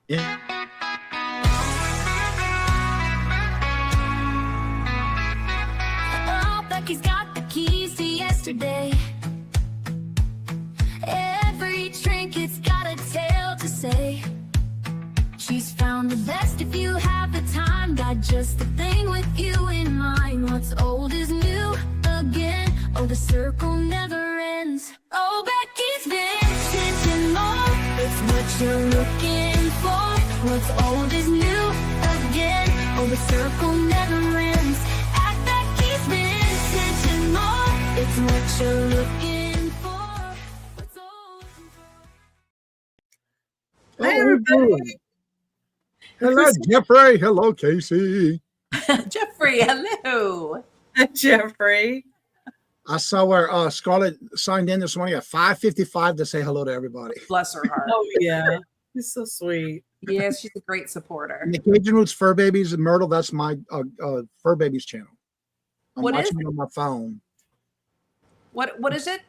Yeah. Oh, Becky's got the keys to yesterday. Every trinket's got a tale to say. She's found the best if you have the time. Got just the thing with you in mind. What's old is new again. Oh, the circle never ends. Oh, Becky's vintage and more. It's what you're looking for. What's old is new again. Oh, the circle never ends. At Becky's vintage and more. It's what you're looking for. What's old and Hi, everybody. Hello, Jeffrey. Hello, Casey. Jeffrey, hello. Jeffrey. I saw where Scarlett signed in this morning at 5:55 to say hello to everybody. Bless her heart. Oh, yeah. He's so sweet. Yes, she's a great supporter. And the Kajun Roots Fur Babies and Myrtle, that's my Fur Babies channel. I'm What is watching it on my phone. What is it?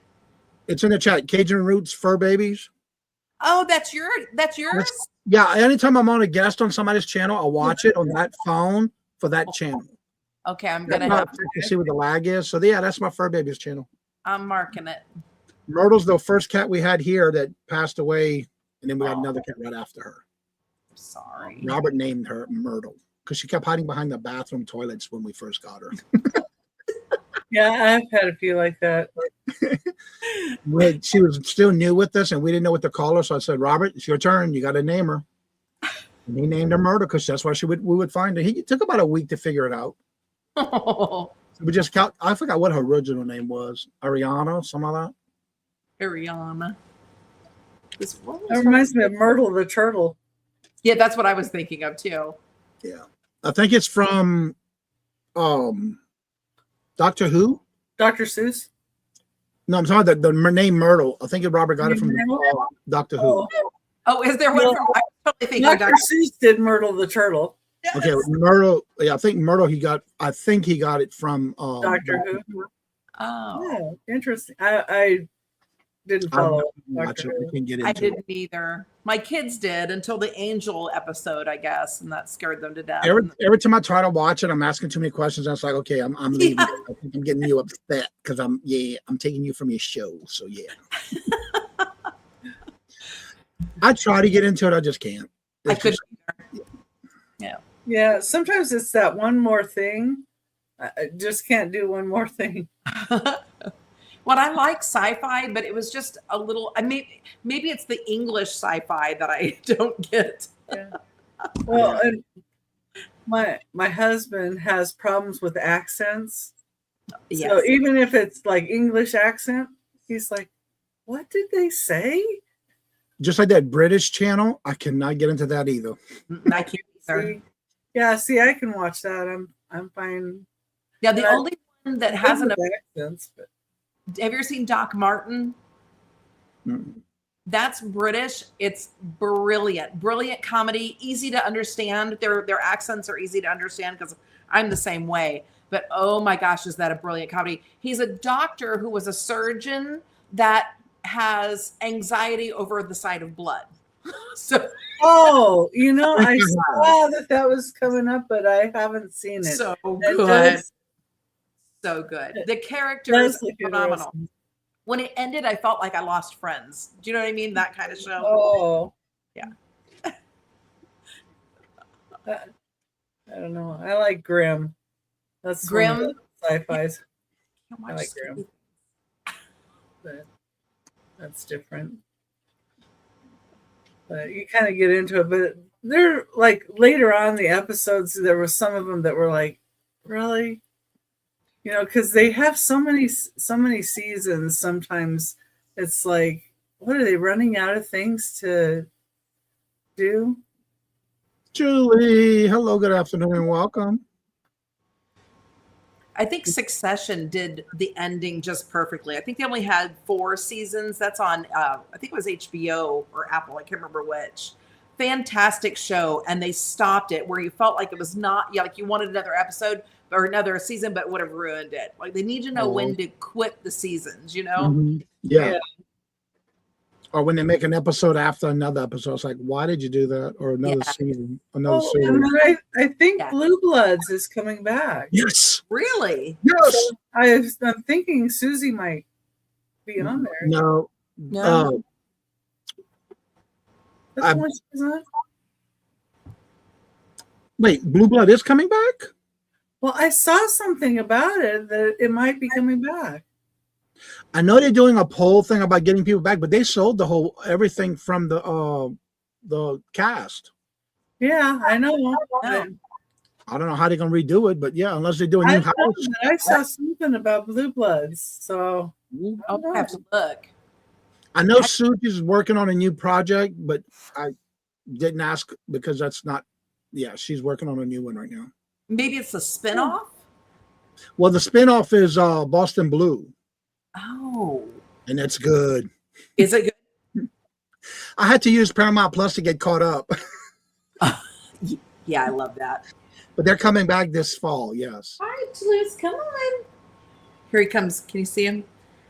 It's in the chat. Kajun Roots Fur Babies. Oh, that's yours. Yeah, anytime I'm on a guest on somebody's channel, I'll watch it on that phone for that channel. Okay, I'm That's gonna not- have to see what the lag is. So yeah, that's my Fur Babies channel. I'm marking it. Myrtle's the first cat we had here that passed away, and then we had Oh. another cat right after her. Sorry. Robert named her Myrtle because she kept hiding behind the bathroom toilets when we first got her. Yeah, I've had a few like that. She was still new with us, and we didn't know what to call her. So I said, "Robert, it's your turn. You got to name her." And he named her Myrtle because that's where we would find her. It took about a week to figure it out. Oh, We just count. I forgot what her original name was. Ariana, something like that. Ariana. What was That her- reminds me of Myrtle the turtle. Yeah, that's what I was thinking of too. Yeah, I think it's from Doctor Who. Dr. Seuss. No, I'm talking about the name Myrtle. I think Robert got it from Doctor Who. Oh, Oh, is there one Well, from? I'm totally thinking Dr. Dr. Seuss did Myrtle the turtle. Yes. Okay, Myrtle. Yeah, I think Myrtle. I think he got it from Doctor Who. Oh, Yeah, interesting. I didn't follow Watch Doctor it. We Who. can get into I it. didn't either. My kids did until the angel episode, I guess, and that scared them to death. Every time I try to watch it, I'm asking too many questions. And it's like, okay, I'm leaving. Yeah. I think I'm getting you upset because I'm taking you from your show. So yeah. I try to get into it, I just can't. I It's couldn't. just- Yeah, sometimes it's that one more thing. I just can't do one more thing. Well, I like sci-fi, but it was just a little. I mean, maybe it's the English sci-fi that I don't get. Yeah. Well, and my husband has problems with accents. Yes. So even if it's like English accent, he's like, "What did they say?" just like that British channel, I cannot get into that either. I can't either. See, yeah, see, I can watch that. I'm fine. Yeah, the But- only one that hasn't. Good with accents, but Have you ever seen Doc Martin? Mm. That's British. It's brilliant comedy, easy to understand. Their accents are easy to understand because I'm the same way. But oh my gosh, is that a brilliant comedy? He's a doctor who was a surgeon that has anxiety over the sight of blood. So oh, I saw that was coming up, but I haven't seen it. so That good. does- So good. The character does is look phenomenal. interesting. When it ended, I felt like I lost friends. Do you know what I mean? That kind of show. Oh, Yeah. I don't know. I like Grimm. That's Grimm? one of the sci-fi's, Can't I watch like stupid- Grimm. But that's different. But you kind of get into it. But they're like later on the episodes, there were some of them that were like, really, because they have so many seasons. Sometimes it's like, what are they running out of things to do? Julie, hello, good afternoon, and welcome. I think Succession did the ending just perfectly. I think they only had 4 seasons. That's on, I think it was HBO or Apple. I can't remember which. Fantastic show. And they stopped it where you felt like it was not, like you wanted another episode or another season, but would have ruined it. Like they need to know when to quit the seasons, Mhm. Yeah. Or when they make an episode after another episode, it's like, why did you do that? Or another Yeah. season, another Oh, series. and then I think Yeah. Blue Bloods is coming back. Yes. Really? Yes. I'm thinking Susie might be on there. No. No. That's I- the one she's on? Wait, Blue Blood is coming back? Well, I saw something about it that it might be coming back. I know they're doing a poll thing about getting people back, but they sold the whole everything from the cast. Yeah, I know. Yeah. I don't know how they're gonna redo it, but yeah, unless they do a I, new know house. that I saw something about Blue Bloods, so I'll have to look. I know Suji's working on a new project, but I didn't ask because that's not. Yeah, she's working on a new one right now. Maybe it's a spinoff. Well, the spinoff is Boston Blue, Oh, and it's good. is it good? I had to use Paramount Plus to get caught up, Yeah, I love that. but they're coming back this fall. Yes. Hi, Toulouse, come on. Here he comes. Can you see him?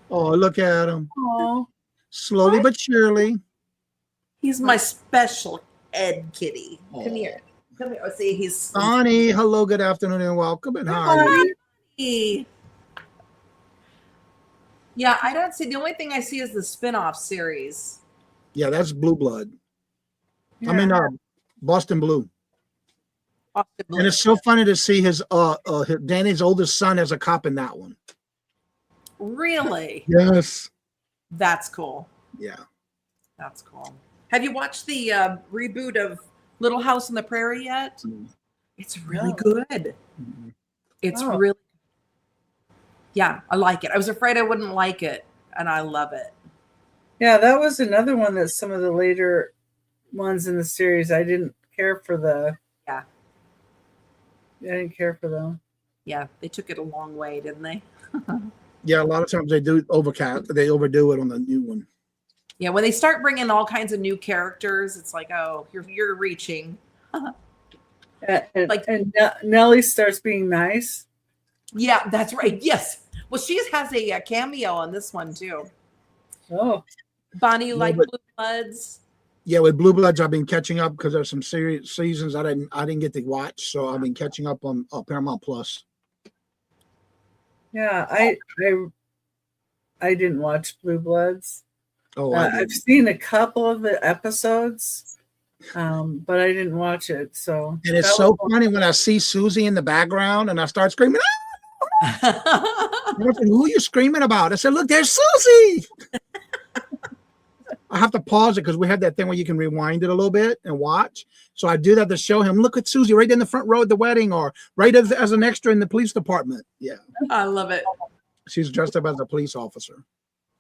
Oh, look at him, oh, slowly but surely. He's my special ed kitty. Oh. Come here. Come here. Oh, see, he's Bonnie, hello, good afternoon, and welcome. And how are you? Bonnie. Yeah, I don't see. The only thing I see is the spin-off series. Yeah, that's Blue Blood. yeah. I mean, Boston Blue. Boston Blue. And it's so funny to see his Danny's oldest son as a cop in that one. Really? Yes. That's cool. Yeah. That's cool. Have you watched the reboot of Little House on the Prairie yet? It's really No. good. It's Oh. really, yeah, I like it. I was afraid I wouldn't like it, and I love it. Yeah, that was another one that some of the later ones in the series I didn't care for the. Yeah. I didn't care for them. Yeah, they took it a long way, didn't they? Yeah, a lot of times they do they overdo it on the new one. Yeah, when they start bringing all kinds of new characters, it's like, oh, you're reaching. And, Like- and Nellie starts being nice. Yeah, that's right. Yes. Well, she has a cameo on this one too. Oh, Bonnie, you Yeah, like but- Blue Bloods? Yeah, with Blue Bloods, I've been catching up because there's some series seasons I didn't get to watch, so I've been catching up on Paramount Plus. yeah. I didn't watch Blue Bloods. Oh, I've seen a couple of the episodes, but I didn't watch it. So and it's that so was- funny when I see Susie in the background and I start screaming. "Ah!" And I said, who are you screaming about? I said, look, there's Susie. I have to pause it because we have that thing where you can rewind it a little bit and watch. So I do that to show him, look at Susie right in the front row at the wedding or right as an extra in the police department. Yeah. I love it. She's dressed up as a police officer.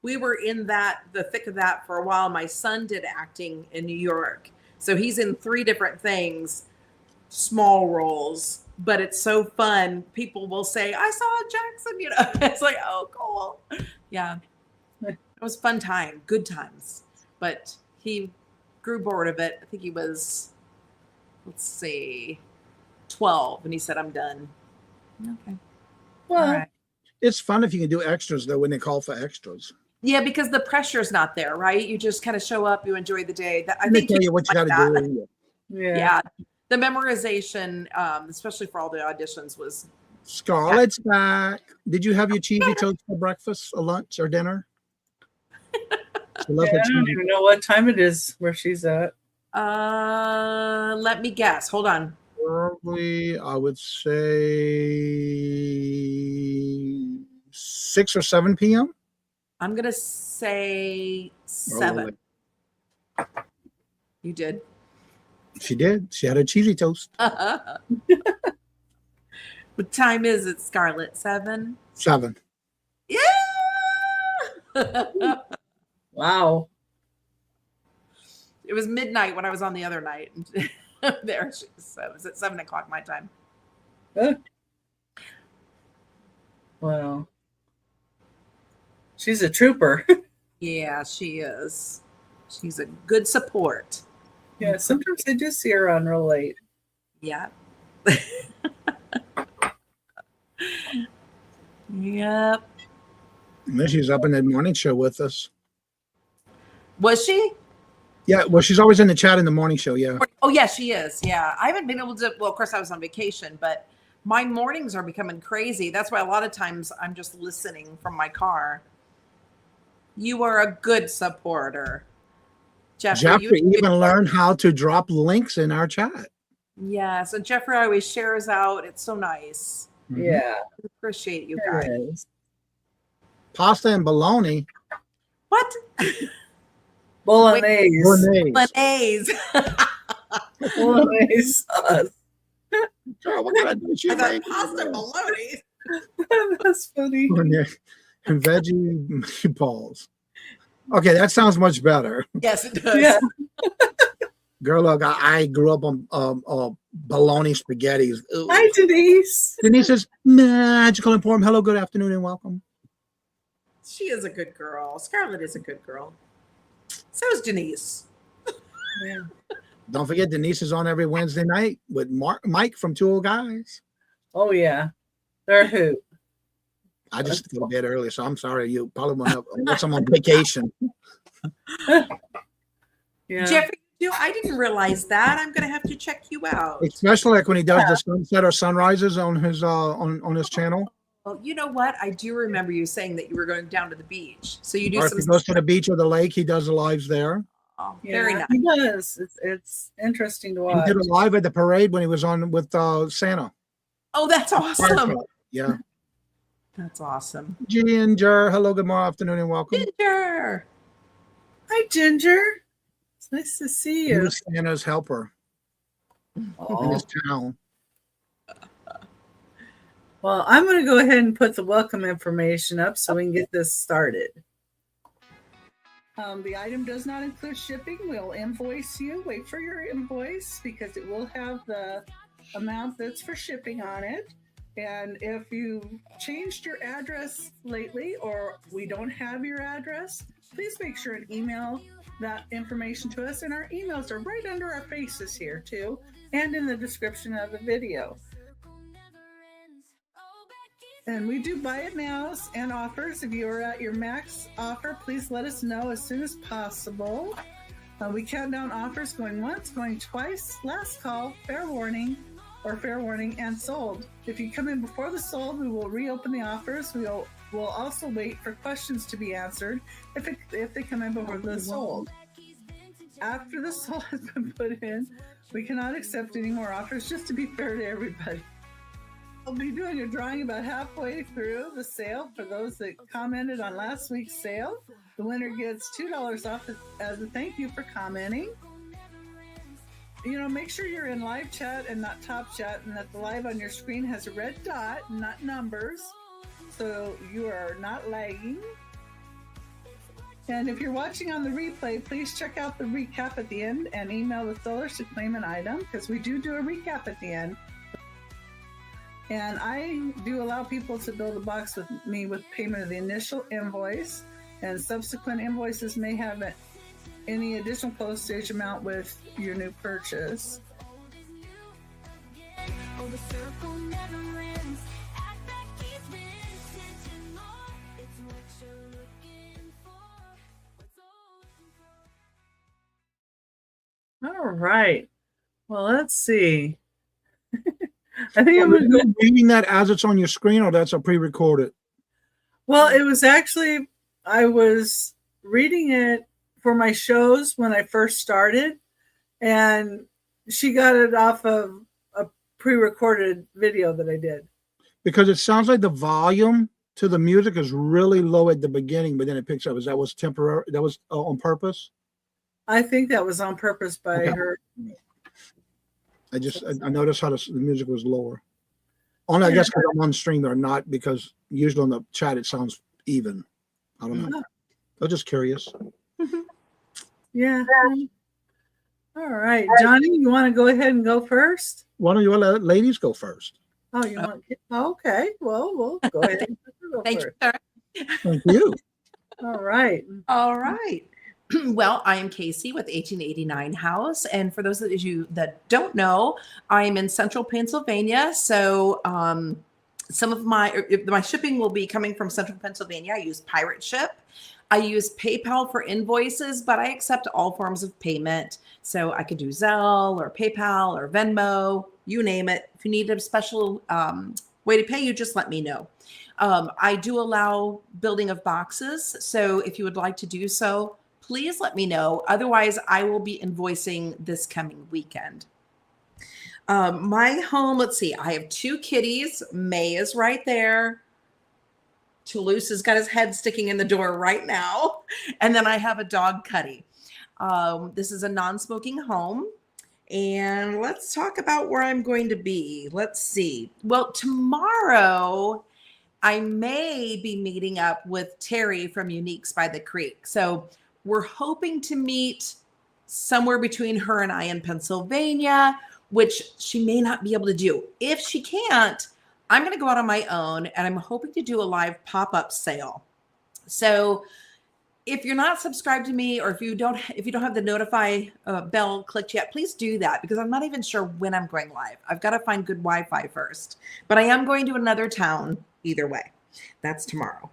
We were in the thick of that for a while. My son did acting in New York. So he's in 3 different things, small roles, but it's so fun. People will say, I saw Jackson, it's like, oh, cool. Yeah. It was a fun time, good times. But he grew bored of it. I think he was, 12. And he said, I'm done. Okay. well, All right. It's fun if you can do extras though when they call for extras. Yeah, because the pressure's not there, right? You just kind of show up, you enjoy the day. I They think tell you what you like got to that. do. Yeah. The memorization, especially for all the auditions, was Scarlett's back. Did you have your cheesy toast for breakfast or lunch or dinner? She loves yeah, her I don't cheesy- even know what time it is where she's at. let me guess. Hold on. Probably, I would say 6 or 7 p.m. I'm gonna say 7. You did. She did. She had a cheesy toast. What time is it, Scarlett? 7? 7. Yeah. Wow. It was midnight when I was on the other night. There, so it was at 7 o'clock my time. Wow. She's a trooper. Yeah, she is. She's a good support. Yeah, sometimes I do see her on real late. Yeah. Yep. And then she's up in the morning show with us. Was she? Yeah, well, she's always in the chat in the morning show. Yeah. Oh, yeah, she is. Yeah. I haven't been able to. Well, of course, I was on vacation, but my mornings are becoming crazy. That's why a lot of times I'm just listening from my car. You are a good supporter. Jeffrey even learned how to drop links in our chat. Yes. And Jeffrey always shares out. It's so nice. Yeah. I appreciate you There guys. it is. Pasta and bologna. What? Bolognese. Bolognese. Bolognese sauce. Girl, what kind of dish you I thought make? pasta and bologna. That's funny. And veggie meatballs. Okay, that sounds much better. Yes, it does. Yeah. Girl, look, I grew up on bologna spaghettis. Ooh. Hi, Denise. Denise says, magical inform. Hello, good afternoon, and welcome. She is a good girl. Scarlett is a good girl. So is Denise. Yeah. Don't forget, Denise is on every Wednesday night with Mike from Two Old Guys. Oh, yeah. They're a hoot. I just go to bed early, so I'm sorry. You probably won't have, unless I'm on vacation. Yeah. Jeffrey, I didn't realize that. I'm going to have to check you out. Especially like when he does the sunset or sunrises on his on his channel. Well, you know what? I do remember you saying that you were going down to the beach. So you do Or if some. he goes to the beach or the lake, he does the lives there. Oh, Yeah, very nice. He does. It's interesting to He watch. did a live at the parade when he was on with Santa. Oh, that's awesome. Yeah. That's awesome. Ginger, hello, good morning, afternoon, and welcome. Ginger. Hi, Ginger. It's nice to see He you. was Santa's helper in Aw. his town. Well, I'm going to go ahead and put the welcome information up so we can get this started. The item does not include shipping. We'll invoice you. Wait for your invoice because it will have the amount that's for shipping on it. And if you changed your address lately or we don't have your address, please make sure and email that information to us. And our emails are right under our faces here too, and in the description of the video. And we do buy it nows and offers. If you are at your max offer, please let us know as soon as possible. We count down offers going once, going twice, last call, fair warning, and sold. If you come in before the sold, we will reopen the offers. We'll also wait for questions to be answered if they come in before the sold. After the sold has been put in, we cannot accept any more offers, just to be fair to everybody. We'll be doing a drawing about halfway through the sale for those that commented on last week's sale. The winner gets $2 off as a thank you for commenting. You know, make sure you're in live chat and not top chat, and that the live on your screen has a red dot, not numbers, so you are not lagging. And if you're watching on the replay, please check out the recap at the end and email the sellers to claim an item, because we do a recap at the end. And I do allow people to build a box with me with payment of the initial invoice, and subsequent invoices may have any additional postage amount with your new purchase. All right. Well, let's see. I think I'm going to go. Reading that as it's on your screen, or that's a pre-recorded? Well, it was actually, I was reading it for my shows when I first started, and she got it off of a pre-recorded video that I did. Because it sounds like the volume to the music is really low at the beginning, but then it picks up. Is that was temporary? That was on purpose? I think that was on purpose by her. I noticed how the music was lower. Only I guess because I'm on stream or not, because usually on the chat it sounds even. I don't know. I'm just curious. Yeah. All right, Johnny, you want to go ahead and go first? Why don't you let ladies go first? Oh, you want? Okay. Well, we'll go ahead. And go Thank you, first. sir. Thank you. All right. All right. Well, I am Casey with 1889 House. And for those of you that don't know, I'm in central Pennsylvania. So some of my shipping will be coming from Central Pennsylvania. I use Pirate Ship. I use PayPal for invoices, but I accept all forms of payment. So I could do Zelle or PayPal or Venmo, you name it. If you need a special way to pay, you just let me know. I do allow building of boxes. So if you would like to do so, please let me know. Otherwise, I will be invoicing this coming weekend. My home, let's see, I have 2 kitties. May is right there. Toulouse has got his head sticking in the door right now. And then I have a dog, Cuddy. This is a non-smoking home. And let's talk about where I'm going to be. Let's see. Well, tomorrow I may be meeting up with Terry from Uniques by the Creek. So we're hoping to meet somewhere between her and I in Pennsylvania, which she may not be able to do. If she can't, I'm going to go out on my own, and I'm hoping to do a live pop-up sale. So if you're not subscribed to me, or if you don't have the notify bell clicked yet, please do that, because I'm not even sure when I'm going live. I've got to find good Wi-Fi first, but I am going to another town either way. That's tomorrow.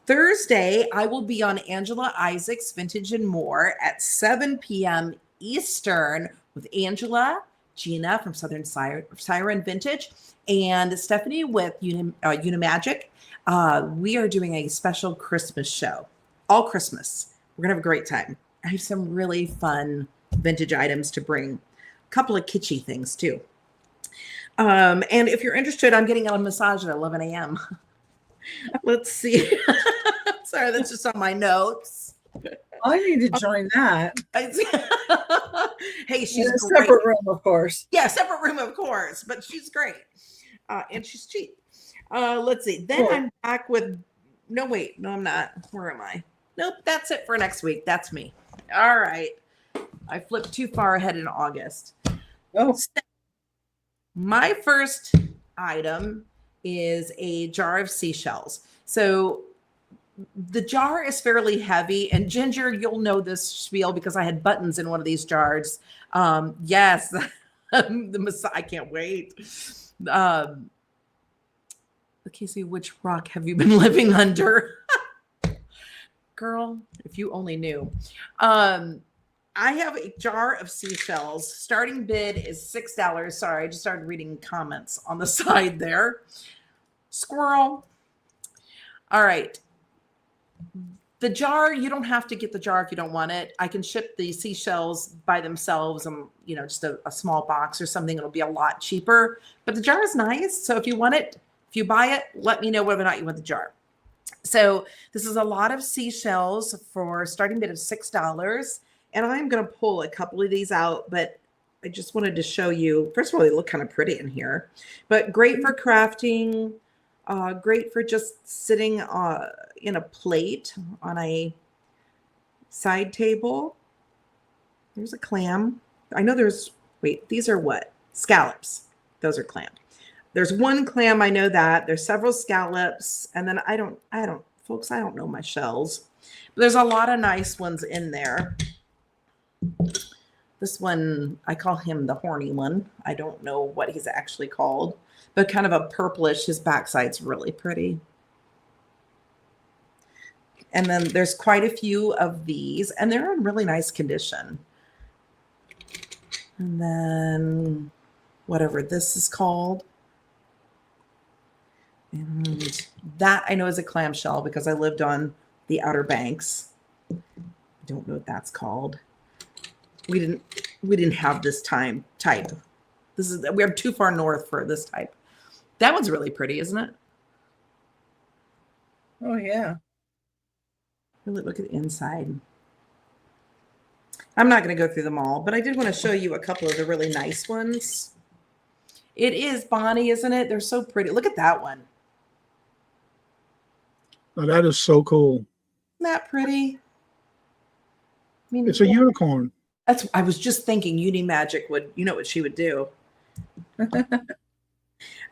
Thursday, I will be on Angela Isaac's Vintage and More at 7 p.m. Eastern with Angela, Gina from Southern Siren Vintage, and Stephanie with Unimagic. We are doing a special Christmas show, all Christmas. We're going to have a great time. I have some really fun vintage items to bring, a couple of kitschy things too. And if you're interested, I'm getting a massage at 11 a.m. Let's see. Sorry, that's just on my notes. I need to join that. Hey, she's in a great. separate room, of course. Yeah, separate room, of course, but she's great. And she's cheap. Let's see. Then Cool. I'm back with, no, I'm not. Where am I? Nope, that's it for next week. That's me. All right. I flipped too far ahead in August. Oh, My first item is a jar of seashells. So the jar is fairly heavy, and Ginger, you'll know this spiel because I had buttons in one of these jars. Yes, I can't wait. Okay, see, which rock have you been living under? Girl, if you only knew. I have a jar of seashells. Starting bid is $6. Sorry, I just started reading comments on the side there. Squirrel. All right. The jar, you don't have to get the jar if you don't want it. I can ship the seashells by themselves, and just a small box or something. It'll be a lot cheaper. But the jar is nice. So if you want it, if you buy it, let me know whether or not you want the jar. So this is a lot of seashells for starting bid of $6. And I'm going to pull a couple of these out, but I just wanted to show you. First of all, they look kind of pretty in here, but great for crafting, great for just sitting in a plate on a side table. There's a clam. I know these are what? Scallops. Those are clam. There's one clam, I know that. There's several scallops, and then I don't know my shells. But there's a lot of nice ones in there. This one, I call him the horny one. I don't know what he's actually called, but kind of a purplish. His backside's really pretty. And then there's quite a few of these, and they're in really nice condition. And then whatever this is called. And that I know is a clamshell because I lived on the Outer Banks. I don't know what that's called. We didn't have this type. We're too far north for this type. That one's really pretty, isn't it? oh yeah. Really look at the inside. I'm not going to go through them all, but I did want to show you a couple of the really nice ones. It is Bonnie, isn't it? They're so pretty. Look at that one. Oh, that is so cool. Isn't that pretty? I mean, It's a unicorn. I was just thinking Unimagic would, what she would do.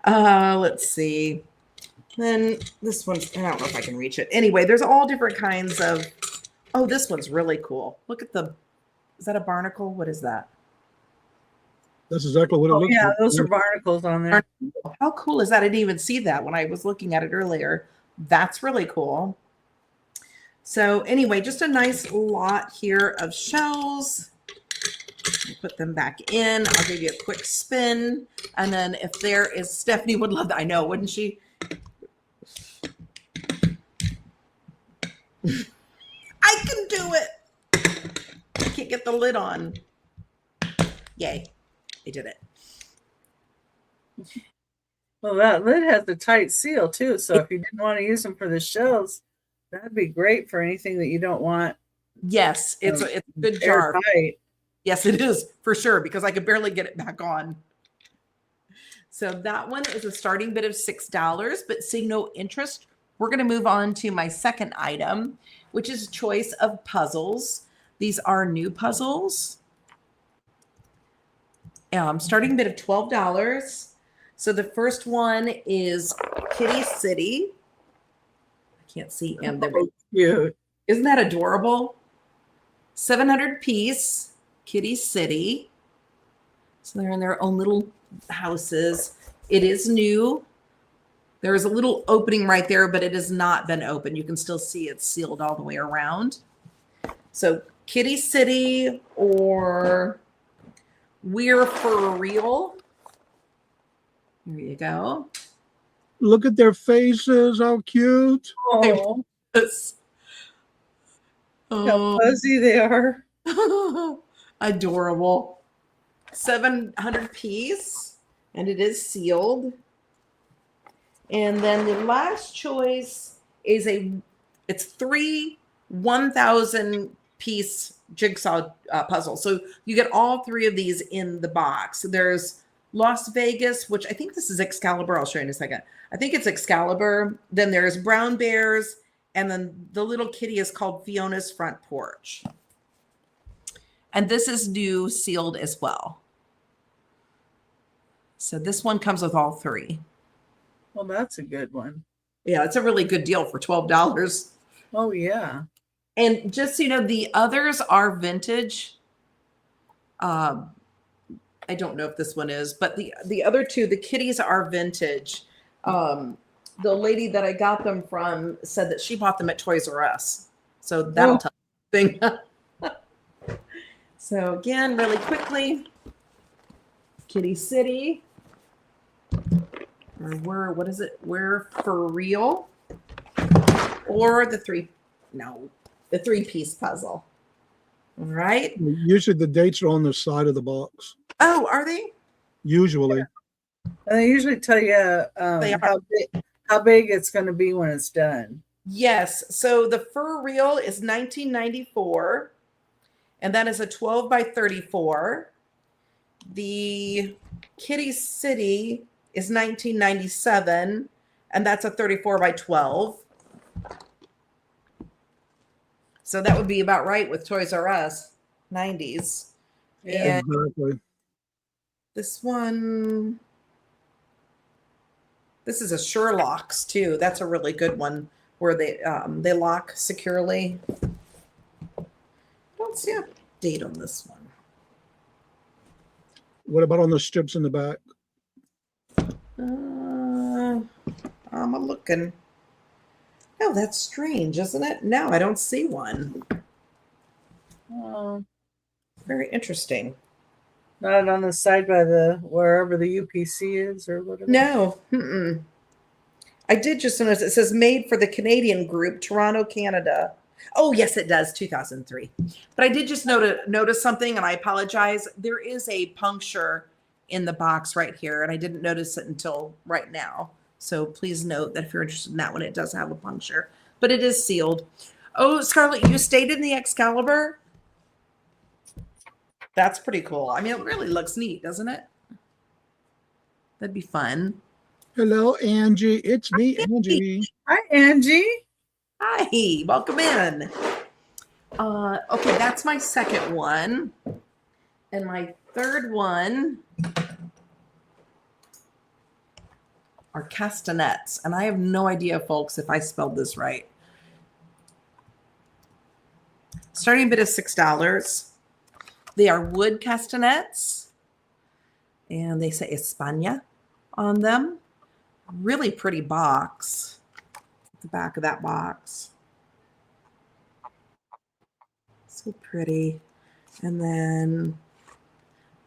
Let's see. Then this one's, I don't know if I can reach it. Anyway, there's all different kinds of, this one's really cool. Look at is that a barnacle? What is that? That's exactly what it Oh, looks yeah, like. those are barnacles on there. How cool is that? I didn't even see that when I was looking at it earlier. That's really cool. So anyway, just a nice lot here of shells. Put them back in. I'll give you a quick spin. And then if there is, Stephanie would love that. I know, wouldn't she? I can do it. I can't get the lid on. Yay. I did it. Well, that lid has the tight seal too. So if you didn't want to use them for the shells, that'd be great for anything that you don't want. Yes, it's a good jar. Airtight. Yes, it is for sure, because I could barely get it back on. So that one is a starting bid of $6, but seeing no interest, we're going to move on to my second item, which is choice of puzzles. These are new puzzles. Starting bid of $12. So the first one is Kitty City. I can't see him. Oh, cute. Isn't that adorable? 700 piece, Kitty City. So they're in their own little houses. It is new. There is a little opening right there, but it has not been opened. You can still see it's sealed all the way around. So Kitty City or We're For Real. There you go. Look at their faces. How cute. Oh, how fuzzy they are. Adorable. 700 piece, and it is sealed. And then the last choice is it's 3 1,000 piece jigsaw puzzle. So you get all 3 of these in the box. There's Las Vegas, which I think this is Excalibur. I'll show you in a second. I think it's Excalibur. Then there's Brown Bears. And then the little kitty is called Fiona's Front Porch. And this is new, sealed as well. So this one comes with all 3. Well, that's a good one. Yeah, it's a really good deal for $12. Oh, yeah. And just so you know, the others are vintage. I don't know if this one is, but the other 2, the kitties are vintage. The lady that I got them from said that she bought them at Toys R Us. So that'll tell you something. So again, really quickly, Kitty City. Or what is it? We're For Real. Or the 3-piece puzzle. All right. Usually the dates are on the side of the box. Oh, are they? Usually. And they usually tell you how big it's going to be when it's done. Yes. So the For Real is $19.94, and that is a 12 by 34. The Kitty City is $19.97, and that's a 34 by 12. So that would be about right with Toys R Us, 90s. Yeah. And Exactly. this one, this is a Sherlock's too. That's a really good one where they lock securely. I don't see a date on this one. What about on the strips in the back? I'm looking. Oh, that's strange, isn't it? No, I don't see one. Oh, Very interesting. not on the side by the wherever the UPC is or whatever. No. Mm-mm. I did just notice it says made for the Canadian group, Toronto, Canada. Oh, yes, it does, 2003. But I did just notice something, and I apologize. There is a puncture in the box right here, and I didn't notice it until right now. So please note that if you're interested in that one, it does have a puncture, but it is sealed. Oh, Scarlett, you stayed in the Excalibur? That's pretty cool. I mean, it really looks neat, doesn't it? That'd be fun. Hello, Angie. It's me, Angie. Hi, Angie. Hi, welcome in. Okay, that's my second one. And my third one are castanets. And I have no idea, folks, if I spelled this right. Starting bid is $6. They are wood castanets. And they say España on them. Really pretty box. The back of that box. So pretty. And then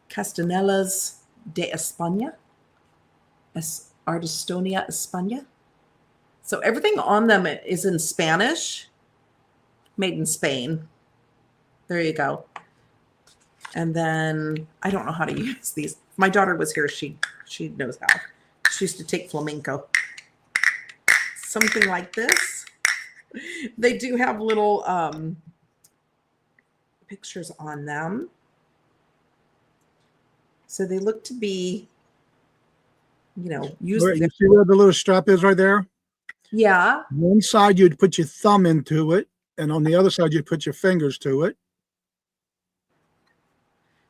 Castanelas de España. Artestonia España. So everything on them is in Spanish. Made in Spain. There you go. And then I don't know how to use these. My daughter was here. She knows how. She used to take flamenco. Something like this. They do have little pictures on them. So they look to be, used. You see where the little strap is right there? Yeah. One side you'd put your thumb into it, and on the other side you'd put your fingers to it.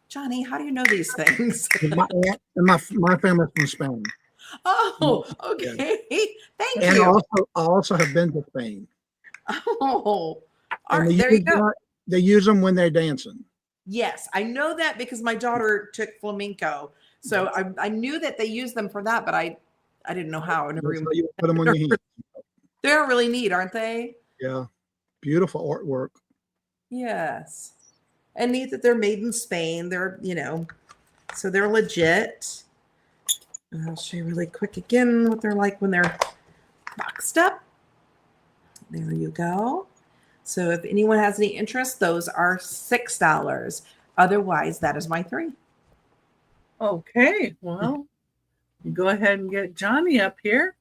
Johnny, how do you know these things? My aunt and my family's from Spain. Oh, okay. Thank And you. I also have been to Spain. Oh, all And right. There you go. They use them when they're dancing. Yes, I know that because my daughter took flamenco. So I knew that they used them for that, but I didn't know how. I never So even. you put them on your hands. They're really neat, aren't they? Yeah, beautiful artwork. Yes. And neat that they're made in Spain. They're, so they're legit. And I'll show you really quick again what they're like when they're boxed up. There you go. So if anyone has any interest, those are $6. Otherwise, that is my 3. Okay, well, you go ahead and get Johnny up here.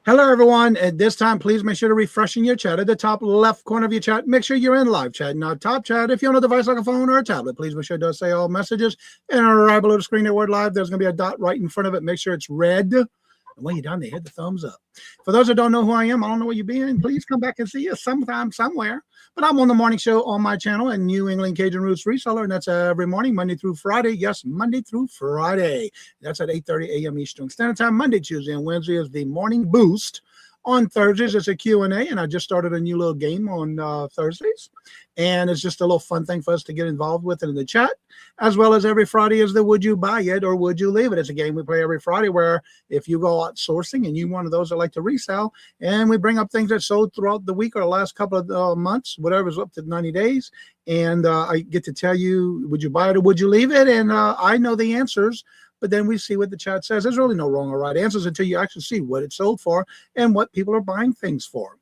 Hello, everyone. At this time, please make sure to refresh in your chat at the top left corner of your chat. Make sure you're in live chat, not top chat. If you're on a device like a phone or a tablet, please make sure to say all messages. And right below the screen that word live, there's going to be a dot right in front of it. Make sure it's red. And when you're done, they hit the thumbs up. For those that don't know who I am, I don't know where you've been. Please come back and see us sometime, somewhere. But I'm on the morning show on my channel and New England Kajun Roots Reseller, and that's every morning, Monday through Friday. Yes, Monday through Friday. That's at 8:30 a.m. Eastern Standard Time. Monday, Tuesday, and Wednesday is the morning boost. On Thursdays, it's a Q&A, and I just started a new little game on Thursdays. And it's just a little fun thing for us to get involved with in the chat, as well as every Friday is the Would You Buy It or Would You Leave It? It's a game we play every Friday where if you go outsourcing and you're one of those that like to resell, and we bring up things that sold throughout the week or the last couple of months, whatever's up to 90 days, and I get to tell you, would you buy it or would you leave it? And I know the answers. But then we see what the chat says. There's really no wrong or right answers until you actually see what it sold for and what people are buying things for.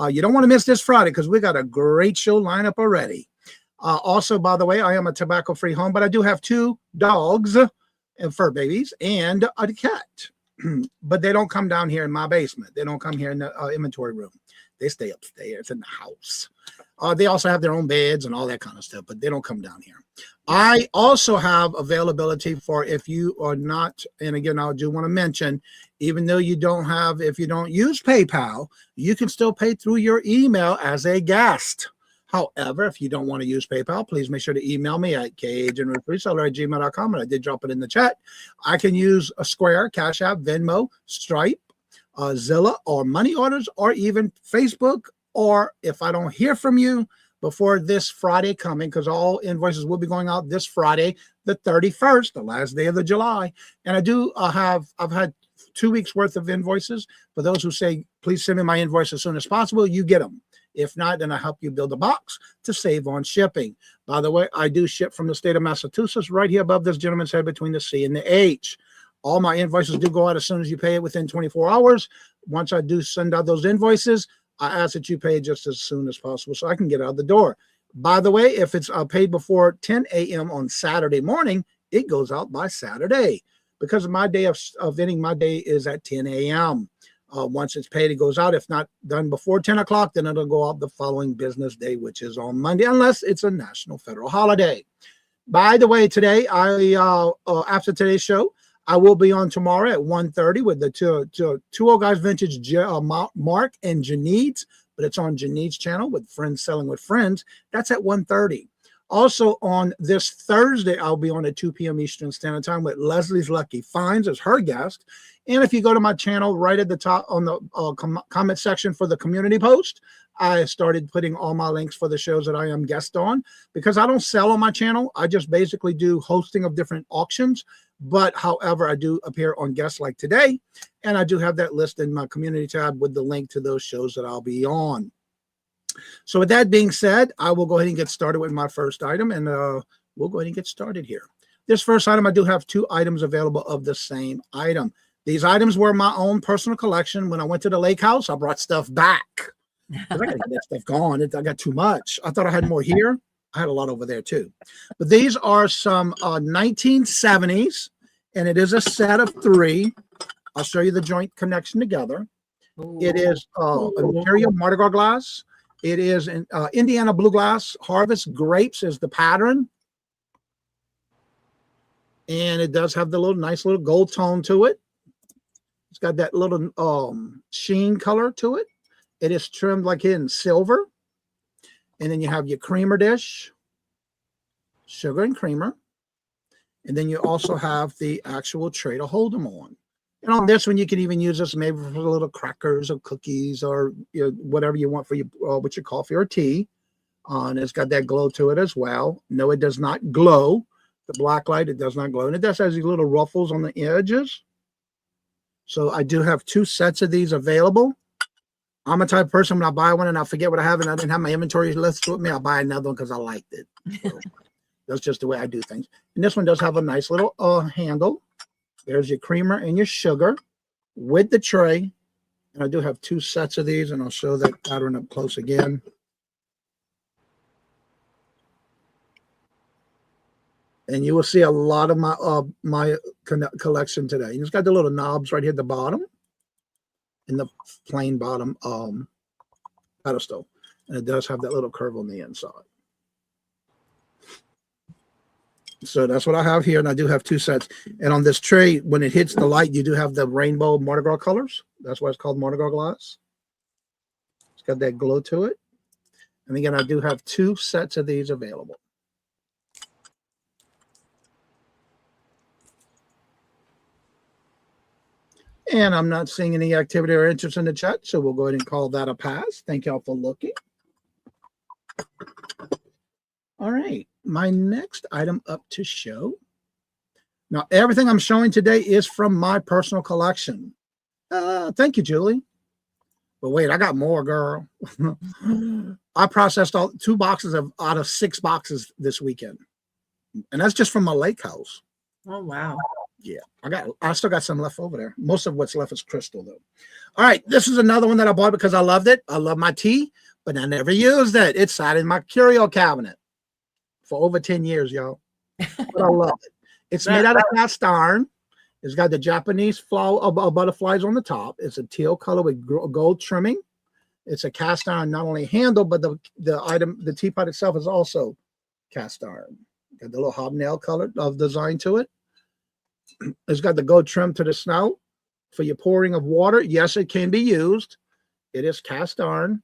You don't want to miss this Friday because we got a great show lineup already. Also, by the way, I am a tobacco-free home, but I do have 2 dogs and fur babies and a cat. But they don't come down here in my basement. They don't come here in the inventory room. They stay upstairs in the house. They also have their own beds and all that kind of stuff, but they don't come down here. I also have availability for if you are not, and again, I do want to mention, even though you don't have, if you don't use PayPal, you can still pay through your email as a guest. However, if you don't want to use PayPal, please make sure to email me at kajunrootsreseller@gmail.com, and I did drop it in the chat. I can use a Square, Cash App, Venmo, Stripe, Zilla, or money orders, or even Facebook, or if I don't hear from you before this Friday coming, because all invoices will be going out this Friday, the 31st, the last day of the July. And I do I've had 2 weeks worth of invoices. For those who say, please send me my invoice as soon as possible, you get them. If not, then I help you build a box to save on shipping. By the way, I do ship from the state of Massachusetts, right here above this gentleman's head between the C and the H. All my invoices do go out as soon as you pay it within 24 hours. Once I do send out those invoices, I ask that you pay just as soon as possible so I can get out the door. By the way, if it's paid before 10 a.m. on Saturday morning, it goes out by Saturday. Because my day of ending my day is at 10 a.m. Once it's paid, it goes out. If not done before 10 o'clock, then it'll go out the following business day, which is on Monday, unless it's a national federal holiday. By the way, today, after today's show, I will be on tomorrow at 1:30 with the two old guys vintage, Mark and Janit's, but it's on Janit's channel with Friends Selling with Friends. That's at 1:30. Also on this Thursday, I'll be on at 2 p.m. Eastern Standard Time with Leslie's Lucky Finds as her guest. And if you go to my channel right at the top on the comment section for the community post, I started putting all my links for the shows that I am guest on, because I don't sell on my channel. I just basically do hosting of different auctions. But however, I do appear on guests like today, and I do have that list in my community tab with the link to those shows that I'll be on. So with that being said, I will go ahead and get started with my first item, and we'll go ahead and get started here. This first item, I do have 2 items available of the same item. These items were my own personal collection. When I went to the lake house, I brought stuff back. I got to get that stuff gone. I got too much. I thought I had more here. I had a lot over there too. But these are some 1970s, and it is a set of 3. I'll show you the joint connection together. Ooh. It is Imperial Mardi Gras glass. It is in Indiana blue glass. Harvest grapes is the pattern. And it does have the nice little gold tone to it. It's got that little sheen color to it. It is trimmed like in silver. And then you have your creamer dish, sugar and creamer. And then you also have the actual tray to hold them on. And on this one, you can even use this maybe for little crackers or cookies or whatever you want for with your coffee or tea. And it's got that glow to it as well. No, it does not glow. The black light, it does not glow. And it does have these little ruffles on the edges. So I do have 2 sets of these available. I'm a type of person, when I buy one and I forget what I have and I didn't have my inventory list with me, I'll buy another one because I liked it. So that's just the way I do things. And this one does have a nice little handle. There's your creamer and your sugar with the tray. And I do have 2 sets of these, and I'll show that pattern up close again. And you will see a lot of my collection today. It's got the little knobs right here at the bottom, in the plain bottom pedestal. And it does have that little curve on the inside. So that's what I have here. And I do have 2 sets. And on this tray, when it hits the light, you do have the rainbow Mardi Gras colors. That's why it's called Mardi Gras glass. It's got that glow to it. And again, I do have 2 sets of these available. And I'm not seeing any activity or interest in the chat, so we'll go ahead and call that a pass. Thank y'all for looking. All right, my next item up to show. Now, everything I'm showing today is from my personal collection. Thank you, Julie. But wait, I got more, girl. I processed 2 boxes out of 6 boxes this weekend. And that's just from my lake house. Oh, wow. Yeah, I still got some left over there. Most of what's left is crystal, though. All right, this is another one that I bought because I loved it. I love my tea, but I never used it. It's sat in my curio cabinet for over 10 years, y'all. But I love it. It's made out of cast iron. It's got the Japanese flower butterflies on the top. It's a teal color with gold trimming. It's a cast iron not only handle, but the teapot itself is also cast iron. Got the little hobnail color of design to it. It's got the gold trim to the snout for your pouring of water. Yes, it can be used. It is cast iron.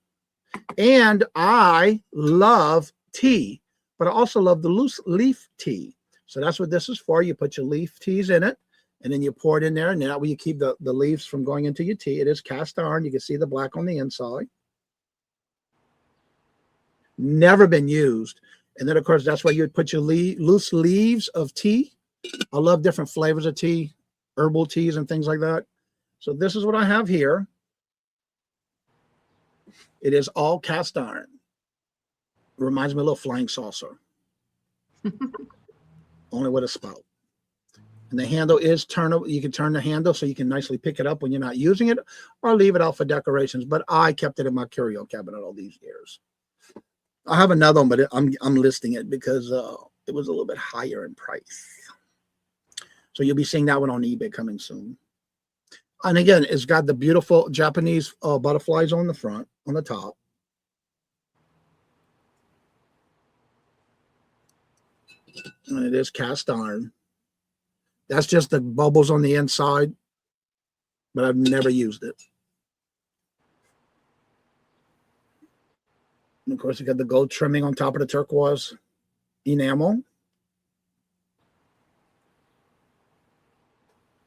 And I love tea, but I also love the loose leaf tea. So that's what this is for. You put your leaf teas in it, and then you pour it in there, and that way you keep the leaves from going into your tea. It is cast iron. You can see the black on the inside. Never been used. And then, of course, that's why you would put your loose leaves of tea. I love different flavors of tea, herbal teas and things like that. So this is what I have here. It is all cast iron. It reminds me of a little flying saucer. Only with a spout. And the handle is turnable. You can turn the handle so you can nicely pick it up when you're not using it, or leave it out for decorations. But I kept it in my curio cabinet all these years. I have another one, but I'm listing it because it was a little bit higher in price. So you'll be seeing that one on eBay coming soon. And again, it's got the beautiful Japanese butterflies on the front, on the top. And it is cast iron. That's just the bubbles on the inside, but I've never used it. And of course, you got the gold trimming on top of the turquoise. enamel.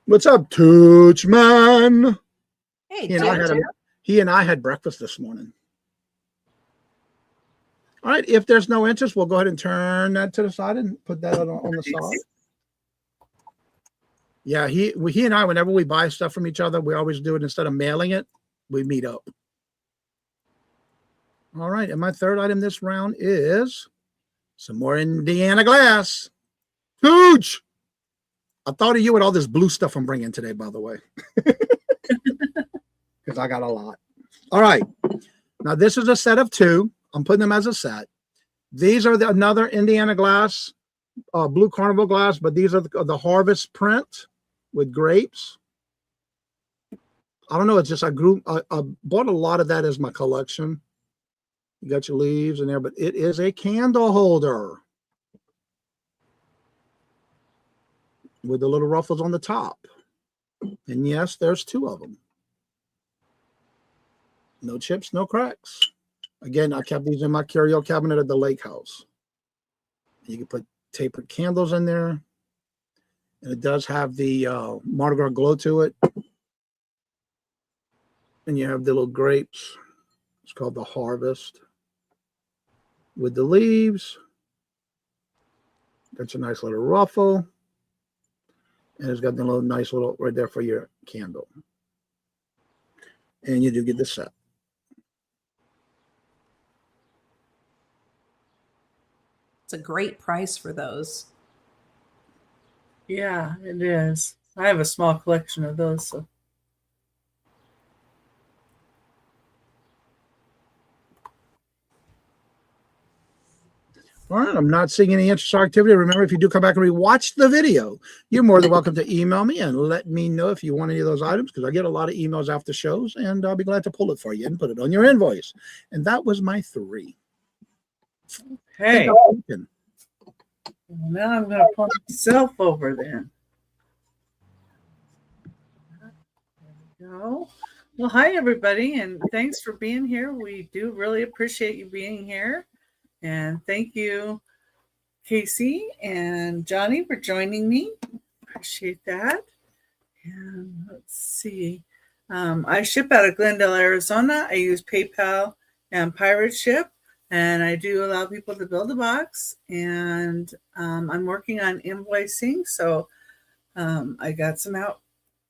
What's up, Tooch Man? Hey, He he and I had breakfast this morning. All right, if there's no interest, we'll go ahead and turn that to the side and put that on the side. Yeah, he and I, whenever we buy stuff from each other, we always do it instead of mailing it, we meet up. All right, and my third item this round is some more Indiana glass. Huge! I thought of you with all this blue stuff I'm bringing today, by the way. Because I got a lot. All right. Now, this is a set of 2. I'm putting them as a set. These are another Indiana glass, blue carnival glass, but these are the harvest print with grapes. I don't know. It's just I bought a lot of that as my collection. You got your leaves in there, but it is a candle holder with the little ruffles on the top. And yes, there's 2 of them. No chips, no cracks. Again, I kept these in my curio cabinet at the lake house. You can put tapered candles in there. And it does have the Mardi Gras glow to it. And you have the little grapes. It's called the Harvest. With the leaves. Got your nice little ruffle. And it's got the little nice little right there for your candle. And you do get the set. It's a great price for those. Yeah, it is. I have a small collection of those. So. All right, I'm not seeing any interest or activity. Remember, if you do come back and rewatch the video, you're more than welcome to email me and let me know if you want any of those items, because I get a lot of emails after shows, and I'll be glad to pull it for you and put it on your invoice. And that was my 3. Hey, well, now I'm going to pull myself over then. There we go. Well, hi, everybody, and thanks for being here. We do really appreciate you being here. And thank you, Casey and Johnny, for joining me. Appreciate that. And let's see. I ship out of Glendale, Arizona. I use PayPal and Pirate Ship. And I do allow people to build a box. And I'm working on invoicing. So I got some out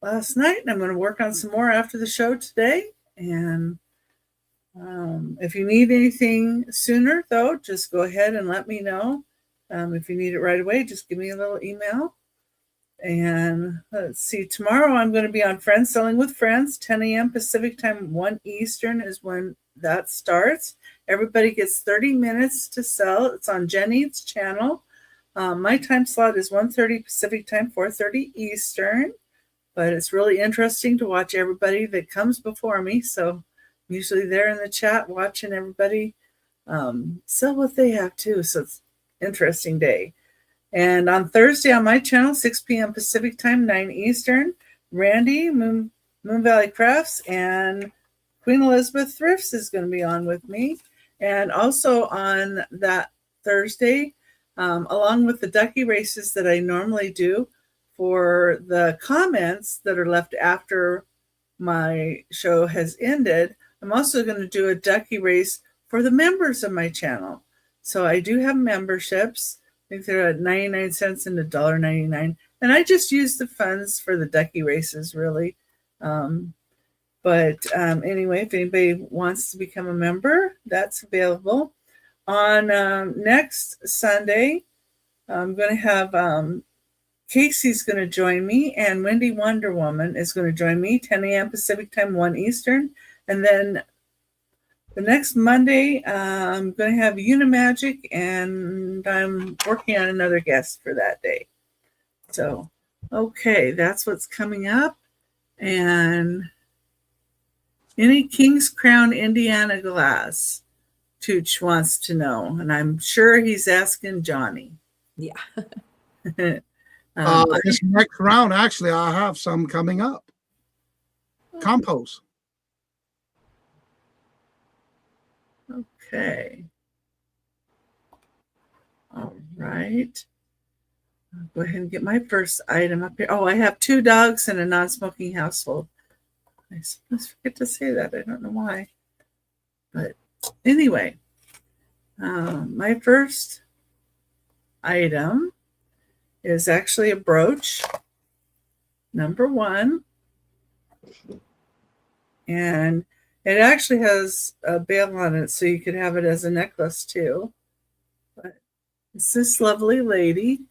last night. And I'm going to work on some more after the show today. And if you need anything sooner, though, just go ahead and let me know. If you need it right away, just give me a little email. And let's see, tomorrow I'm going to be on Friends Selling with Friends, 10 a.m. Pacific time, 1 Eastern is when that starts. Everybody gets 30 minutes to sell. It's on Jenny's channel. My time slot is 1:30 Pacific time, 4:30 Eastern. But it's really interesting to watch everybody that comes before me. So I'm usually there in the chat watching everybody sell what they have too. So it's an interesting day. And on Thursday on my channel, 6 p.m. Pacific time, 9 Eastern, Randy, Moon Valley Crafts, and Queen Elizabeth Thrifts is going to be on with me. And also on that Thursday, along with the Ducky Races that I normally do for the comments that are left after my show has ended, I'm also going to do a Ducky Race for the members of my channel. So I do have memberships. I think they're at 99 cents and $1.99. And I just use the funds for the Ducky Races, really. But anyway, if anybody wants to become a member, that's available. On next Sunday, I'm going to have Casey's going to join me, and Wendy Wonder Woman is going to join me, 10 a.m. Pacific time, 1 Eastern. And then the next Monday, I'm going to have Unimagic, and I'm working on another guest for that day. So, okay, that's what's coming up. And any King's Crown Indiana glass, Tooch wants to know, and I'm sure he's asking Johnny. Yeah. This next round, actually, I have some coming up. Compost. Okay. All right. I'll go ahead and get my first item up here. Oh, I have 2 dogs and a non-smoking household. I sometimes forget to say that. I don't know why. But anyway, my first item is actually a brooch, number 1. And it actually has a bail on it, so you could have it as a necklace too. But it's this lovely lady.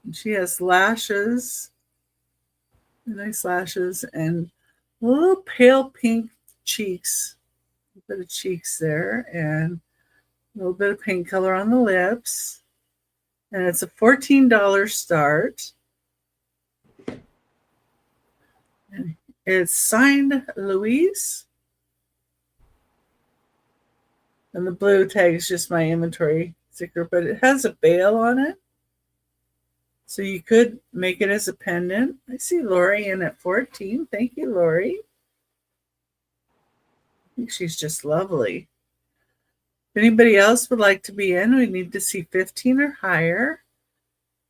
And she has lashes, nice lashes, and little pale pink cheeks. A bit of cheeks there, and a little bit of pink color on the lips. And it's a $14 start. And it's signed Louise. And the blue tag is just my inventory sticker, but it has a bail on it. So you could make it as a pendant. I see Lori in at 14. Thank you, Lori. I think she's just lovely. If anybody else would like to be in, we need to see 15 or higher.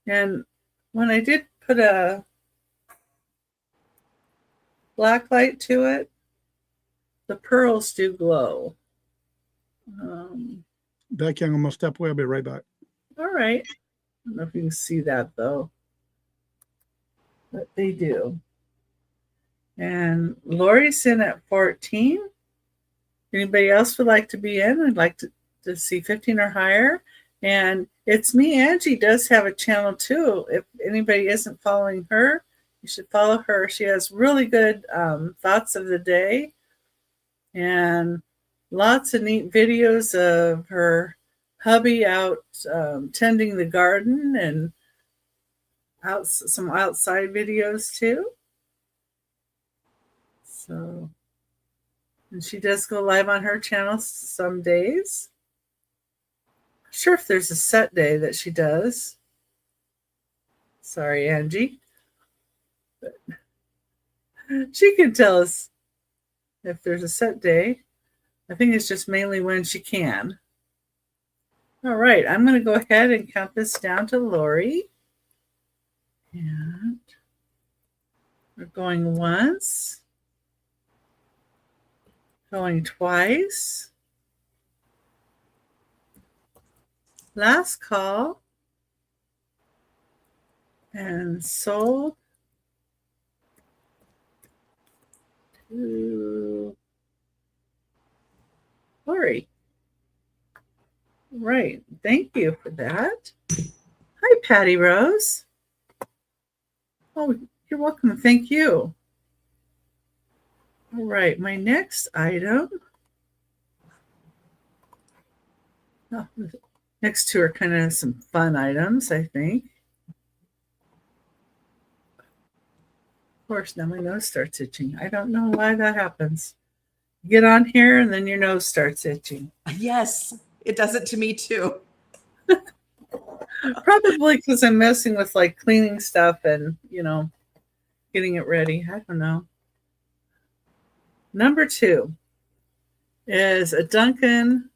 And when I did put a black light to it, the pearls do glow. Becky, I'm going to step away. I'll be right back. All right. I don't know if you can see that though, but they do. And Lori's in at 14. Anybody else would like to be in? I'd like to see 15 or higher. And It's Me Angie does have a channel too. If anybody isn't following her, you should follow her. She has really good thoughts of the day and lots of neat videos of her hubby out tending the garden and some outside videos too. So, and she does go live on her channel some days. I'm sure if there's a set day that she does. Sorry, Angie. But she can tell us if there's a set day. I think it's just mainly when she can. All right, I'm going to go ahead and count this down to Lori. And we're going once, going twice. Last call. And sold to Lori. Right. Thank you for that. Hi, Patty Rose. Oh, you're welcome. Thank you. All right. My next item. Oh, next two are kind of some fun items, I think. Of course, now my nose starts itching. I don't know why that happens. You get on here and then your nose starts itching. Yes, it does it to me too. Probably because I'm messing with like cleaning stuff and, getting it ready. I don't know. Number 2 is a Duncan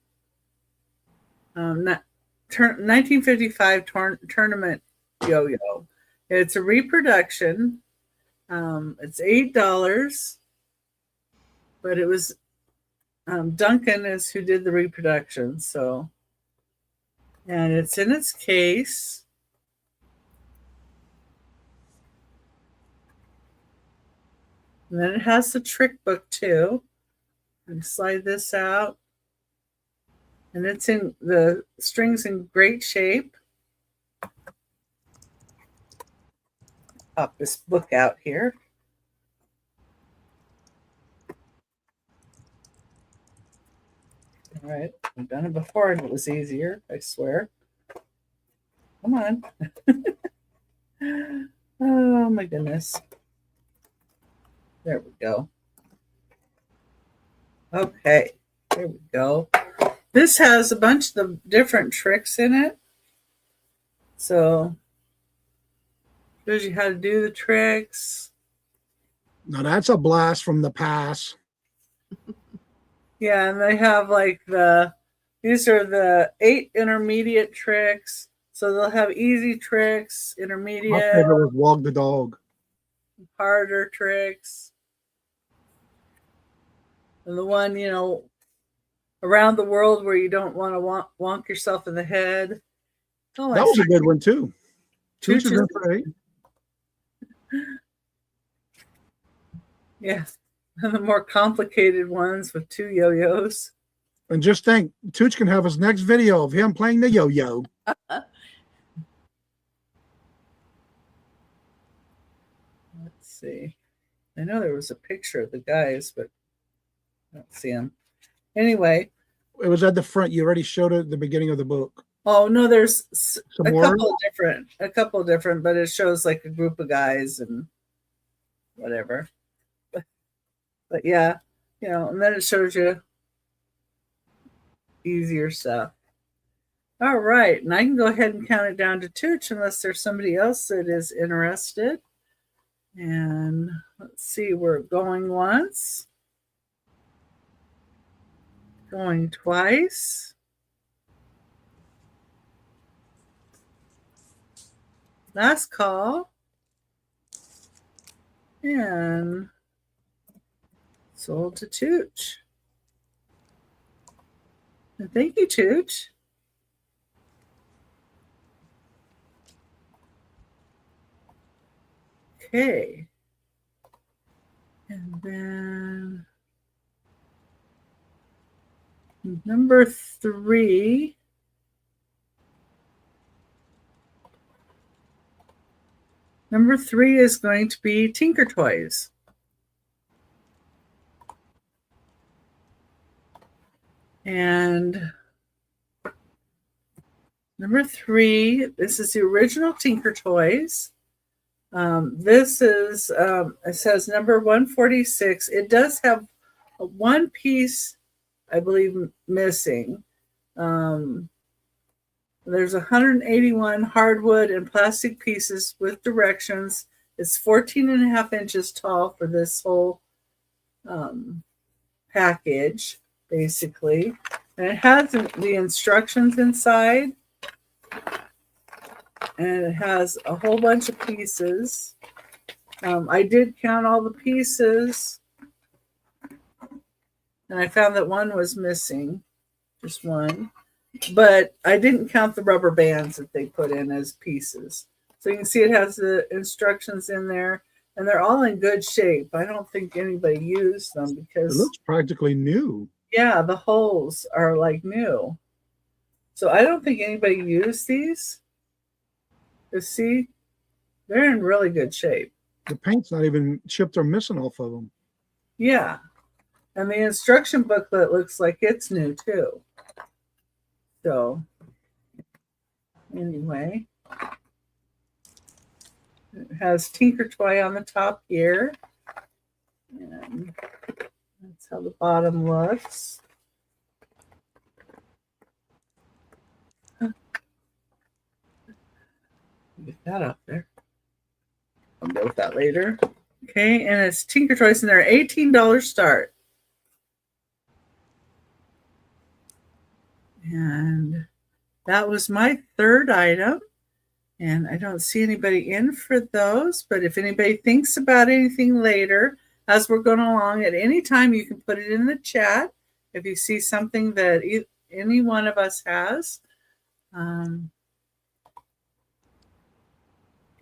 1955 tournament yo-yo. It's a reproduction. It's $8, but it was Duncan is who did the reproduction. So, and it's in its case. And then it has the trick book too. And slide this out. And it's in the strings in great shape. Pop this book out here. All right, I've done it before and it was easier, I swear. Come on. Oh my goodness. There we go. Okay, there we go. This has a bunch of different tricks in it. So, shows you how to do the tricks. Now that's a blast from the past. Yeah, and they have like these are the 8 intermediate tricks. So they'll have easy tricks, My intermediate, favorite was walk the dog. harder tricks. And the one, around the world where you don't want to wonk yourself in the head. Oh, That was a good one too. Tooch is in for 8. Yeah. And the more complicated ones with 2 yo-yos. And just think, Tooch can have his next video of him playing the yo-yo. Let's see. I know there was a picture of the guys, but I don't see them. Anyway. It was at the front. You already showed it at the beginning of the book. Oh, no, there's Some a more? couple of different, but it shows like a group of guys and whatever. But yeah, and then it shows you easier stuff. All right, and I can go ahead and count it down to Tooch unless there's somebody else that is interested. And let's see, we're going once, going twice. Last call. And sold to Tooch. And thank you, Tooch. Okay. And then number 3. Number 3 is going to be Tinker Toys. And number 3, this is the original Tinker Toys. This is, it says number 146. It does have one piece, I believe, missing. There's 181 hardwood and plastic pieces with directions. It's 14.5 inches tall for this whole package, basically. And it has the instructions inside. And it has a whole bunch of pieces. I did count all the pieces. And I found that one was missing. Just one. But I didn't count the rubber bands that they put in as pieces. So you can see it has the instructions in there. And they're all in good shape. I don't think anybody used them because... It looks practically new. Yeah, the holes are like new. So I don't think anybody used these. You see, they're in really good shape. The paint's not even chipped or missing off of them. Yeah. And the instruction booklet looks like it's new too. So anyway, it has Tinker Toy on the top here. And that's how the bottom looks. Get that up there. I'll deal with that later. Okay, and it's Tinker Toys, and they're $18 start. And that was my third item. And I don't see anybody in for those, but if anybody thinks about anything later, as we're going along, at any time you can put it in the chat if you see something that any one of us has.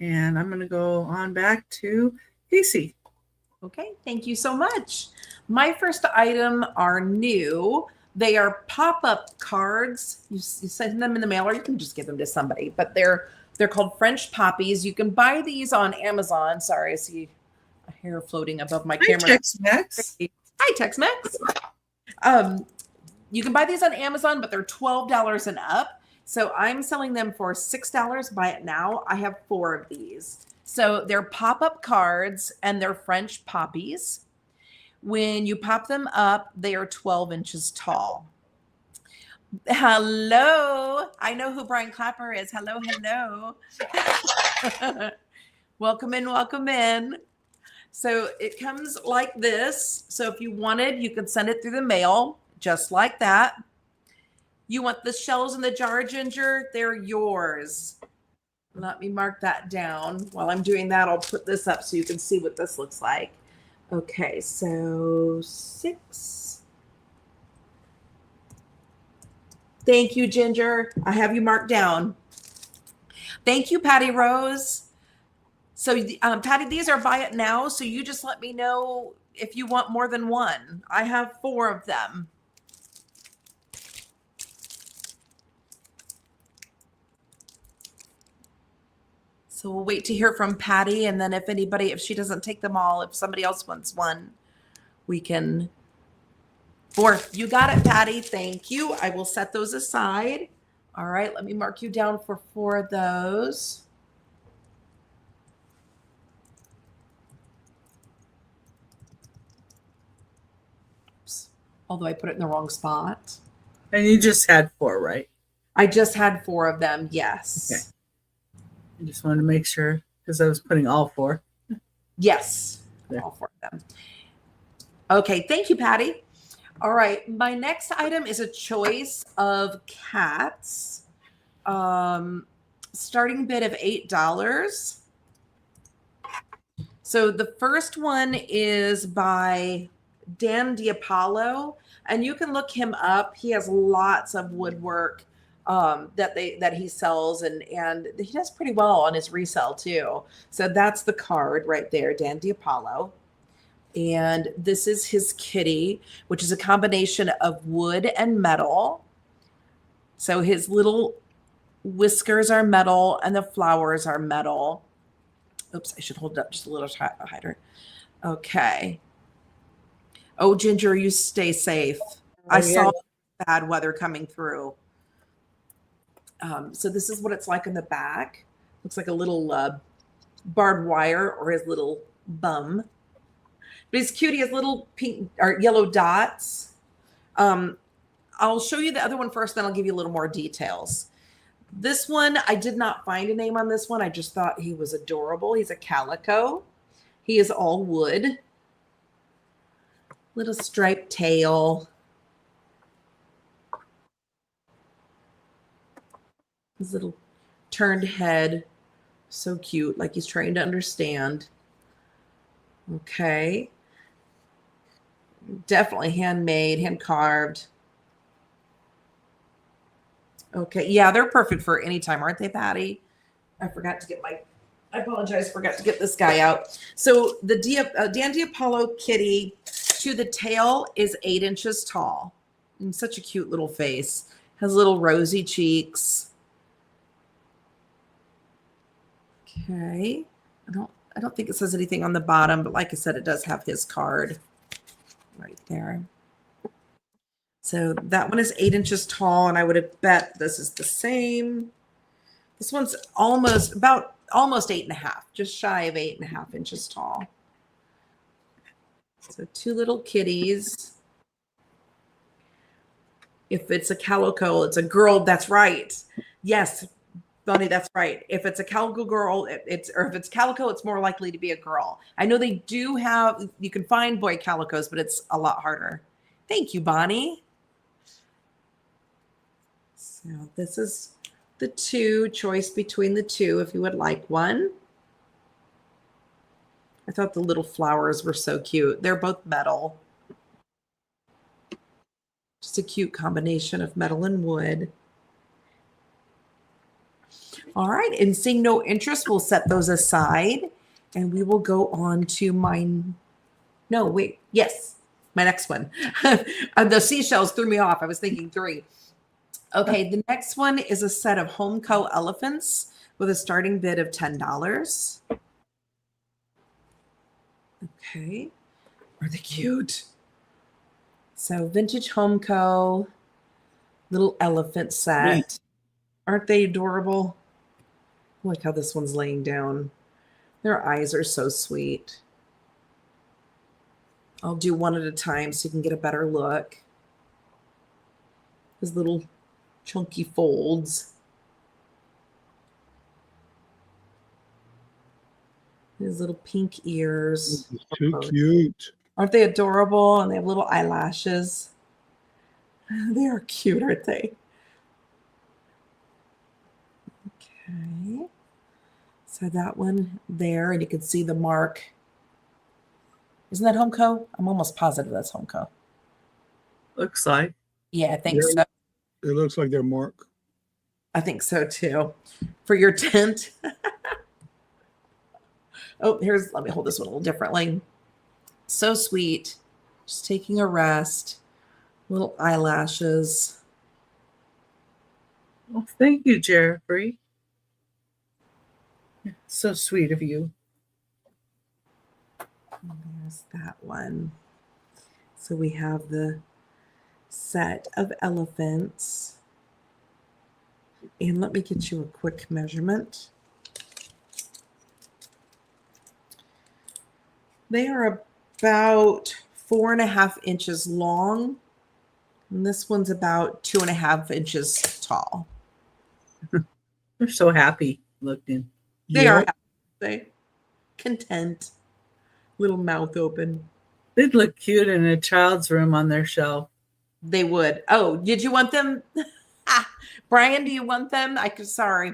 And I'm going to go on back to Casey. Okay, thank you so much. My first item are new. They are pop-up cards. You send them in the mail, or you can just give them to somebody. But they're called French Poppies. You can buy these on Amazon. Sorry, I see a hair floating above my camera. Tex-Mex. Hi, Tex-Mex. You can buy these on Amazon, but they're $12 and up. So I'm selling them for $6. Buy it now. I have 4 of these. So they're pop-up cards, and they're French poppies. When you pop them up, they are 12 inches tall. Hello. I know who Brian Clapper is. Hello, hello. Welcome in, welcome in. So it comes like this. So if you wanted, you could send it through the mail. just like that. You want the shells in the jar, Ginger? They're yours. Let me mark that down. While I'm doing that, I'll put this up so you can see what this looks like. Okay, so 6. Thank you, Ginger. I have you marked down. Thank you, Patty Rose. So, Patty, these are buy it now. So you just let me know if you want more than one. I have 4 of them. So we'll wait to hear from Patty. And then if she doesn't take them all, if somebody else wants one, we can. 4. You got it, Patty. Thank you. I will set those aside. All right. Let me mark you down for 4 of those. Oops. Although I put it in the wrong spot. And you just had 4, right? I just had 4 of them. Yes. Okay. I just wanted to make sure because I was putting all 4. Yes. Yeah. All 4 of them. Okay. Thank you, Patty. All right. My next item is a choice of cats. Starting bid of $8. So the first one is by Dan Diapollo, and you can look him up. He has lots of woodwork that he sells, and he does pretty well on his resale too. So that's the card right there, Dan Diapollo. And this is his kitty, which is a combination of wood and metal. So his little whiskers are metal and the flowers are metal. Oops, I should hold it up just a little higher. Okay. Oh, Ginger, you stay safe. I saw bad weather coming through. So this is what it's like in the back. Looks like a little barbed wire or his little bum. But he's cute. He has little pink or yellow dots. I'll show you the other one first, then I'll give you a little more details. This one, I did not find a name on this one. I just thought he was adorable. He's a calico. He is all wood. Little striped tail. His little turned head. So cute, like he's trying to understand. Okay. Definitely handmade, hand carved. Okay. Yeah, they're perfect for any time, aren't they, Patty? I apologize, forgot to get this guy out. So the Dan Diapollo kitty to the tail is 8 inches tall. And such a cute little face. Has little rosy cheeks. Okay. I don't think it says anything on the bottom, but like I said, it does have his card right there. So that one is 8 inches tall, and I would have bet this is the same. This one's almost 8.5, just shy of 8.5 inches tall. So 2 little kitties. If it's a calico, it's a girl. That's right. Yes, Bonnie, that's right. If it's a calico girl, if it's calico, it's more likely to be a girl. I know they do have, you can find boy calicos, but it's a lot harder. Thank you, Bonnie. So this is the 2, choice between the 2 if you would like one. I thought the little flowers were so cute. They're both metal. Just a cute combination of metal and wood. All right, and seeing no interest, we'll set those aside and we will go on to my next one. The seashells threw me off. I was thinking 3. Okay, the next one is a set of Homeco elephants with a starting bid of $10. Okay, are they cute? So vintage Homeco little elephant set. Neat. Aren't they adorable? Look how this one's laying down. Their eyes are so sweet. I'll do one at a time so you can get a better look. His little chunky folds. His little pink ears. Too cute. Aren't they adorable? And they have little eyelashes. They are cute, aren't they? Okay. So that one there, and you can see the mark. Isn't that Homeco? I'm almost positive that's Homeco. Looks like. Yeah, I think Yeah. so. It looks like they're marked. I think so too. For your tent. Oh, let me hold this one a little differently. So sweet. Just taking a rest. Little eyelashes. Well, thank you, Jeffrey. So sweet of you. And there's that one. So we have the set of elephants. And let me get you a quick measurement. They are about 4.5 inches long. And this one's about 2.5 inches tall. They're so happy looking. They are happy. They content. Little mouth open. They'd look cute in a child's room on their shelf. They would. Oh, did you want them? Brian, do you want them? Sorry.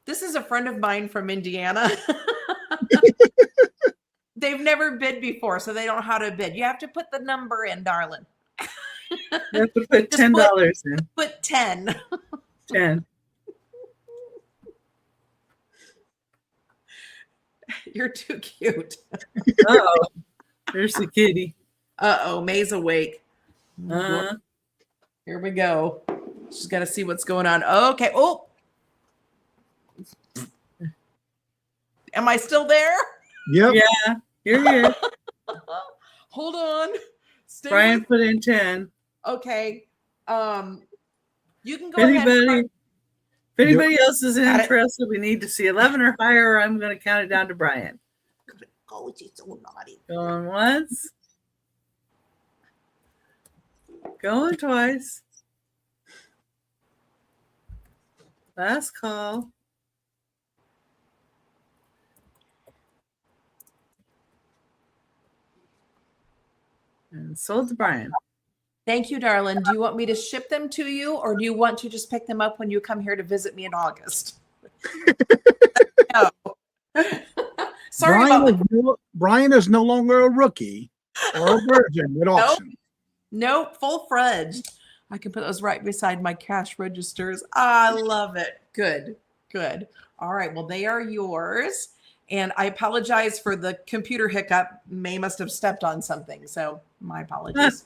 This is a friend of mine from Indiana. They've never bid before, so they don't know how to bid. You have to put the number in, darling. You have to put $10 in. Put 10. 10. You're too cute. Oh, there's the kitty. Uh-oh, May's awake. Uh-huh. Here we go. She's got to see what's going on. Okay. Oh. Am I still there? Yep. Yeah, you're here. Hold on. Stay Brian with- put in 10. Okay. You can go ahead. If anybody else is Got it. interested, we need to see 11 or higher, or I'm going to count it down to Brian. Oh, she's so naughty. Going once. Going twice. Last call. And sold to Brian. Thank you, darling. Do you want me to ship them to you, or do you want to just pick them up when you come here to visit me in August? No. Sorry Brian is no longer a rookie or a virgin at auction. Nope, full-fledged. I can put those right beside my cash registers. I love it. Good, good. All right, well, they are yours. And I apologize for the computer hiccup. May must have stepped on something, so my apologies.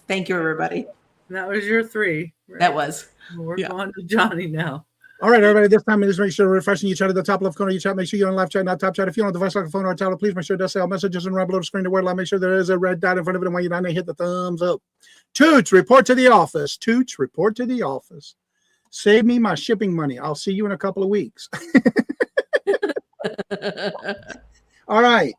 Thank you, everybody. That was your 3. Right? That was. We're going to Johnny now. All right, everybody. This time, just make sure you're refreshing your chat at the top left corner of your chat. Make sure you're on live chat, not top chat. If you're on a device like a phone or a tablet, please make sure it does say all messages and right below the screen. The word line. Make sure there is a red dot in front of it, and when you're done, hit the thumbs up. Toots, report to the office. Toots, report to the office. Save me my shipping money. I'll see you in a couple of weeks. All right.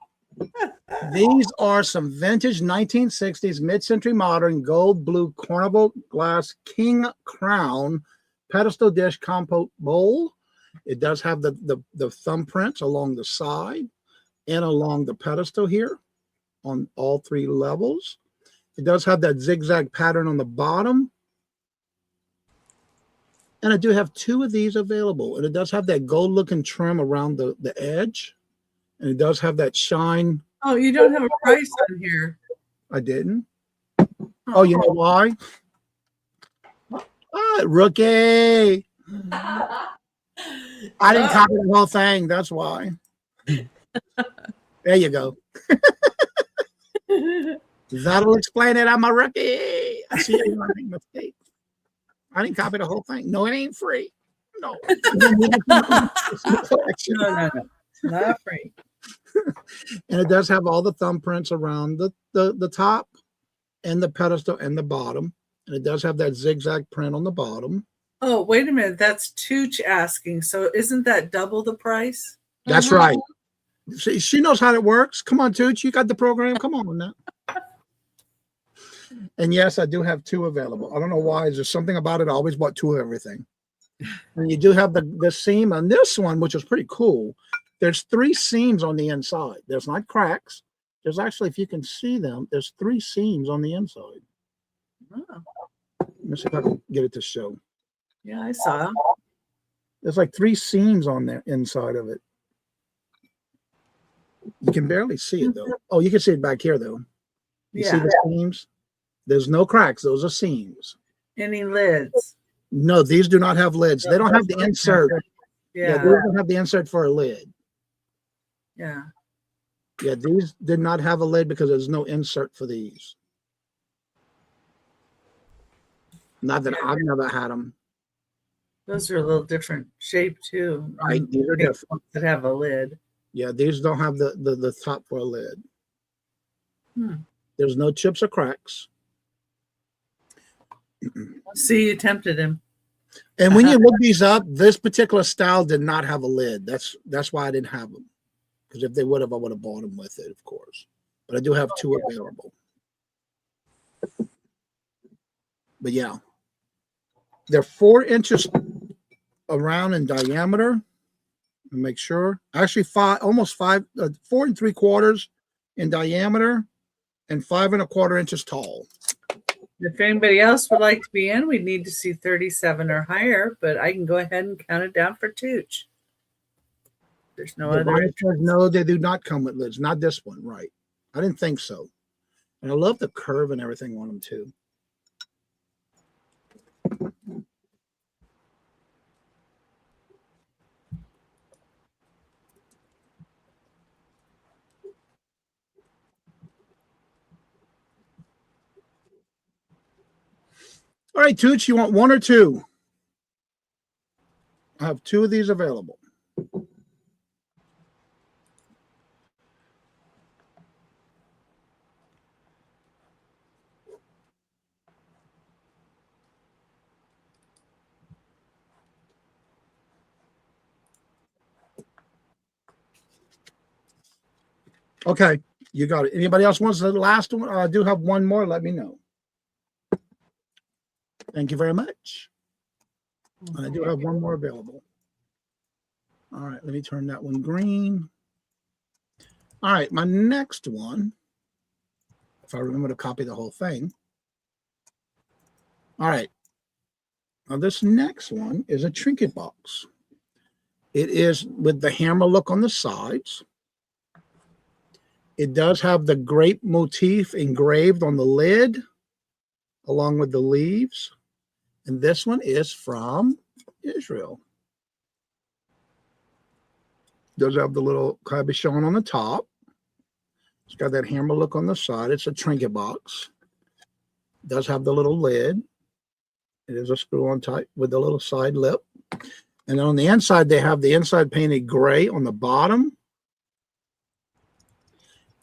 These are some vintage 1960s mid-century modern gold blue Carnival glass king crown pedestal dish compote bowl. It does have the thumbprints along the side and along the pedestal here on all 3 levels. It does have that zigzag pattern on the bottom. And I do have 2 of these available. And it does have that gold looking trim around the edge. And it does have that shine. Oh, you don't have a price on here. I didn't. Oh, you know why? Rookie. I didn't copy the whole thing. That's why. There you go. That'll explain it. I'm a rookie. I see you make mistakes. I didn't copy the whole thing. No, it ain't free. No. No. It's not free. And it does have all the thumbprints around the top and the pedestal and the bottom. And it does have that zigzag print on the bottom. Oh, wait a minute. That's Tooch asking. So isn't that double the price? That's right. She knows how it works. Come on, Tooch. You got the program. Come on now. And yes, I do have 2 available. I don't know why. There's something about it. I always bought 2 of everything. And you do have the seam on this one, which is pretty cool. There's 3 seams on the inside. There's not cracks. There's actually, if you can see them, there's 3 seams on the inside. Oh. Let me see if I can get it to show. Yeah, I saw. There's like 3 seams on there inside of it. You can barely see it though. Oh, you can see it back here though. You see Yeah. the seams? There's no cracks. Those are seams. Any lids? No, these do not have lids. They don't have the insert. Yeah, these Yeah. don't have the insert for a lid. Yeah. Yeah, these did not have a lid because there's no insert for these. Not that I've never had them. Those are a little different shape too. Right, than these are the different. ones that have a lid. Yeah, these don't have the top for a lid. Hmm. There's no chips or cracks. See, you tempted him. And when you look these up, this particular style did not have a lid. That's why I didn't have them. Because if they would have, I would have bought them with it, of course. But I do have 2 available. But yeah, they're 4 inches around in diameter. Make sure. Actually, 4 3/4 in diameter, and 5 1/4 inches tall. If anybody else would like to be in, we'd need to see 37 or higher, but I can go ahead and count it down for Tooch. There's no The other. Ryan says, no, they do not come with lids. Not this one, right? I didn't think so. And I love the curve and everything on them too. All right, Tooch, you want 1 or 2? I have 2 of these available. Okay, you got it. Anybody else wants the last one? I do have 1 more. Let me know. Thank you very much. I do have 1 more available. All right, let me turn that one green. All right, my next one, if I remember to copy the whole thing. All right. Now this next one is a trinket box. It is with the hammer look on the sides. It does have the grape motif engraved on the lid, along with the leaves. And this one is from Israel. Does have the little cabochon on the top. It's got that hammer look on the side. It's a trinket box. Does have the little lid. It is a screw-on type with the little side lip. And then on the inside, they have the inside painted gray on the bottom.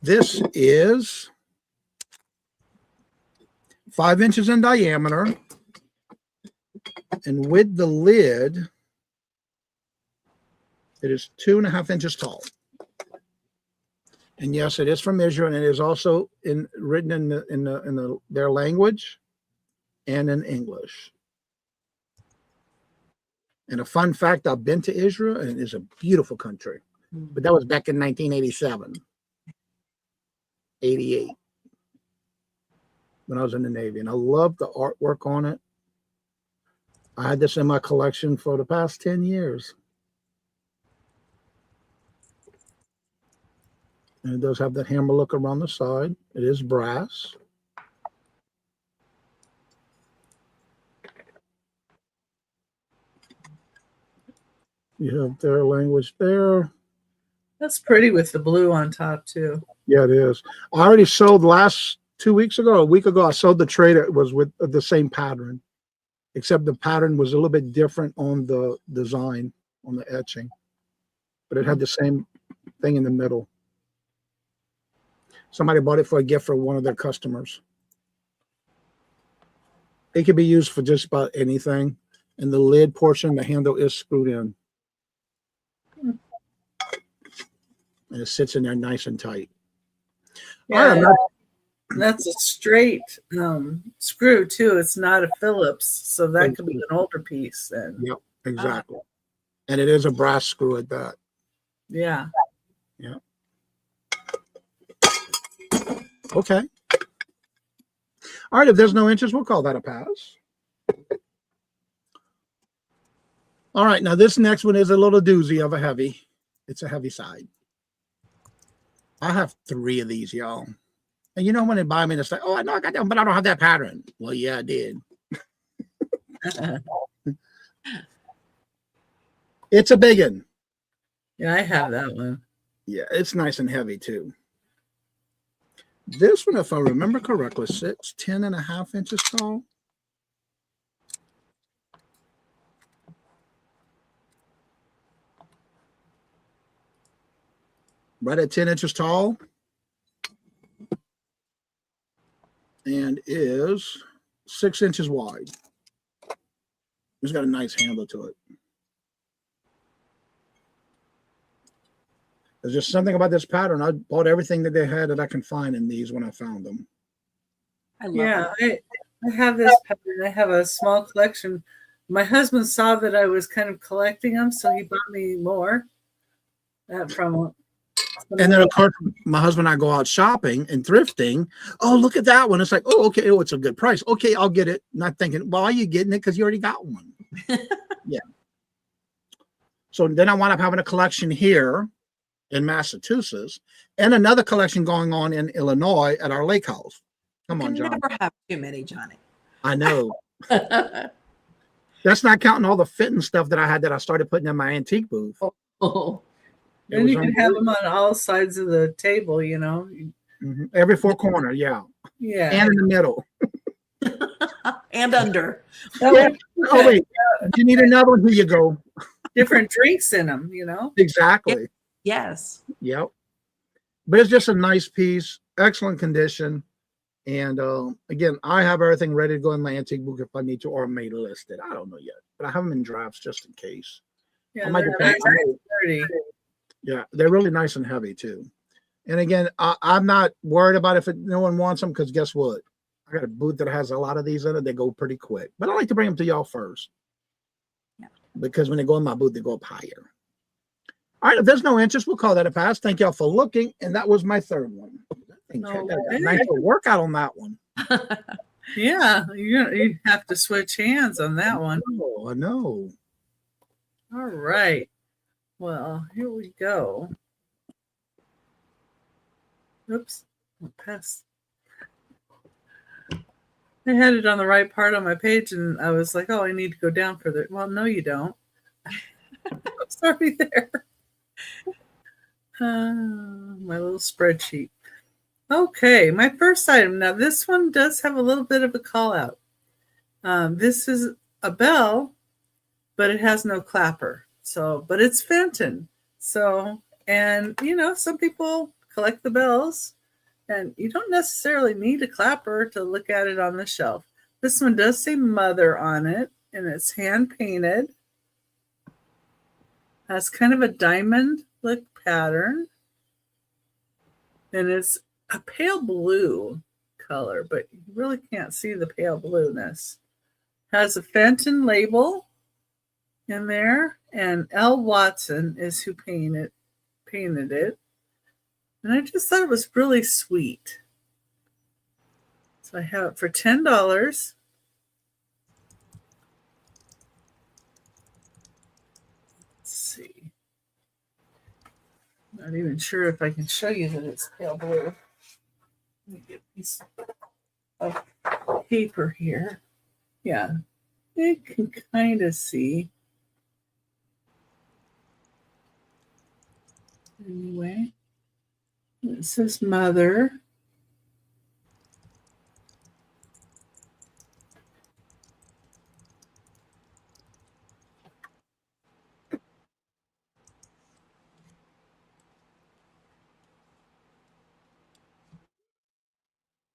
This is 5 inches in diameter. And with the lid, it is 2.5 inches tall. And yes, it is from Israel, and it is also written in their language and in English. And a fun fact, I've been to Israel, and it is a beautiful country. But that was back in 1987, 88, when I was in the Navy. And I love the artwork on it. I had this in my collection for the past 10 years. And it does have that hammer look around the side. It is brass. You have their language there. That's pretty with the blue on top too. Yeah, it is. I already sold last 2 weeks ago, a week ago, I sold the tray that was with the same pattern, except the pattern was a little bit different on the design, on the etching. But it had the same thing in the middle. Somebody bought it for a gift for one of their customers. It could be used for just about anything. And the lid portion, the handle is screwed in. And it sits in there nice and tight. Yeah, that's a straight screw too. It's not a Phillips, so that could be an older piece then. Yep, exactly. And it is a brass screw at that. Yeah. Yeah. Okay. All right, if there's no interest, we'll call that a pass. All right, now this next one is a little doozy of a heavy. It's a heavy side. I have 3 of these, y'all. And you know when they buy me, it's like, oh, I know I got that one, but I don't have that pattern. Well, yeah, I did. It's a big one. Yeah, I have that one. Yeah, it's nice and heavy too. This one, if I remember correctly, sits 10.5 inches tall. Right at 10 inches tall. And is 6 inches wide. It's got a nice handle to it. There's just something about this pattern. I bought everything that they had that I can find in these when I found them. I love Yeah, it. I have this pattern. I have a small collection. My husband saw that I was kind of collecting them, so he bought me more. From And then, of course, my husband and I go out shopping and thrifting. Oh, look at that one. It's like, oh, okay. Oh, it's a good price. Okay, I'll get it. Not thinking, well, are you getting it? Because you already got one. Yeah. So then I wound up having a collection here in Massachusetts and another collection going on in Illinois at our lake house. Come on, You John. never have too many, Johnny. I know. That's not counting all the fitting stuff that I had that I started putting in my antique booth. Oh. and you can have them on all sides of the table, you know. Mm-hmm. Every 4 corner, yeah. Yeah. And in the middle. And under. Yeah. Oh, wait. Do you need another one? Here you go. Different drinks in them, you know. Exactly. Yes. Yep. But it's just a nice piece, excellent condition. And again, I have everything ready to go in my antique book if I need to, or I may list it. I don't know yet, but I have them in drafts just in case. Yeah, I might they're get that. nice, pretty. Yeah, they're really nice and heavy too. And again, I'm not worried about if no one wants them, because guess what? I got a booth that has a lot of these in it. They go pretty quick. But I like to bring them to y'all first. Yeah. Because when they go in my booth, they go up higher. All right, if there's no interest, we'll call that a pass. Thank y'all for looking. And that was my 3rd one. I got a nice little workout on that one. Yeah, you have to switch hands on that one. Oh, I know. All right. Well, here we go. Oops. Pass. I had it on the right part on my page, and I was like, oh, I need to go down further. Well, no, you don't. Sorry there. My little spreadsheet. Okay, my first item. Now, this one does have a little bit of a call out. This is a bell, but it has no clapper. So, but it's Fenton. So, and you know, some people collect the bells, and you don't necessarily need a clapper to look at it on the shelf. This one does say Mother on it, and it's hand painted. Has kind of a diamond look pattern, and it's a pale blue color, but you really can't see the pale blueness. Has a Fenton label in there, and L. Watson is who painted it. And I just thought it was really sweet. So I have it for $10. Let's see. Not even sure if I can show you that it's pale blue. Let me get a piece of paper here. Yeah, you can kind of see. Anyway, it says Mother.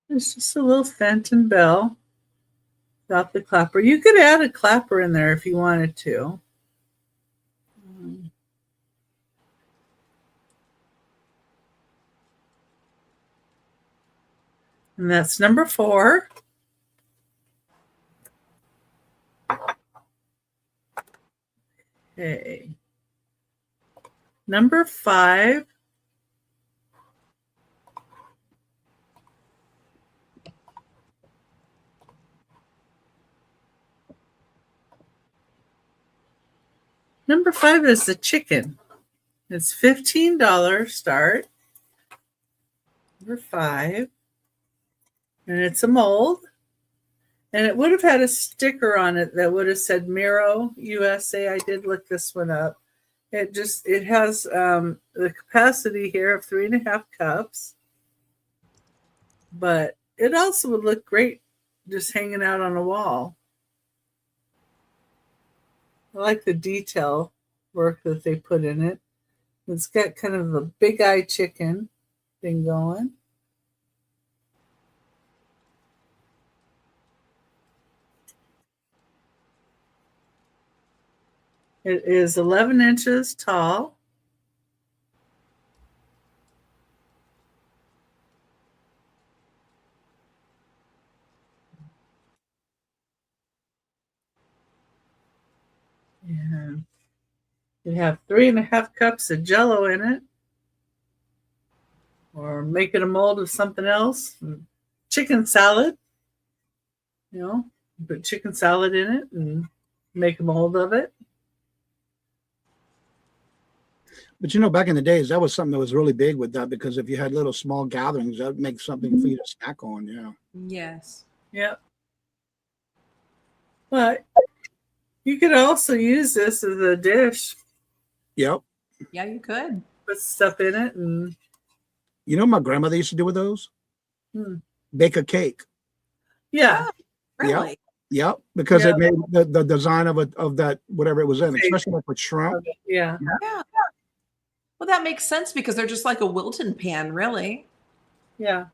It's just a little Fenton bell without the clapper. You could add a clapper in there if you wanted to. And that's number 4. Okay. Number 5. Number 5 is the chicken. It's $15 start. Number 5. And it's a mold. And it would have had a sticker on it that would have said Miro USA. I did look this one up. It has the capacity here of 3.5 cups. But it also would look great just hanging out on a wall. I like the detail work that they put in it. It's got kind of a big eye chicken thing going. It is 11 inches tall. And you have 3.5 cups of Jello in it. Or make it a mold of something else. Chicken salad. You know, put chicken salad in it and make a mold of it. But you know, back in the days, that was something that was really big with that, because if you had little small gatherings, that would make something for you to snack on. Yeah. Yes. Yep. But you could also use this as a dish. Yep. Yeah, you could. Put stuff in it. And You know what my grandmother used to do with those? Bake a cake. yeah. Really? Yep. Because Yeah. it made the design of that, whatever it was in, especially like with shrimp. Yeah. Yeah. Well, that makes sense because they're just like a Wilton pan, really. Yeah.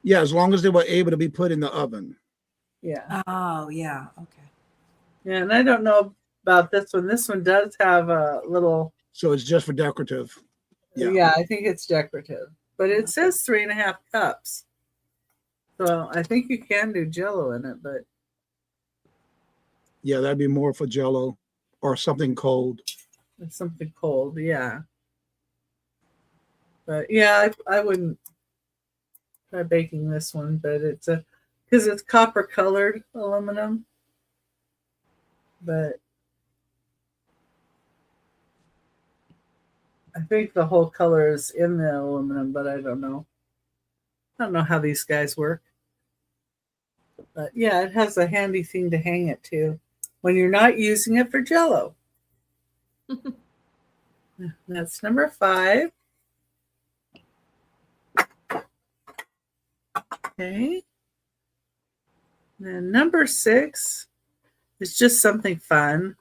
Yeah, as long as they were able to be put in the oven. Yeah. Oh, yeah. Okay. Yeah. And I don't know about this one. This one does have a little. So it's just for decorative. Yeah, I think it's decorative. But it says 3.5 cups. So I think you can do Jello in it, but Yeah, that'd be more for Jello or something cold. it's something cold. Yeah. But yeah, I wouldn't try baking this one, but it's because it's copper colored aluminum. But I think the whole color is in the aluminum, but I don't know. I don't know how these guys work. But yeah, it has a handy thing to hang it to when you're not using it for Jello. That's number 5. Okay. Then number 6 is just something fun.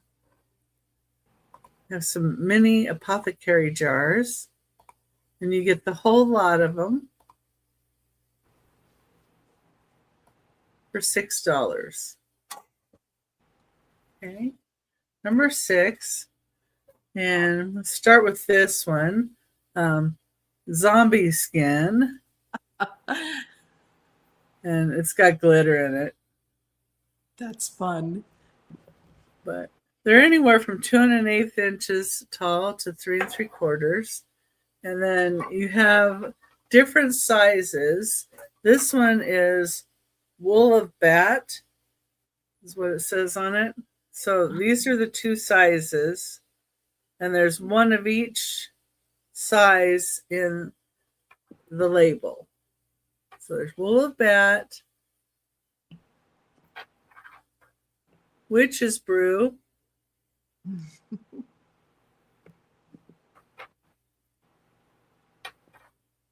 Have some mini apothecary jars, and you get the whole lot of them for $6. Okay, number 6, and let's start with this one, zombie skin, and it's got glitter in it. That's fun. But they're anywhere from 2 1/8 inches tall to 3 3/4. And then you have different sizes. This one is wool of bat, is what it says on it. So these are the 2 sizes. And there's one of each size in the label. So there's wool of bat, witch's brew,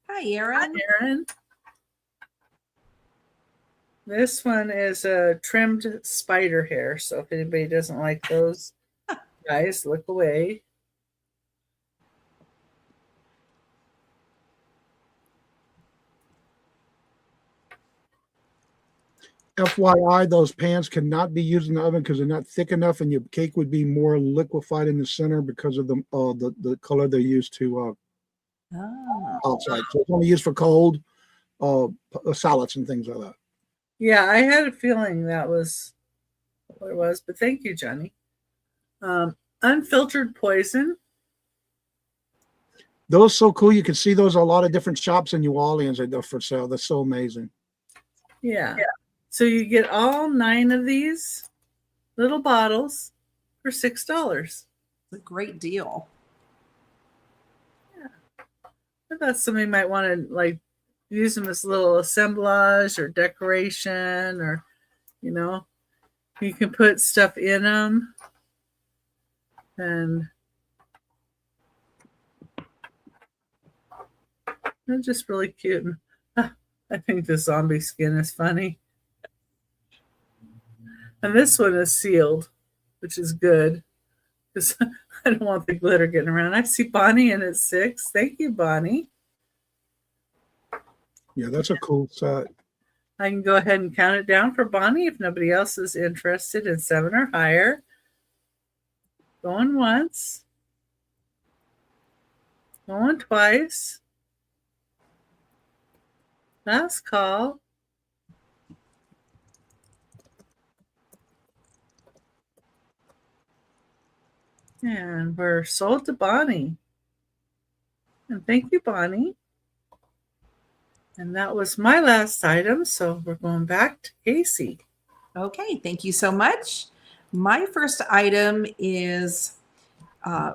Hi, Erin. Aaron. This one is a trimmed spider hair. So if anybody doesn't like those, guys, look away. FYI, those pans cannot be used in the oven because they're not thick enough, and your cake would be more liquefied in the center because of the color they use to outside. So it's only used for cold salads and things like that. Yeah, I had a feeling that was what it was, but thank you, Johnny. Unfiltered poison. Those so cool. You can see those at a lot of different shops in New Orleans that are for sale. That's so amazing. Yeah. So you get all 9 of these little bottles for $6. It's a great deal. I thought somebody might want to like use them as little assemblage or decoration, or you can put stuff in them, and they're just really cute. I think the zombie skin is funny. And this one is sealed, which is good because I don't want the glitter getting around. I see Bonnie in at 6. Thank you, Bonnie. Yeah, that's a cool set. I can go ahead and count it down for Bonnie if nobody else is interested in 7 or higher. Going once. Going twice. Last call. And we're sold to Bonnie. And thank you, Bonnie. And that was my last item. So we're going back to Casey. Okay, thank you so much. My first item is a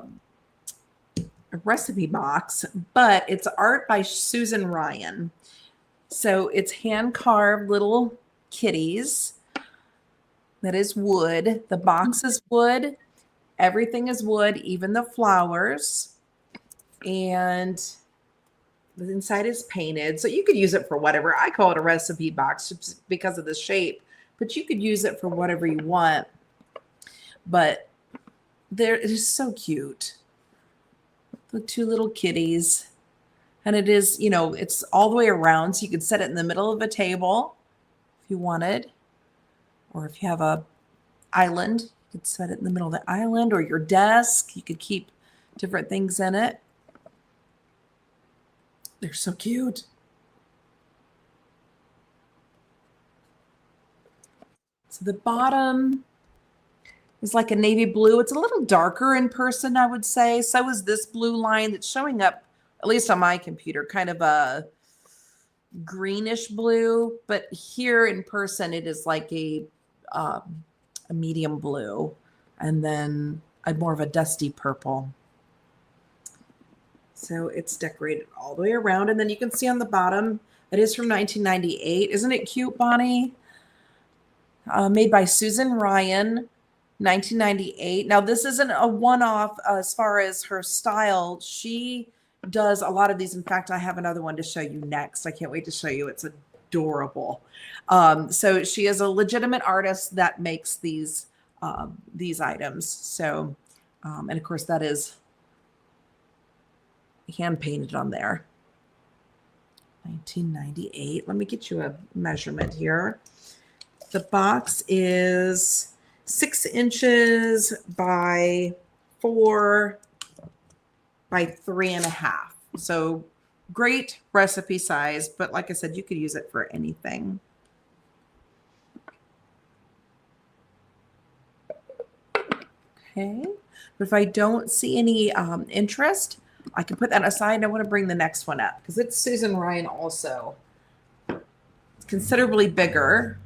recipe box, but it's art by Susan Ryan. So it's hand-carved little kitties. That is wood. The box is wood. Everything is wood, even the flowers. And the inside is painted. So you could use it for whatever. I call it a recipe box just because of the shape, but you could use it for whatever you want. But it is so cute. The 2 little kitties. And it is, it's all the way around. So you could set it in the middle of a table if you wanted. Or if you have a island, you could set it in the middle of the island, or your desk. You could keep different things in it. They're so cute. So the bottom is like a navy blue. It's a little darker in person, I would say. So is this blue line that's showing up, at least on my computer, kind of a greenish blue. But here in person, it is like a medium blue, and then more of a dusty purple. So it's decorated all the way around. And then you can see on the bottom, it is from 1998. Isn't it cute, Bonnie? Made by Susan Ryan, 1998. Now, this isn't a one-off as far as her style. She does a lot of these. In fact, I have another one to show you next. I can't wait to show you. It's adorable. So she is a legitimate artist that makes these items. So, and of course, that is hand painted on there. 1998. Let me get you a measurement here. The box is 6 inches by 4 by 3.5. So great recipe size, but like I said, you could use it for anything. Okay, but if I don't see any interest, I can put that aside. I want to bring the next one up because it's Susan Ryan also. It's considerably bigger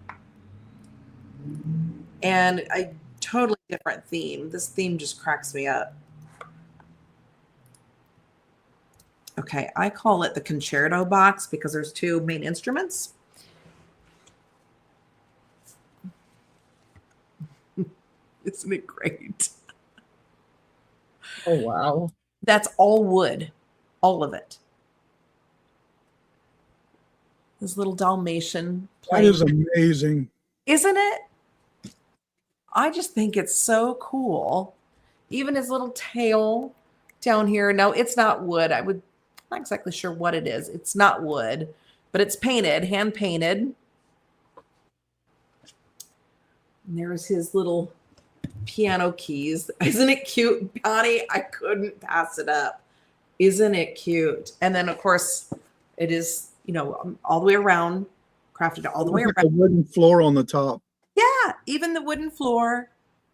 and a totally different theme. This theme just cracks me up. Okay, I call it the concerto box because there's 2 main instruments. Isn't it great? Oh, wow. That's all wood, all of it. This little Dalmatian That is amazing. Isn't it? I just think it's so cool. Even his little tail down here. No, it's not wood. I'm not exactly sure what it is. It's not wood, but it's painted, hand painted. And there's his little piano keys. Isn't it cute, Bonnie? I couldn't pass it up. Isn't it cute? And then, of course, it is, all the way around, crafted all the way around. The wooden floor on the top. Yeah, even the wooden floor.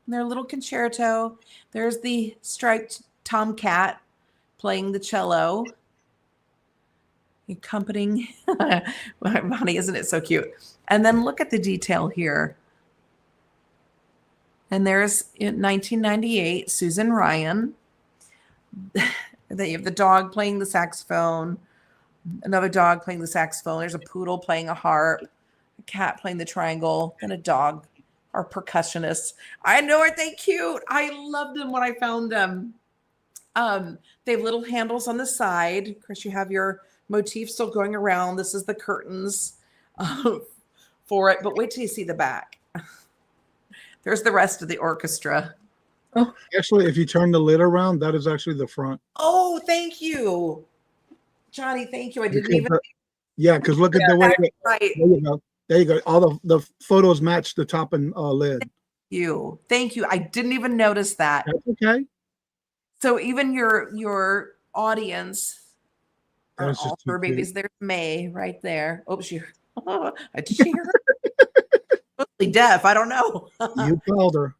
Their little concerto. There's the striped tomcat playing the cello, accompanying Bonnie. Isn't it so cute? And then look at the detail here. And there's in 1998, Susan Ryan. Then you have the dog playing the saxophone, another dog playing the saxophone. There's a poodle playing a harp, a cat playing the triangle, and a dog, our percussionists. I know, aren't they cute? I loved them when I found them. They have little handles on the side. Of course, you have your motif still going around. This is the curtains for it. But wait till you see the back. There's the rest of the orchestra. Oh, Actually, if you turn the lid around, that is actually the front. Oh, thank you, Johnny. Thank you. I didn't even. Yeah, because look at the way. Right. There you go. There you go. All the photos match the top and lid. Thank you. I didn't even notice that. That's okay. So even your audience are That's just all too fur cute. babies. There's May right there. Oh, did she hear her? Mostly deaf. I don't know. You called her.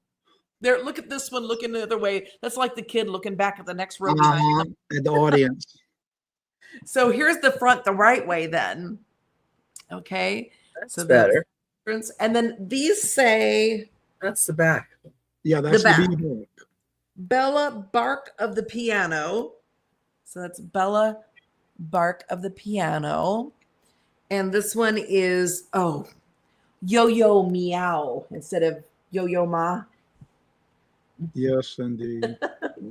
There. Look at this one looking the other way. That's like the kid looking back at the next row. And the audience. So here's the front the right way then. Okay. that's So better. And then these say That's the back. Yeah, that's The the back. B-book. Bella Bark of the Piano. So that's Bella Bark of the Piano. And this one is, Yo-Yo Meow instead of Yo-Yo Ma. Yes, indeed.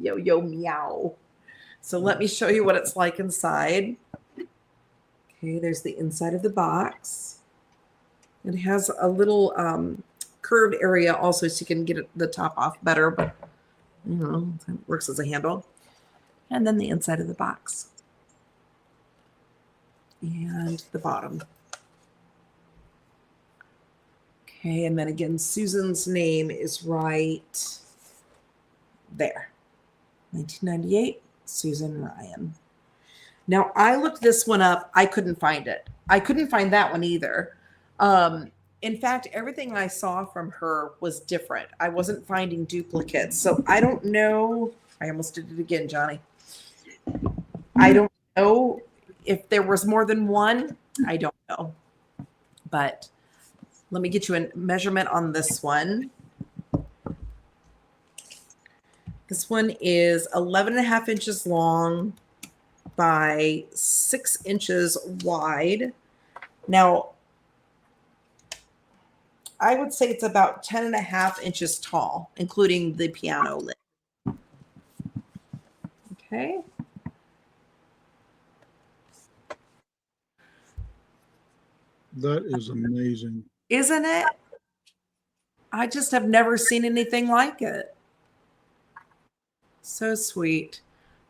Yo-Yo Meow. So let me show you what it's like inside. Okay, there's the inside of the box. It has a little curved area also so you can get the top off better, but it works as a handle. And then the inside of the box. And the bottom. Okay, and then again, Susan's name is right there. 1998, Susan Ryan. Now, I looked this one up. I couldn't find it. I couldn't find that one either. In fact, everything I saw from her was different. I wasn't finding duplicates. So I don't know. I almost did it again, Johnny. I don't know if there was more than one. I don't know. But let me get you a measurement on this one. This one is 11.5 inches long by 6 inches wide. Now, I would say it's about 10.5 inches tall, including the piano lid. Okay. That is amazing. Isn't it? I just have never seen anything like it. So sweet.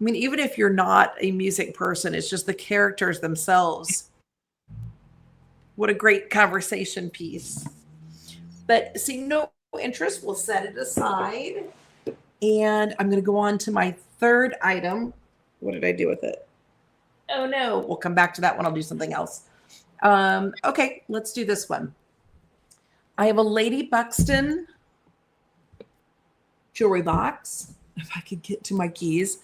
I mean, even if you're not a music person, it's just the characters themselves. What a great conversation piece. But see, no interest, we'll set it aside. And I'm going to go on to my third item. What did I do with it? Oh no, we'll come back to that one. I'll do something else. Okay, let's do this one. I have a Lady Buxton jewelry box. If I could get to my keys.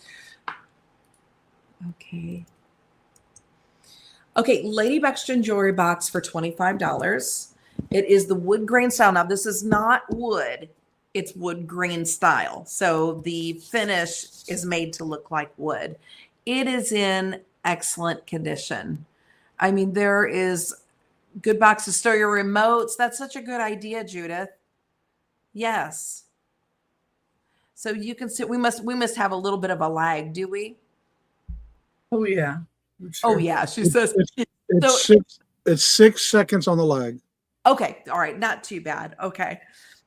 Okay. Okay, Lady Buxton jewelry box for $25. It is the wood grain style. Now, this is not wood. It's wood grain style. So the finish is made to look like wood. It is in excellent condition. I mean, there is good box to store your remotes. That's such a good idea, Judith. Yes. So you can see we must have a little bit of a lag, do we? Oh yeah. Oh yeah, she says. It's 6 seconds on the lag. Okay, all right, not too bad. Okay,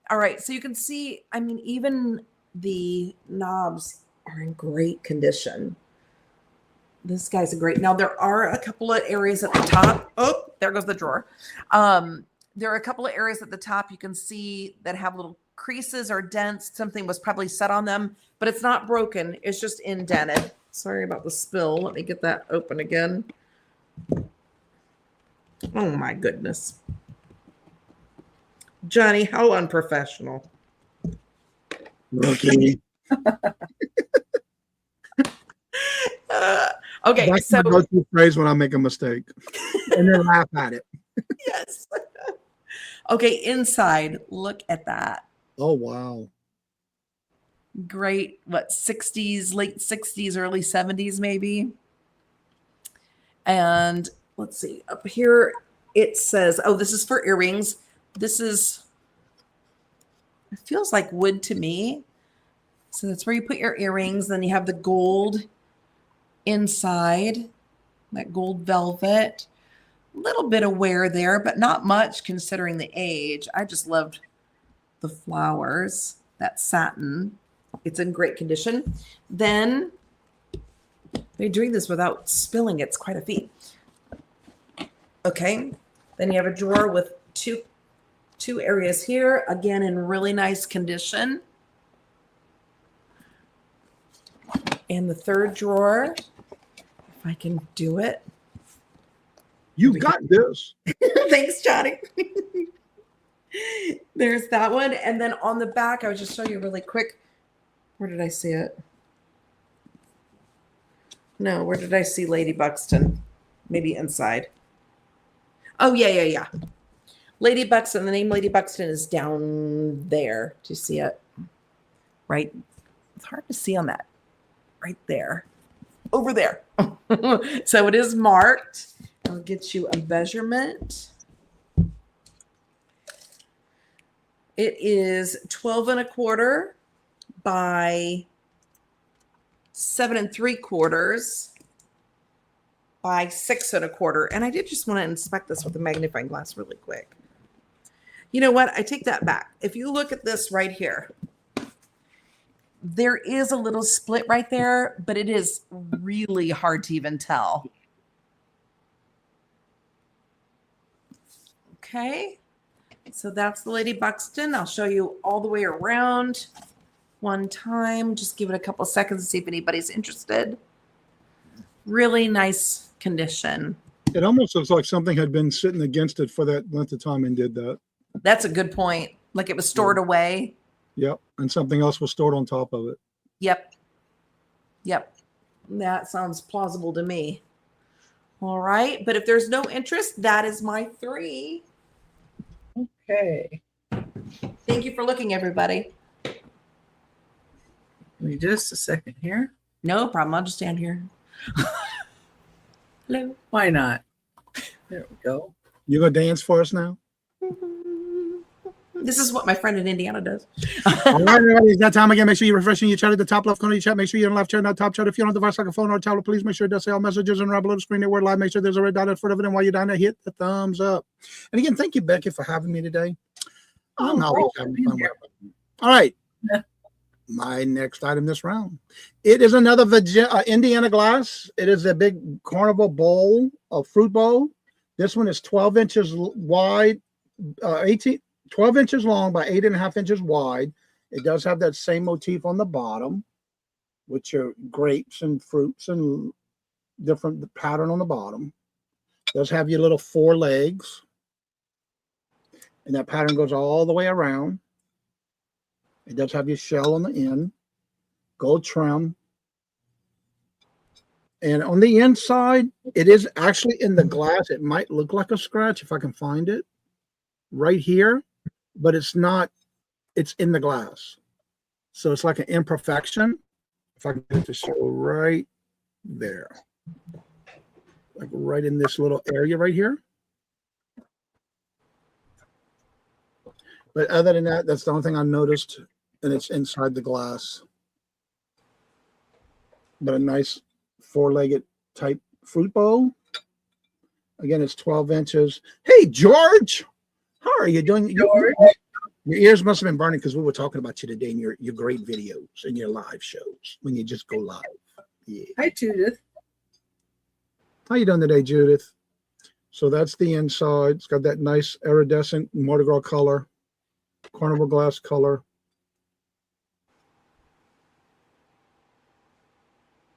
all right. So you can see, I mean, even the knobs are in great condition. This guy's a great. Now there are a couple of areas at the top. Oh, there goes the drawer. There are a couple of areas at the top you can see that have little creases or dents. Something was probably set on them, but it's not broken. It's just indented. Sorry about the spill. Let me get that open again. Oh my goodness. Johnny, how unprofessional. Rookie. Okay, That's so my go-to phrase when I make a mistake. And then laugh at it. yes. Okay, inside, look at that. Oh, wow. Great, what, 60s, late 60s, early 70s, maybe. And let's see, up here it says, oh, this is for earrings. This is, it feels like wood to me. So that's where you put your earrings. Then you have the gold inside, that gold velvet. A little bit of wear there, but not much considering the age. I just loved the flowers, that satin. It's in great condition. Then you're doing this without spilling. It's quite a feat. Okay. Then you have a drawer with two areas here, again in really nice condition. And the third drawer, if I can do it. You got this. Thanks, Johnny. There's that one. And then on the back, I would just show you really quick. Where did I see it? No, where did I see Lady Buxton? Maybe inside. Oh, yeah. Lady Buxton, the name Lady Buxton is down there. Do you see it? Right? It's hard to see on that. Right there. Over there. So it is marked. I'll get you a measurement. It is 12 1/4 by 7 3/4 by 6 1/4. And I did just want to inspect this with a magnifying glass really quick. You know what? I take that back. If you look at this right here, there is a little split right there, but it is really hard to even tell. Okay. So that's the Lady Buxton. I'll show you all the way around one time. Just give it a couple seconds to see if anybody's interested. Really nice condition. It almost looks like something had been sitting against it for that length of time and did that. That's a good point. Like it was stored away. Yep. And something else was stored on top of it. Yep. That sounds plausible to me. All right. But if there's no interest, that is my 3. Okay. Thank you for looking, everybody. Give me just a second here. No problem. I'll just stand here. Hello. Why not? There we go. You gonna dance for us now? This is what my friend in Indiana does. All right, everybody, it's that time again. Make sure you're refreshing your chat at the top left corner of your chat. Make sure you're in the live chat, not top chat. If you're on a device like a phone or a tablet, please make sure it does say all messages and right below the screen there. We're live. Make sure there's a red dot in front of it. And while you're down there, hit the thumbs up. And again, thank you, Becky, for having me today. I'm always having fun. All right. My next item this round. It is another Indiana glass. It is a big carnival bowl, a fruit bowl. This one is 12 inches wide, 12 inches long by 8.5 inches wide. It does have that same motif on the bottom, which are grapes and fruits and different pattern on the bottom. It does have your little 4 legs. And that pattern goes all the way around. It does have your shell on the end, gold trim. And on the inside, it is actually in the glass. It might look like a scratch if I can find it right here, but it's not. It's in the glass. So it's like an imperfection. If I can get it to show right there, like right in this little area right here. But other than that, that's the only thing I noticed. And it's inside the glass. But a nice 4-legged type fruit bowl. Again, it's 12 inches. Hey, George, how are you doing? George? Your ears must have been burning because we were talking about you today in your great videos and your live shows when you just go live. Yeah. Hi, Judith. How you doing today, Judith? So that's the inside. It's got that nice iridescent Mardi Gras color, carnival glass color.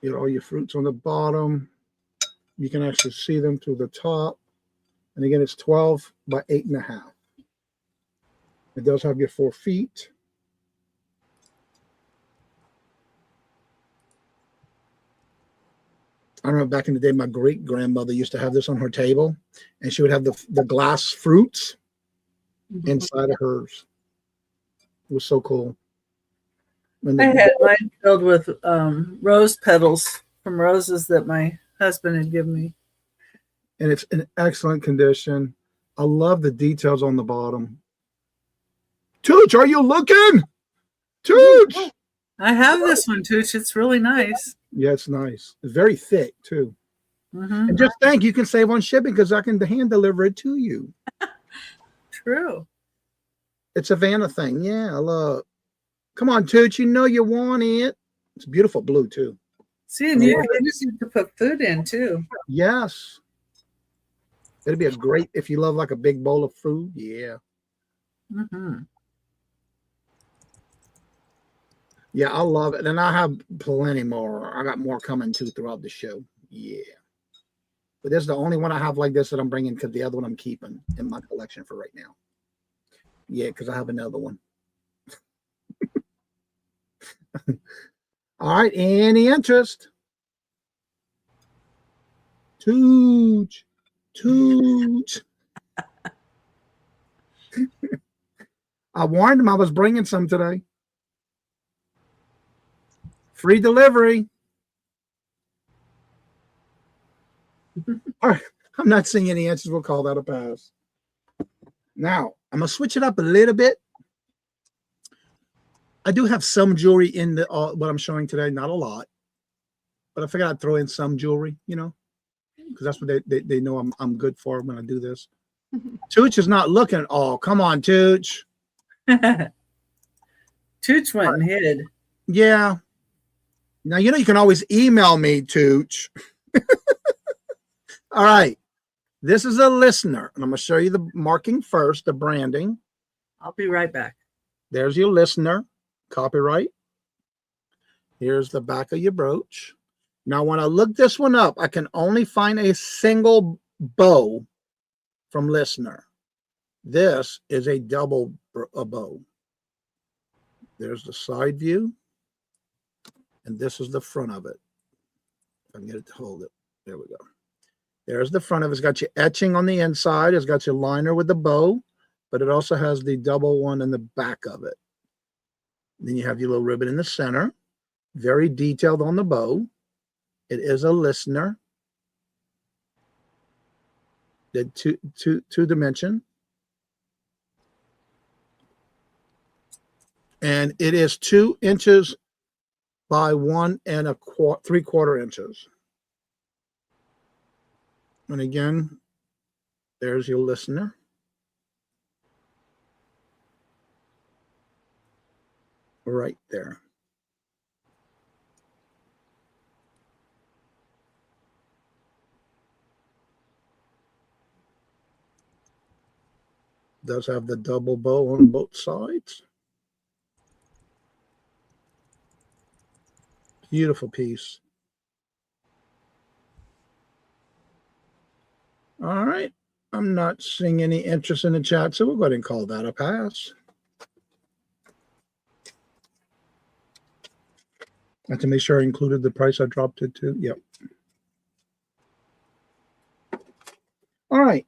You got all your fruits on the bottom. You can actually see them through the top. And again, it's 12 by 8.5. It does have your 4 feet. I remember back in the day, my great grandmother used to have this on her table, and she would have the glass fruits inside of hers. It was so cool. When I the, had mine filled with rose petals from roses that my husband had given me. and it's in excellent condition. I love the details on the bottom. Tooch, are you looking? Tooch! I have this one, Tooch. It's really nice. Yeah, it's nice. It's very thick, too. Mm-hmm. And just think, you can save on shipping because I can hand deliver it to you. True. It's a Vanna thing. Yeah, I love. Come on, Tooch. You know you want it. It's beautiful blue, too. See, and you can put food in, too. Yes. It'd be a great, if you love like a big bowl of food. Yeah. Mm-hmm. Yeah, I love it. And I have plenty more. I got more coming, too, throughout the show. Yeah. But this is the only one I have like this that I'm bringing because the other one I'm keeping in my collection for right now. Yeah, because I have another one. All right, any interest? Tooch. I warned him I was bringing some today. Free delivery. All right, I'm not seeing any answers. We'll call that a pass. Now, I'm going to switch it up a little bit. I do have some jewelry in the what I'm showing today. Not a lot. But I figured I'd throw in some jewelry, you know, because that's what they know I'm good for when I do this. Tooch is not looking. Oh, come on, Tooch. Tooch went and hid. Yeah. Now, you know, you can always email me, Tooch. All right. This is a listener, and I'm going to show you the marking first, the branding. I'll be right back. There's your listener, copyright. Here's the back of your brooch. Now, when I look this one up, I can only find a single bow from listener. This is a double bow. There's the side view, and this is the front of it. If I can get it to hold it. There we go. There's the front of it. It's got your etching on the inside. It's got your liner with the bow, but it also has the double one in the back of it. Then you have your little ribbon in the center. Very detailed on the bow. It is a listener. The two dimension. And it is 2 inches by 1 3/4 inches. And again, there's your listener. Right there. Does have the double bow on both sides. Beautiful piece. All right. I'm not seeing any interest in the chat, so we'll go ahead and call that a pass. I have to make sure I included the price I dropped it to. Yep. All right.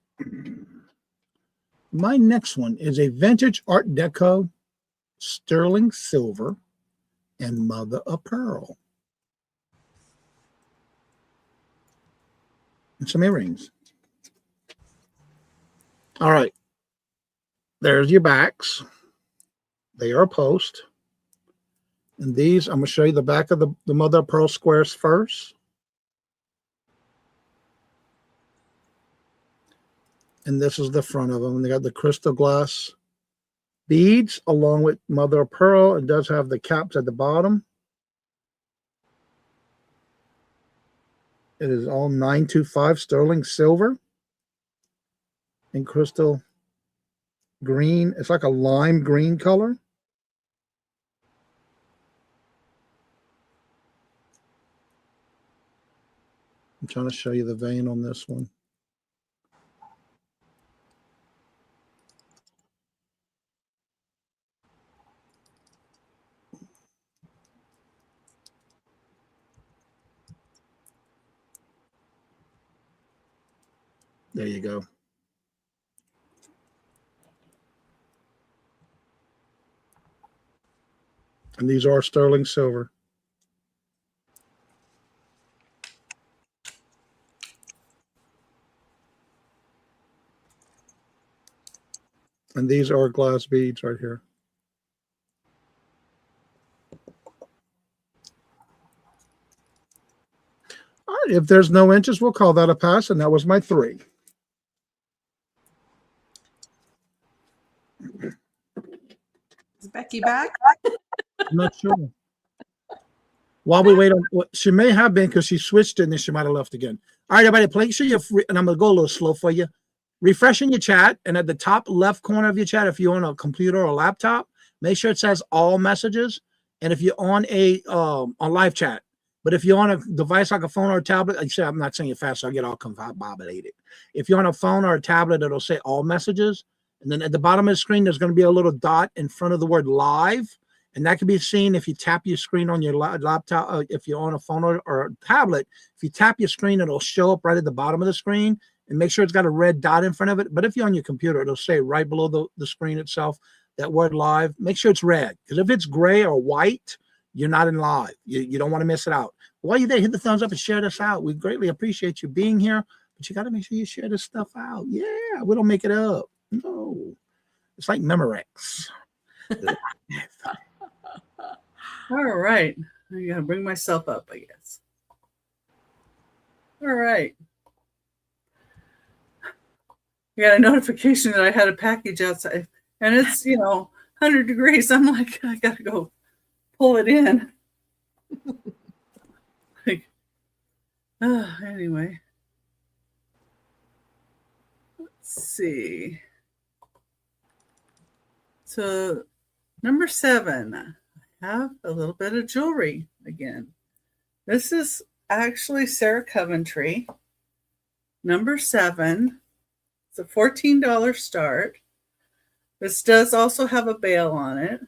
My next one is a vintage Art Deco sterling silver and mother of pearl. And some earrings. All right. There's your backs. They are a post. And these, I'm going to show you the back of the mother of pearl squares first. And this is the front of them. They got the crystal glass beads along with mother of pearl. It does have the caps at the bottom. It is all 925 sterling silver and crystal green. It's like a lime green color. I'm trying to show you the vein on this one. There you go. And these are sterling silver. And these are glass beads right here. All right, if there's no interest, we'll call that a pass, and that was my 3. Is Becky back? I'm not sure. While we wait on, she may have been because she switched it and then she might have left again. All right, everybody, make sure you're free, and I'm going to go a little slow for you. Refreshing your chat, and at the top left corner of your chat, if you're on a computer or a laptop, make sure it says all messages. And if you're on on live chat, but if you're on a device like a phone or a tablet, like I said, I'm not saying it fast, so I get all combobulated. If you're on a phone or a tablet, it'll say all messages. And then at the bottom of the screen, there's going to be a little dot in front of the word live. And that can be seen if you tap your screen on your laptop. If you're on a phone or a tablet, if you tap your screen, it'll show up right at the bottom of the screen. And make sure it's got a red dot in front of it. But if you're on your computer, it'll say right below the screen itself, that word live. Make sure it's red. Because if it's gray or white, you're not in live. You don't want to miss it out. While you're there, hit the thumbs up and share this out. We greatly appreciate you being here. But you got to make sure you share this stuff out. Yeah, we don't make it up. No. It's like Memorex. All right. I got to bring myself up, I guess. All right. I got a notification that I had a package outside, and it's 100 degrees. I'm like, I gotta go pull it in. Anyway, let's see. So number 7, I have a little bit of jewelry again. This is actually Sarah Coventry. Number 7. It's a $14 start. This does also have a bail on it.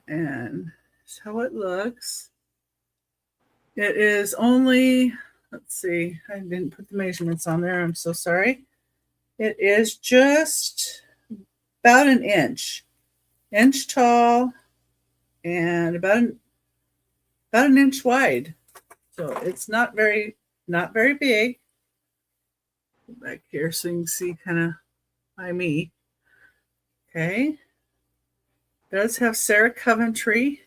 And that's how it looks. It is only, let's see, I didn't put the measurements on there. I'm so sorry. It is just about an inch tall, and about an inch wide. So it's not very big. Back here so you can see kind of by me. Okay. It does have Sarah Coventry.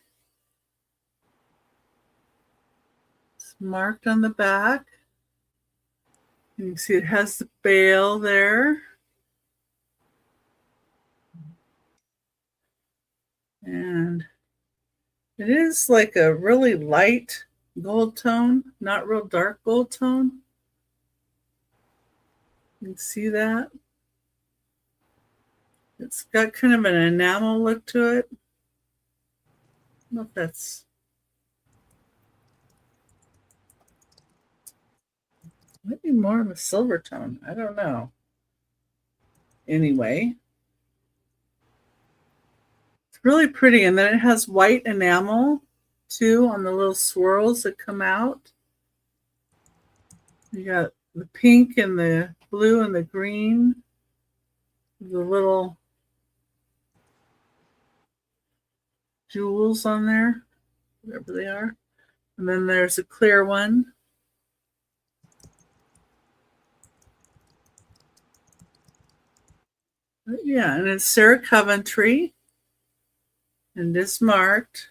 It's marked on the back. You can see it has the bail there. And it is like a really light gold tone, not real dark gold tone. You can see that. It's got kind of an enamel look to it. I don't know if that's might be more of a silver tone. I don't know. Anyway, it's really pretty. And then it has white enamel too on the little swirls that come out. You got the pink and the blue and the green, the little jewels on there, whatever they are. And then there's a clear one. Yeah, and it's Sarah Coventry, and it's marked.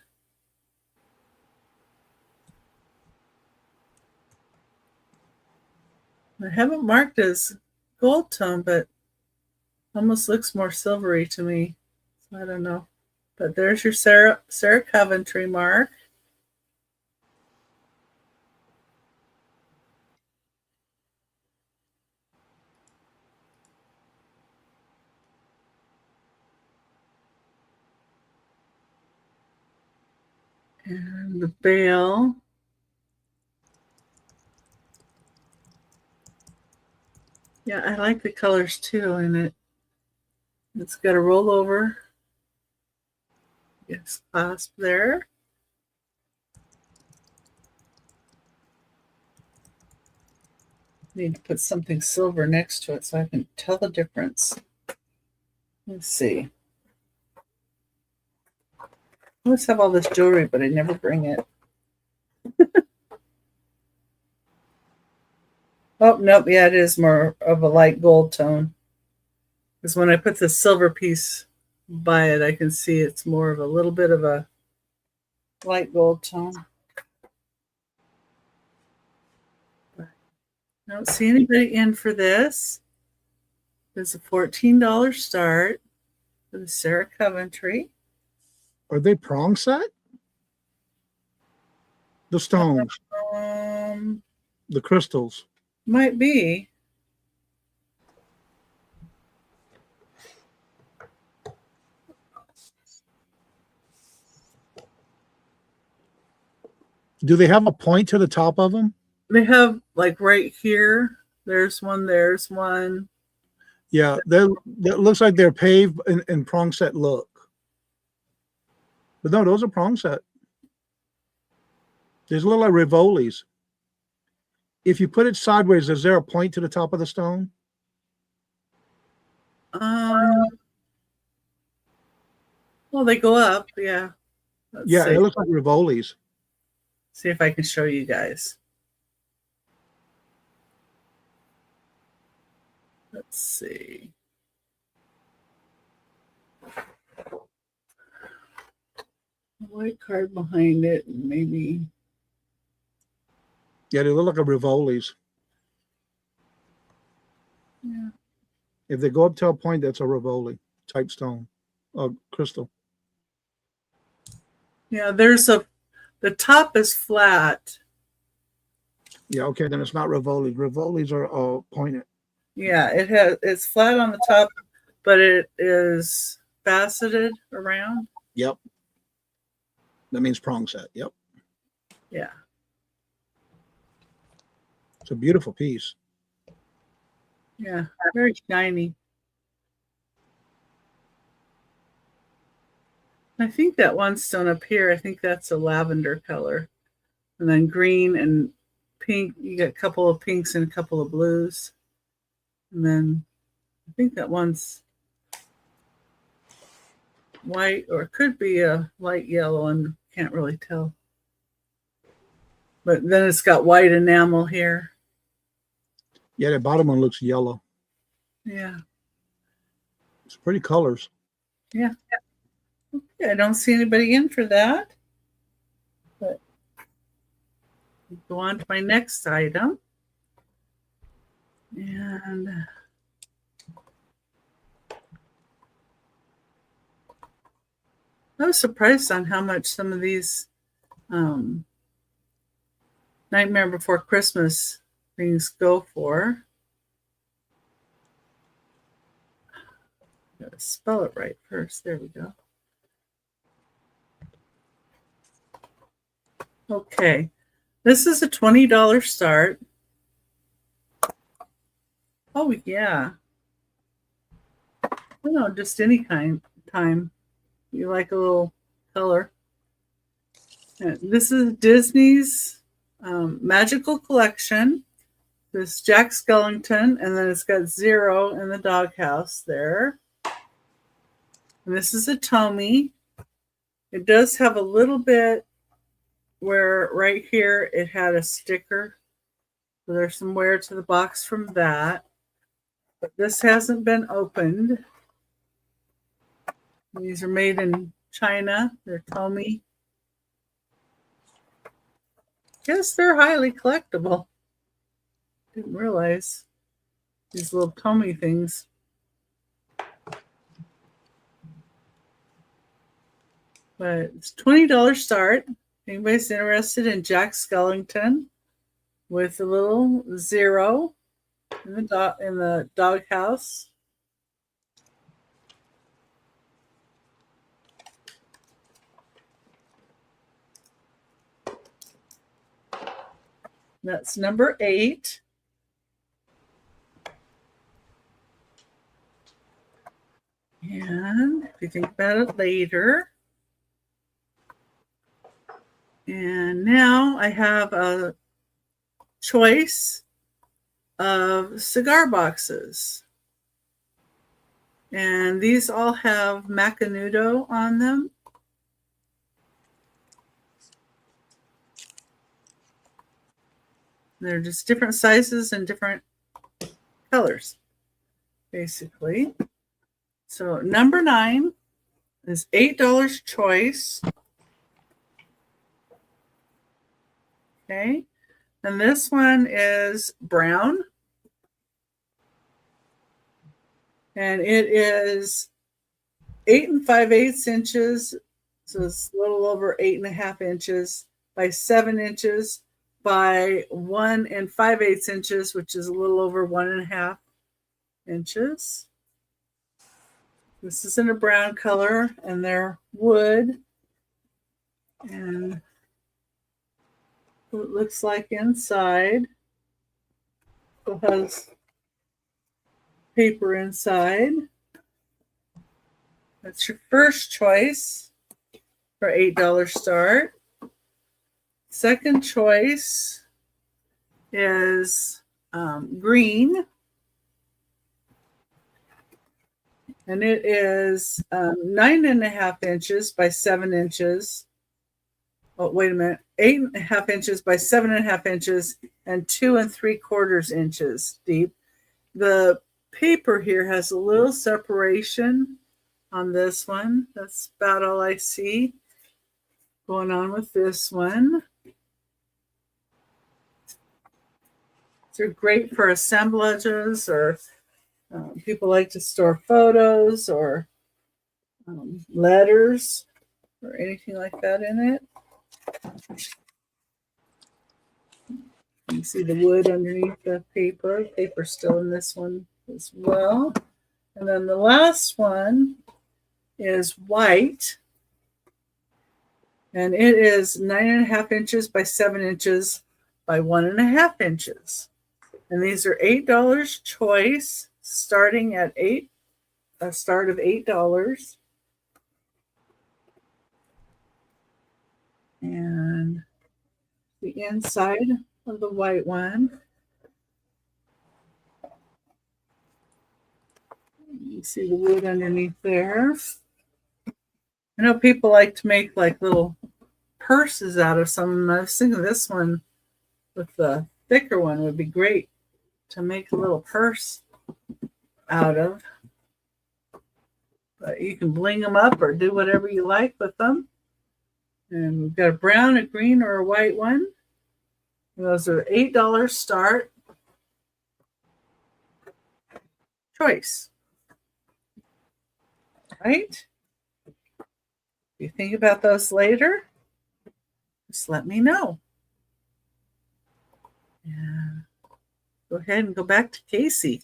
I haven't marked as gold tone, but almost looks more silvery to me. So I don't know. But there's your Sarah Coventry mark. And the bail. Yeah, I like the colors too, and it's got a rollover. Yes, clasp there. Need to put something silver next to it so I can tell the difference. Let's see. I always have all this jewelry, but I never bring it. Oh, nope. Yeah, it is more of a light gold tone. Because when I put the silver piece by it, I can see it's more of a little bit of a light gold tone. But I don't see anybody in for this. There's a $14 start for the Sarah Coventry. Are they prong set? The stones, the crystals. Might be. Do they have a point to the top of them? They have like right here. There's one. There's one. Yeah, that looks like they're paved in prong set look. But no, those are prong set. There's a little like Rivolis. If you put it sideways, is there a point to the top of the stone? Well, they go up. Yeah. Let's Yeah, see. it looks like Rivolis. See if I can show you guys. Let's see. White card behind it, and maybe. Yeah, they look like a Rivolis. Yeah. If they go up to a point, that's a Rivoli type stone, crystal. Yeah, the top is flat. Yeah, okay, then it's not Rivolis. Rivolis are pointed. Yeah, it's flat on the top, but it is faceted around. Yep. That means prong set. Yep. Yeah. It's a beautiful piece. Yeah, very shiny. I think that one stone up here, I think that's a lavender color. And then green and pink, you got a couple of pinks and a couple of blues. And then I think that one's white, or it could be a light yellow, and can't really tell. But then it's got white enamel here. Yeah, the bottom one looks yellow. Yeah. It's pretty colors. Yeah. Okay, I don't see anybody in for that. But go on to my next item. And I was surprised on how much some of these Nightmare Before Christmas things go for. Gotta spell it right first. There we go. Okay, this is a $20 start. Oh yeah. No, just any time you like a little color. And this is Disney's Magical Collection. This Jack Skellington, and then it's got 0 in the doghouse there. And this is a Tommy. It does have a little bit where right here it had a sticker. So there's some wear to the box from that. But this hasn't been opened. These are made in China. They're Tommy. Guess they're highly collectible. Didn't realize these little Tommy things. But it's $20 start. Anybody's interested in Jack Skellington with a little 0 in the doghouse. That's number 8. And if you think about it later. And now I have a choice of cigar boxes. And these all have Macanudo on them. They're just different sizes and different colors, basically. So number 9 is $8 choice. Okay. And this one is brown. And it is 8 5/8 inches. So it's a little over 8 1/2 inches by 7 inches by 1 5/8 inches, which is a little over 1 1/2 inches. This is in a brown color, and they're wood. And what it looks like inside. It has paper inside. That's your first choice for $8 start. Second choice is green. And it is 9 1/2 inches by 7 inches. Oh, wait a minute. 8 1/2 inches by 7 1/2 inches and 2 3/4 inches deep. The paper here has a little separation on this one. That's about all I see going on with this one. They're great for assemblages, or people like to store photos or letters or anything like that in it. You can see the wood underneath the paper. Paper's still in this one as well. And then the last one is white. And it is 9 1/2 inches by 7 inches by 1 1/2 inches. And these are $8 choice, starting at a start of $8. And the inside of the white one. You see the wood underneath there. I know people like to make like little purses out of some of them. I was thinking this one with the thicker one would be great to make a little purse out of. But you can bling them up or do whatever you like with them. And we've got a brown, a green, or a white one. And those are $8 start choice. Right? If you think about those later, just let me know. Yeah. Go ahead and go back to Casey.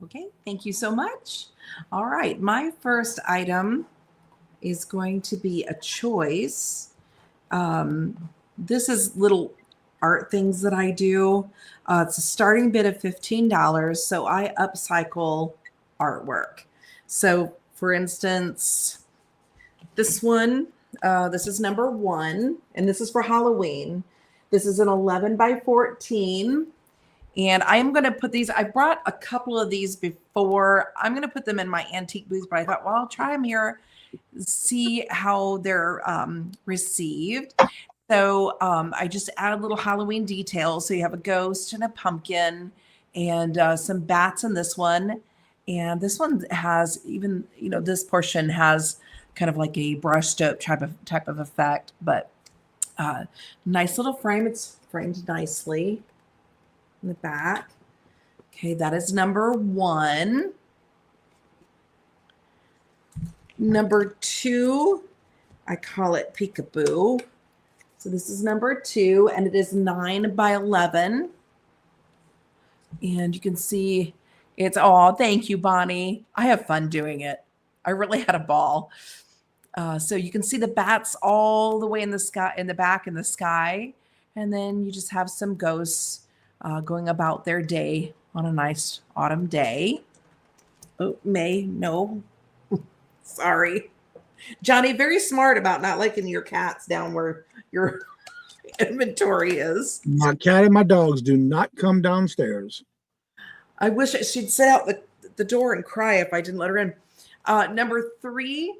Okay, thank you so much. All right, my first item is going to be a choice. This is little art things that I do. It's a starting bid of $15, so I upcycle artwork. So for instance, this one, this is number 1, and this is for Halloween. This is an 11 by 14. And I'm going to put these, I brought a couple of these before. I'm going to put them in my antique booth, but I thought, well, I'll try them here, see how they're received. So I just added little Halloween details. So you have a ghost and a pumpkin and some bats in this one. And this one has even, you know, this portion has kind of like a brushed up type of effect, but nice little frame. It's framed nicely in the back. Okay, that is number 1. Number 2, I call it peekaboo. So this is number 2, and it is 9 by 11. And you can see it's, oh, thank you, Bonnie. I have fun doing it. I really had a ball. So you can see the bats all the way in the sky, in the back in the sky. And then you just have some ghosts going about their day on a nice autumn day. Oh, May, no. Sorry. Johnny, very smart about not liking your cats down where your inventory is. My cat and my dogs do not come downstairs. I wish she'd sit out the door and cry if I didn't let her in. Number 3,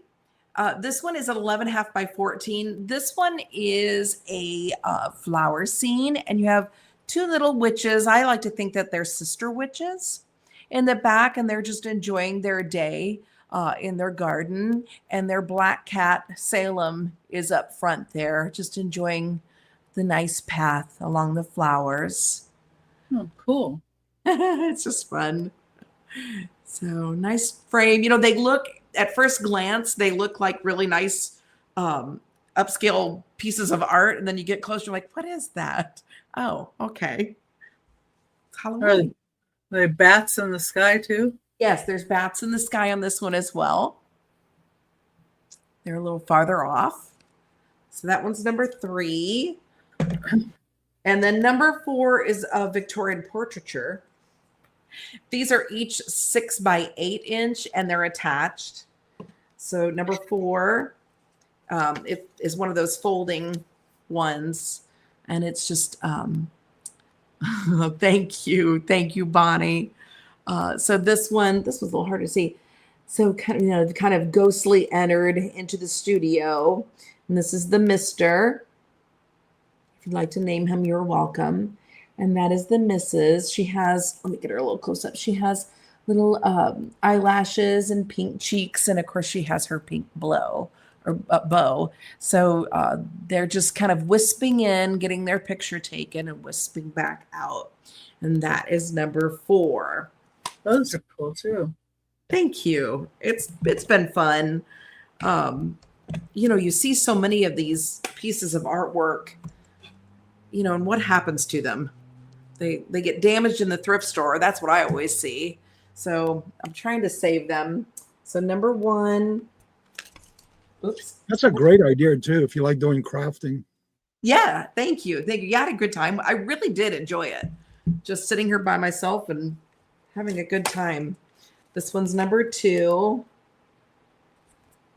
this one is an 11 1/2 by 14. This one is a flower scene, and you have two little witches. I like to think that they're sister witches in the back, and they're just enjoying their day in their garden. And their black cat, Salem, is up front there, just enjoying the nice path along the flowers. Oh, cool. It's just fun. So nice frame. You know, they look at first glance, they look like really nice upscale pieces of art. And then you get closer, you're like, what is that? Oh, okay. It's Halloween. Are they bats in the sky too? Yes, there's bats in the sky on this one as well. They're a little farther off. So that one's number 3. And then number 4 is a Victorian portraiture. These are each 6 by 8 inch, and they're attached. So number 4, it is one of those folding ones, and it's just thank you, Bonnie. So this was a little hard to see. So kind of ghostly entered into the studio, and this is the Mister. If you'd like to name him, you're welcome. And that is the Mrs. She has, let me get her a little close up. She has little eyelashes and pink cheeks. And of course, she has her pink bow. So they're just kind of wisping in, getting their picture taken and wisping back out. And that is number 4. Those are cool too. Thank you. It's been fun. You see so many of these pieces of artwork, and what happens to them? They get damaged in the thrift store. That's what I always see. So I'm trying to save them. So number 1. Oops. That's a great idea too, if you like doing crafting. Yeah, thank you. You had a good time. I really did enjoy it. Just sitting here by myself and having a good time. This one's number 2.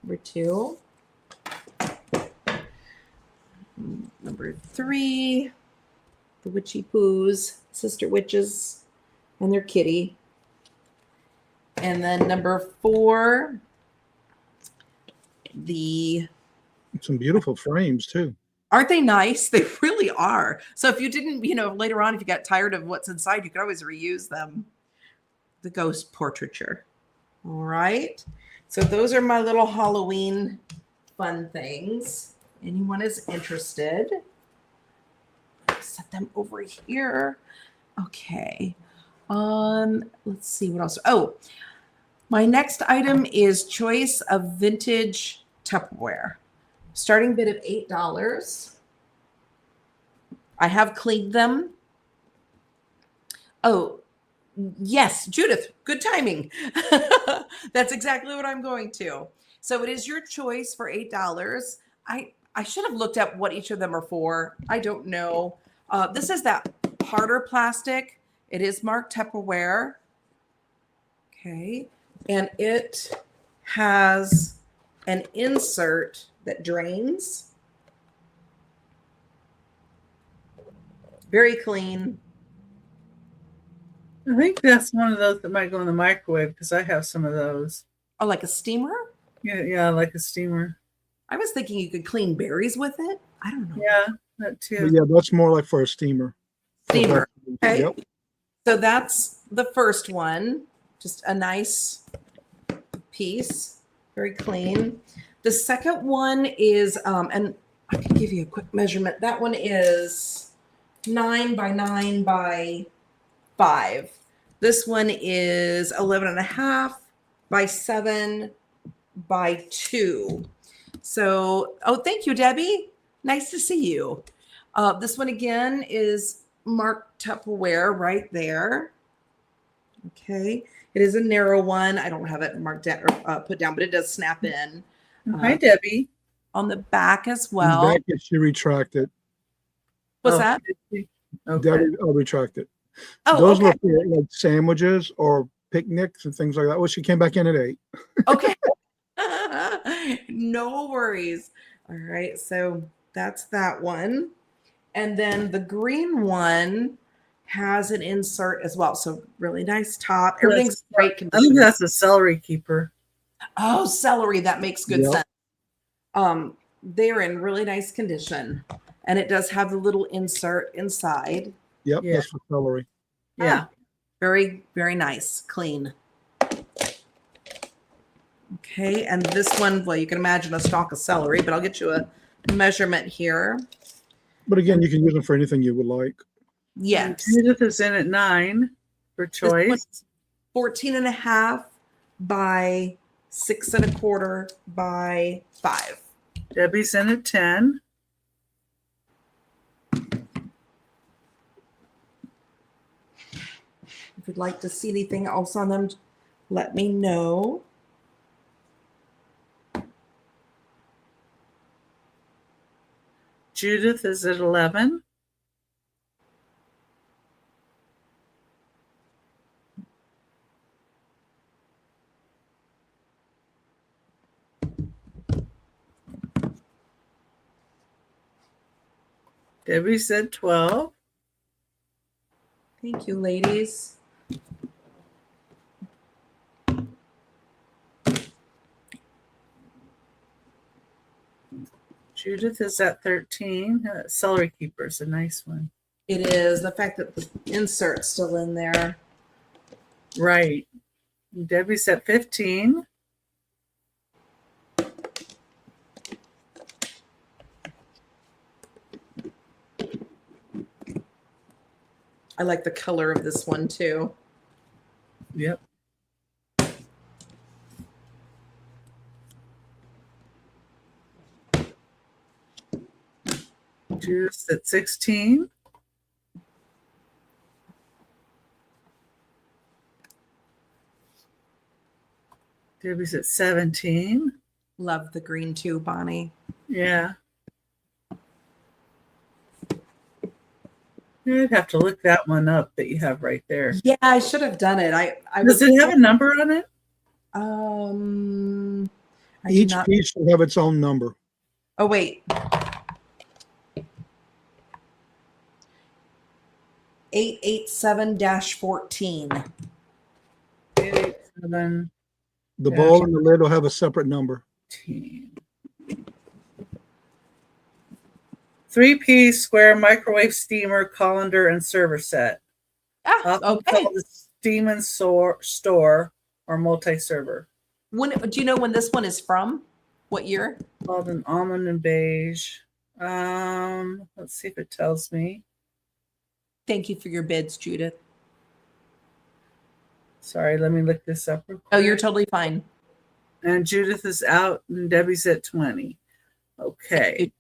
Number 2. Number 3. The Witchy Poos, sister witches, and their kitty. And then number 4, some beautiful frames too. Aren't they nice? They really are. So if you didn't, later on, if you got tired of what's inside, you could always reuse them. The ghost portraiture. All right. So those are my little Halloween fun things. Anyone is interested? Set them over here. Okay. Let's see what else. Oh, my next item is choice of vintage Tupperware. Starting bid of $8. I have cleaned them. Oh, yes, Judith, good timing. That's exactly what I'm going to. So it is your choice for $8. I should have looked up what each of them are for. I don't know. This is that harder plastic. It is marked Tupperware. Okay. And it has an insert that drains. Very clean. I think that's one of those that might go in the microwave because I have some of those. Oh, like a steamer? Yeah, like a steamer. I was thinking you could clean berries with it. I don't know. Yeah, that too. But yeah, that's more like for a steamer. Steamer. Okay. Yep. So that's the first one. Just a nice piece. Very clean. The second one is, and I can give you a quick measurement. That one is 9 by 9 by 5. This one is 11.5 by 7 by 2. So, oh, thank you, Debbie. Nice to see you. This one again is marked Tupperware right there. Okay. It is a narrow one. I don't have it marked down or put down, but it does snap in. Hi, Debbie. On the back as well. Back it should retract it. What's that? Okay. Debbie, I'll retract it. Oh, Those okay. were for like sandwiches or picnics and things like that. Well, she came back in at 8. Okay. No worries. All right. So that's that one. And then the green one has an insert as well. So really nice top. Everything's great I condition. think that's a celery keeper. Oh, celery. That makes good Yep. sense. They're in really nice condition. And it does have the little insert inside. Yep, Yeah. that's for celery. Yeah. Very, very nice. Clean. Okay, and this one, well, you can imagine a stalk of celery, but I'll get you a measurement here. But again, you can use them for anything you would like. Yes. Judith is in at 9 for This choice. one's 14 and a half by 6 1/4 by 5. Debbie's in at 10. If you'd like to see anything else on them, let me know. Judith is at 11. Debbie said 12. Thank you, ladies. Judith is at 13. Celery Keeper is a nice one. It is the fact that the insert's still in there. Right. Debbie's at 15. I like the color of this one too. Yep. Judith's at 16. Debbie's at 17. Love the green too, Bonnie. Yeah. I'd have to look that one up that you have right there. Yeah, I should have done it. I Does it have a number on it? I did Each not- piece will have its own number. Oh wait. 887-14. 887. The Yeah. bowl and the lid will have a separate number. 3-piece square microwave steamer, colander, and server set. Ah, Often okay. called the steam and store or multi-server. When do you know when this one is from? What year? Called an almond and beige. Let's see if it tells me. Thank you for your bids, Judith. Sorry, let me look this up. real Oh, you're quick. totally fine. And Judith is out and Debbie's at 20. Okay.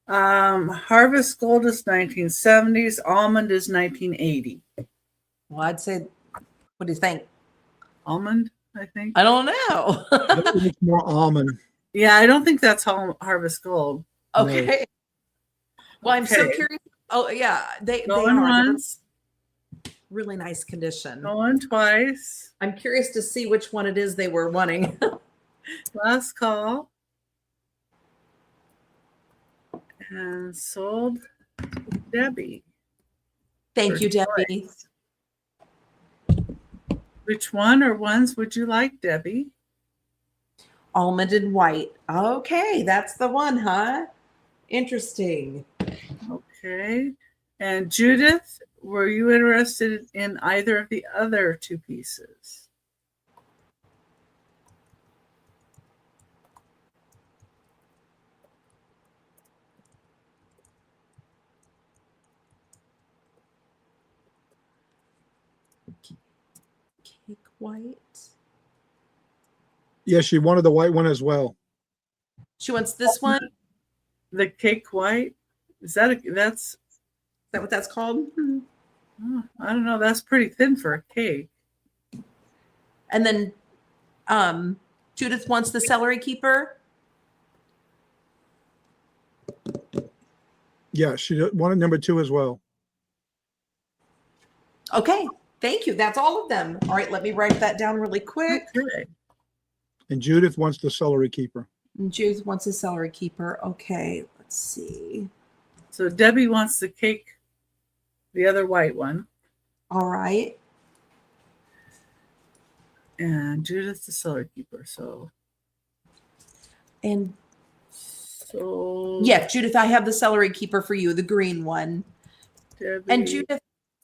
Harvest Gold is 1970s. Almond is 1980. Well, I'd say, what do you think? Almond, I think. I don't know. It's more almond. Yeah, I don't think that's Harvest Gold. Okay. Well, I'm so Okay. curious. Oh, yeah. They Going are. They're once, really nice condition. going twice. I'm curious to see which one it is they were wanting. Last call. And sold to Debbie. Thank for you, Debbie. choice. Which one or ones would you like, Debbie? Almond and white. Okay, that's the one, huh? Interesting. Okay. And Judith, were you interested in either of the other two pieces? Cake white. Yes, she wanted the white one as well. She wants this one. Is The cake white? Is that that's that what that's called? I don't know, that's pretty thin for a cake. And then Judith wants the celery keeper. Yeah, she wanted number 2 as well. Okay, thank you. That's all of them. All right, let me write that down really quick. Okay. And Judith wants the celery keeper. And Judith wants a celery keeper. Okay, let's see. So Debbie wants the cake, the other white one, All right. and Judith the celery keeper. So Yeah, Judith, I have the celery keeper for you, the green one. Debbie. And Judith,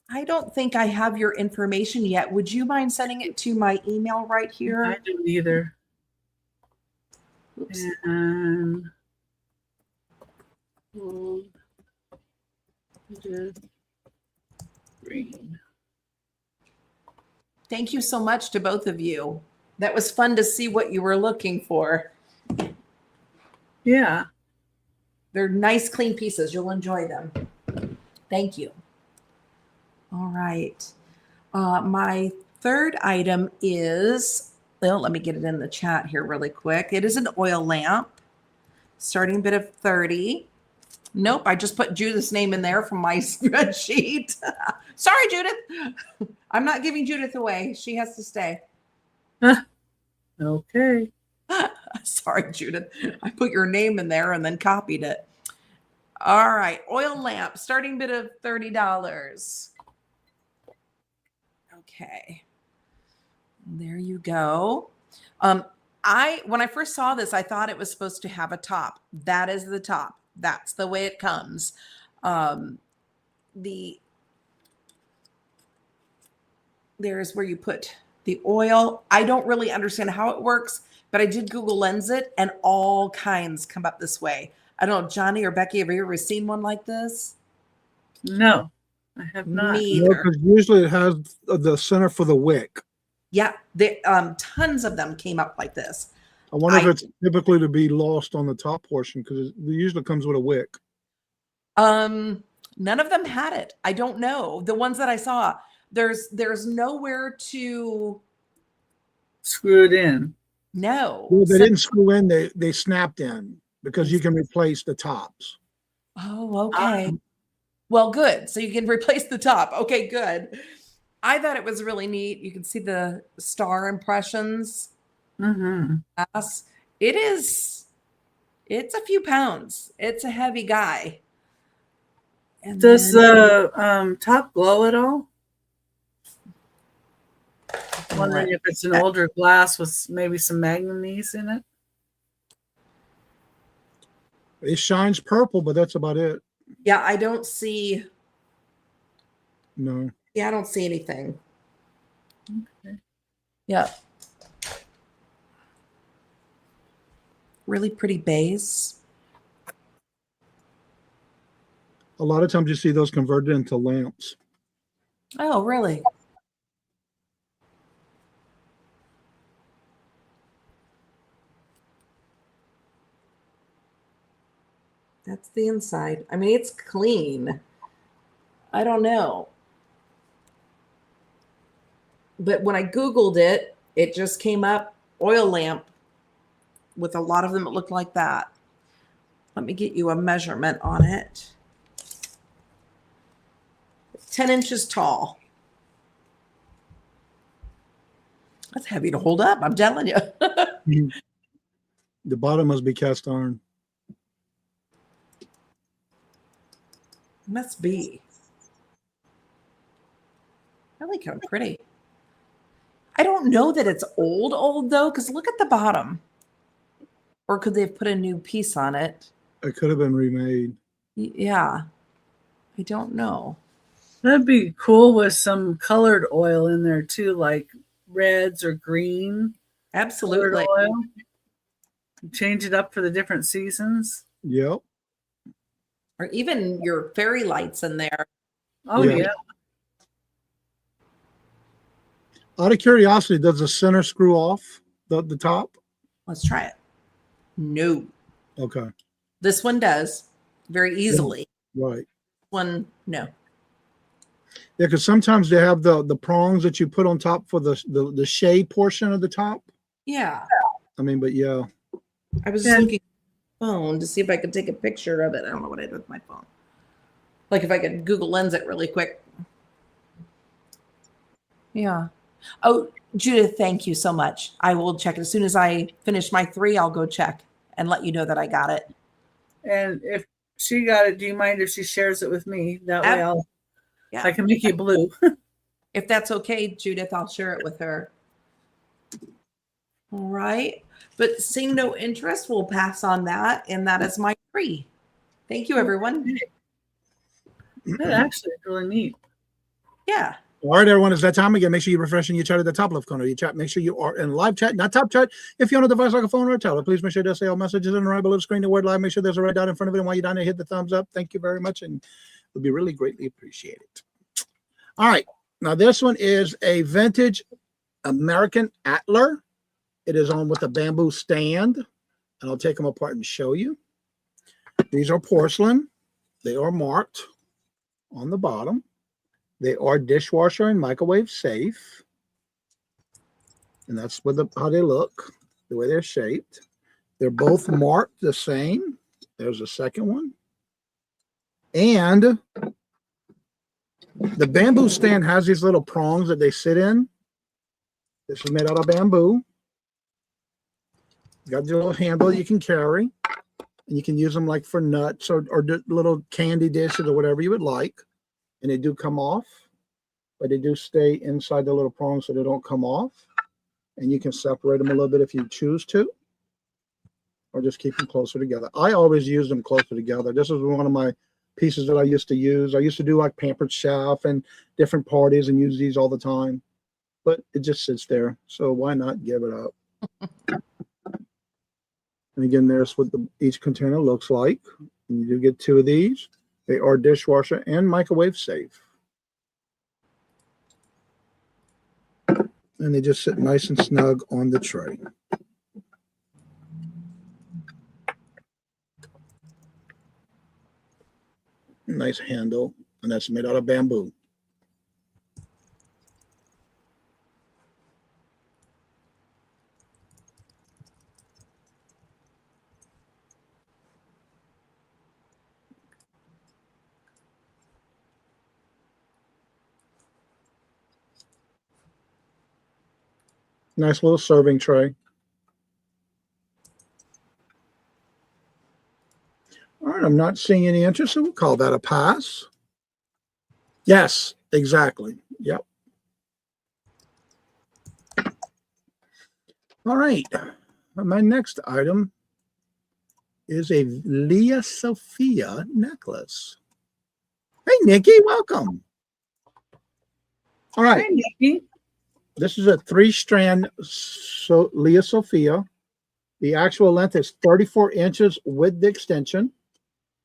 I don't think I have your information yet. Would you mind sending it to my email right I here? don't either. Oops. And gold, Judith Green. Thank you so much to both of you. That was fun to see what you were looking for. Yeah. They're nice, clean pieces. You'll enjoy them. Thank you. All right. My third item is, well, let me get it in the chat here really quick. It is an oil lamp, starting bid of 30. Nope, I just put Judith's name in there from my spreadsheet. Sorry, Judith. I'm not giving Judith away. She has to stay. Okay. Sorry, Judith. I put your name in there and then copied it. All right. Oil lamp, starting bid of $30. Okay. There you go. When I first saw this, I thought it was supposed to have a top. That is the top. That's the way it comes. There's where you put the oil. I don't really understand how it works, but I did Google Lens it, and all kinds come up this way. I don't know, Johnny or Becky, have you ever seen one like this? No, I have not. Me No, either. because usually it has the center for the wick. Yeah, tons of them came up like this. I wonder if it's typically to be lost on the top portion because it usually comes with a wick. None of them had it. I don't know. The ones that I saw, there's nowhere to Screw it in. no. Well, they didn't screw in; they snapped in because you can replace the tops. Oh, okay. Well, good. So you can replace the top. Okay, good. I thought it was really neat. You can see the star impressions. Mm-hmm. Yes. It's a few pounds. It's a heavy guy. And Does then- the top glow at all? Wondering if it's an older glass with maybe some manganese in it. It shines purple, but that's about it. Yeah, I don't see. No. Yeah, I don't see anything. Okay. Yeah. Really pretty base. A lot of times you see those converted into lamps. Oh, really? That's the inside. I mean, it's clean. I don't know. But when I Googled it, it just came up oil lamp with a lot of them. It looked like that. Let me get you a measurement on it. 10 inches tall. That's heavy to hold up, I'm telling you. The bottom must be cast iron. Must be. Really kind of pretty. I don't know that it's old though, because look at the bottom. Or could they have put a new piece on it? It could have been remade. Yeah. I don't know. That'd be cool with some colored oil in there too, like reds or green. Absolutely. Colored oil. Change it up for the different seasons. Yep. Or even your fairy lights in there. Oh Yeah. yeah. Out of curiosity, does the center screw off the top? Let's try it. No. Okay. This one does very easily. Right. One, no. Yeah, because sometimes they have the prongs that you put on top for the shade portion of the top. Yeah. I mean, but yeah. I was just looking at my phone to see if I could take a picture of it. I don't know what I did with my phone. Like if I could Google Lens it really quick. Yeah. Oh, Judith, thank you so much. I will check it. As soon as I finish my 3, I'll go check and let you know that I got it. And if she got it, do you mind if she shares it with me? That way Yeah. I can make it blue. If that's okay, Judith, I'll share it with her. All right. But seeing no interest, we'll pass on that. And that is my 3. Thank you, everyone. That actually is really neat. Yeah. All right, everyone, it's that time again. Make sure you're refreshing your chat at the top left corner of your chat. Make sure you are in live chat, not top chat. If you're on a device like a phone or a tablet, please make sure to say all messages in the right below the screen. The word live, make sure there's a red dot in front of it. And while you're down there, hit the thumbs up. Thank you very much, and it'll be really greatly appreciated. All right, now this one is a vintage American Atler. It is on with a bamboo stand, and I'll take them apart and show you. These are porcelain. They are marked on the bottom. They are dishwasher and microwave safe. And that's what how they look, the way they're shaped. They're both marked the same. There's a second one. And the bamboo stand has these little prongs that they sit in. This is made out of bamboo. Got your little handle you can carry. And you can use them like for nuts or little candy dishes or whatever you would like. And they do come off, but they do stay inside the little prongs so they don't come off. And you can separate them a little bit if you choose to, or just keep them closer together. I always use them closer together. This is one of my pieces that I used to use. I used to do like Pampered Chef and different parties and use these all the time, but it just sits there. So why not give it up? And again, there's what each container looks like. And you do get 2 of these. They are dishwasher and microwave safe. And they just sit nice and snug on the tray. Nice handle, and that's made out of bamboo. Nice little serving tray. All right, I'm not seeing any interest, so we'll call that a pass. Yes, exactly. Yep. All right. My next item is a Leah Sophia necklace. Hey, Nikki, welcome. All right. Hey, Nikki. This is a 3-strand Leah Sophia. The actual length is 34 inches with the extension.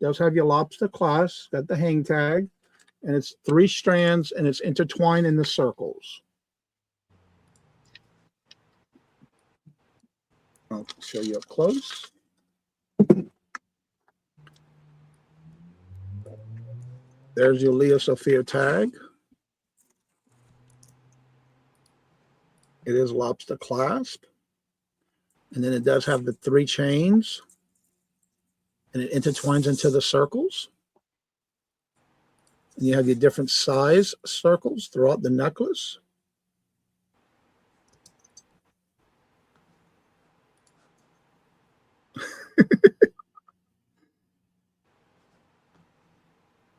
Does have your lobster clasp, got the hang tag, and it's 3 strands and it's intertwined in the circles. I'll show you up close. There's your Leah Sophia tag. It is lobster clasp. And then it does have the 3 chains. And it intertwines into the circles. And you have your different size circles throughout the necklace.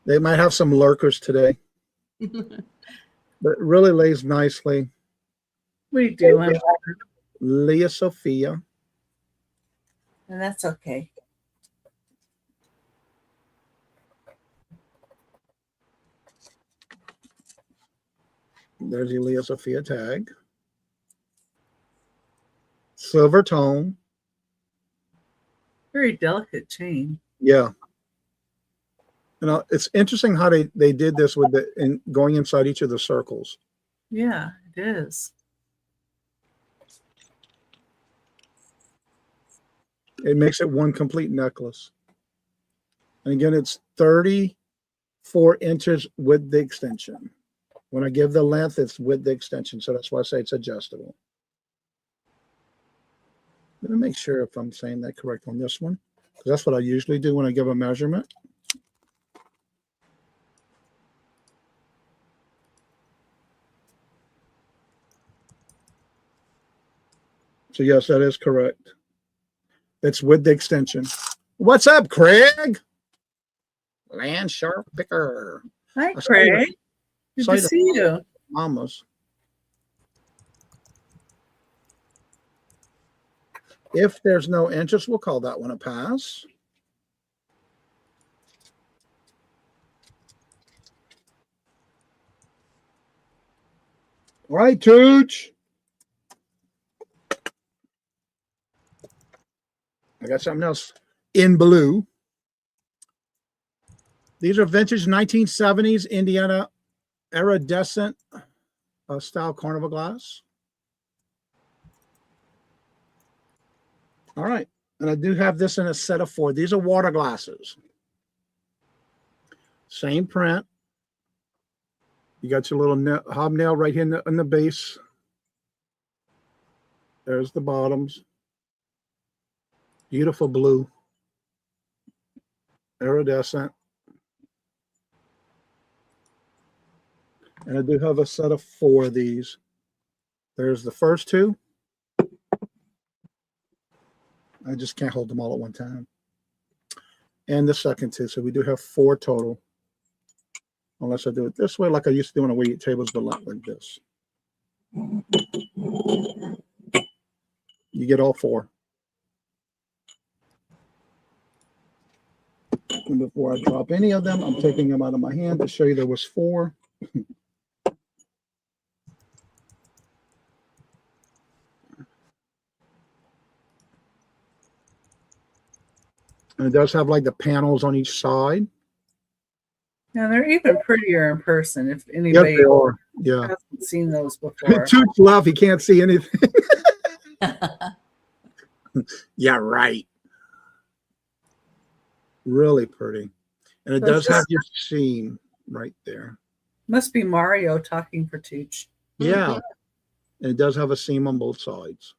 They might have some lurkers today. But it really lays nicely. We do. Leah Sophia. And that's okay. There's your Leah Sophia tag. Silver tone. Very delicate chain. Yeah. You know, it's interesting how they did this with going inside each of the circles. Yeah, it is. It makes it one complete necklace. And again, it's 34 inches with the extension. When I give the length, it's with the extension. So that's why I say it's adjustable. Let me make sure if I'm saying that correct on this one, because that's what I usually do when I give a measurement. So yes, that is correct. It's with the extension. What's up, Craig? Land shark picker. Hi, Craig. Good to see you. Mamas. If there's no interest, we'll call that one a pass. All right, Tooch. I got something else in blue. These are vintage 1970s Indiana iridescent style carnival glass. All right. And I do have this in a set of 4. These are water glasses. Same print. You got your little hobnail right here in the base. There's the bottoms. Beautiful blue. Iridescent. And I do have a set of 4 of these. There's the first 2. I just can't hold them all at one time. And the second 2. So we do have 4 total. Unless I do it this way, like I used to do on a weight tables, but not like this. You get all 4. And before I drop any of them, I'm taking them out of my hand to show you there was 4. And it does have like the panels on each side. Yeah, they're even prettier in person. If anybody Yes, they are. Yeah. hasn't seen those before. Toots love, he can't see anything. Yeah, right. Really pretty. And it does have your seam right there. Must be Mario talking for Tooch. Yeah. And it does have a seam on both sides.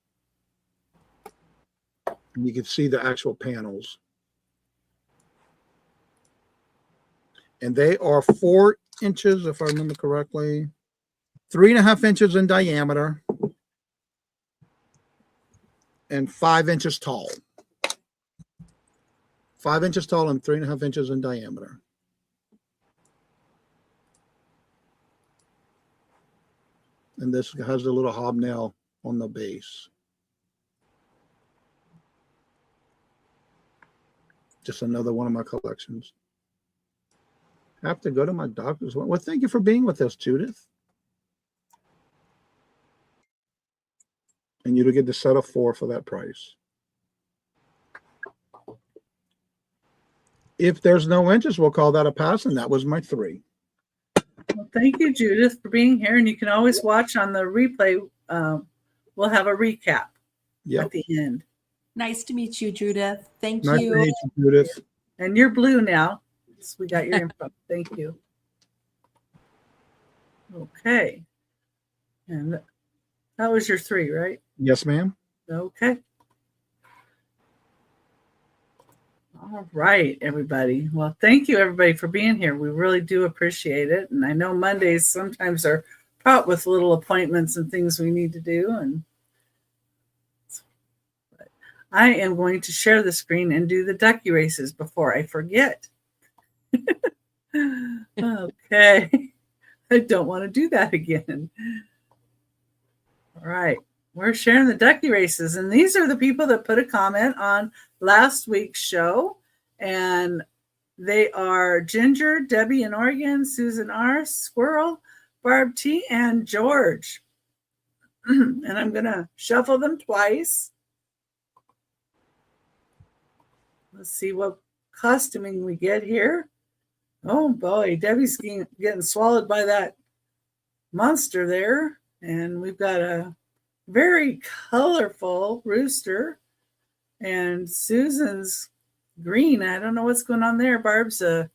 And you can see the actual panels. And they are 4 inches, if I remember correctly, 3.5 inches in diameter, and 5 inches tall. 5 inches tall and 3.5 inches in diameter. And this has a little hobnail on the base. Just another one of my collections. I have to go to my doctor's. Well, thank you for being with us, Judith. And you'll get the set of 4 for that price. If there's no interest, we'll call that a pass, and that was my 3. Well, thank you, Judith, for being here. And you can always watch on the replay. We'll have a recap at the end. Nice to meet you, Judith. Thank Nice you. to meet you, Judith. And you're blue now. So we got your info. Thank you. Okay. And that was your 3, right? Yes, ma'am. Okay. All right, everybody. Well, thank you, everybody, for being here. We really do appreciate it. And I know Mondays sometimes are fraught with little appointments and things we need to do. But I am going to share the screen and do the ducky races before I forget. Okay. I don't want to do that again. All right. We're sharing the ducky races, and these are the people that put a comment on last week's show, and they are Ginger, Debbie in Oregon, Susan R, Squirrel, Barb T, and George. And I'm going to shuffle them twice. Let's see what costuming we get here. Oh boy, Debbie's getting swallowed by that monster there. And we've got a very colorful rooster. And Susan's green. I don't know what's going on there. Barb's a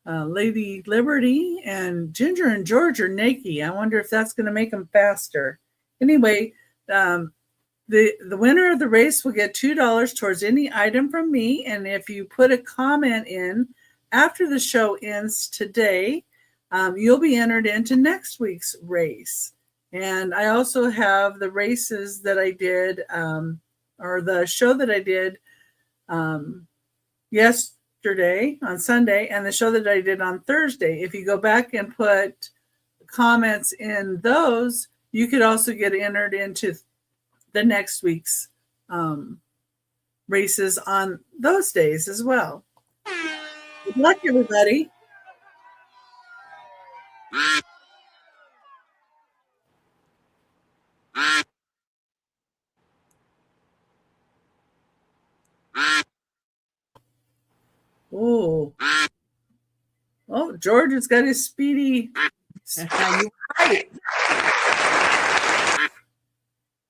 Lady Liberty. And Ginger and George are naked. I wonder if that's going to make them faster. Anyway, the winner of the race will get $2 towards any item from me. And if you put a comment in after the show ends today, you'll be entered into next week's race. And I also have the races that I did, or the show that I did yesterday on Sunday, and the show that I did on Thursday. If you go back and put comments in those, you could also get entered into the next week's races on those days as well. Good luck, everybody. George has got his speedy. You're right.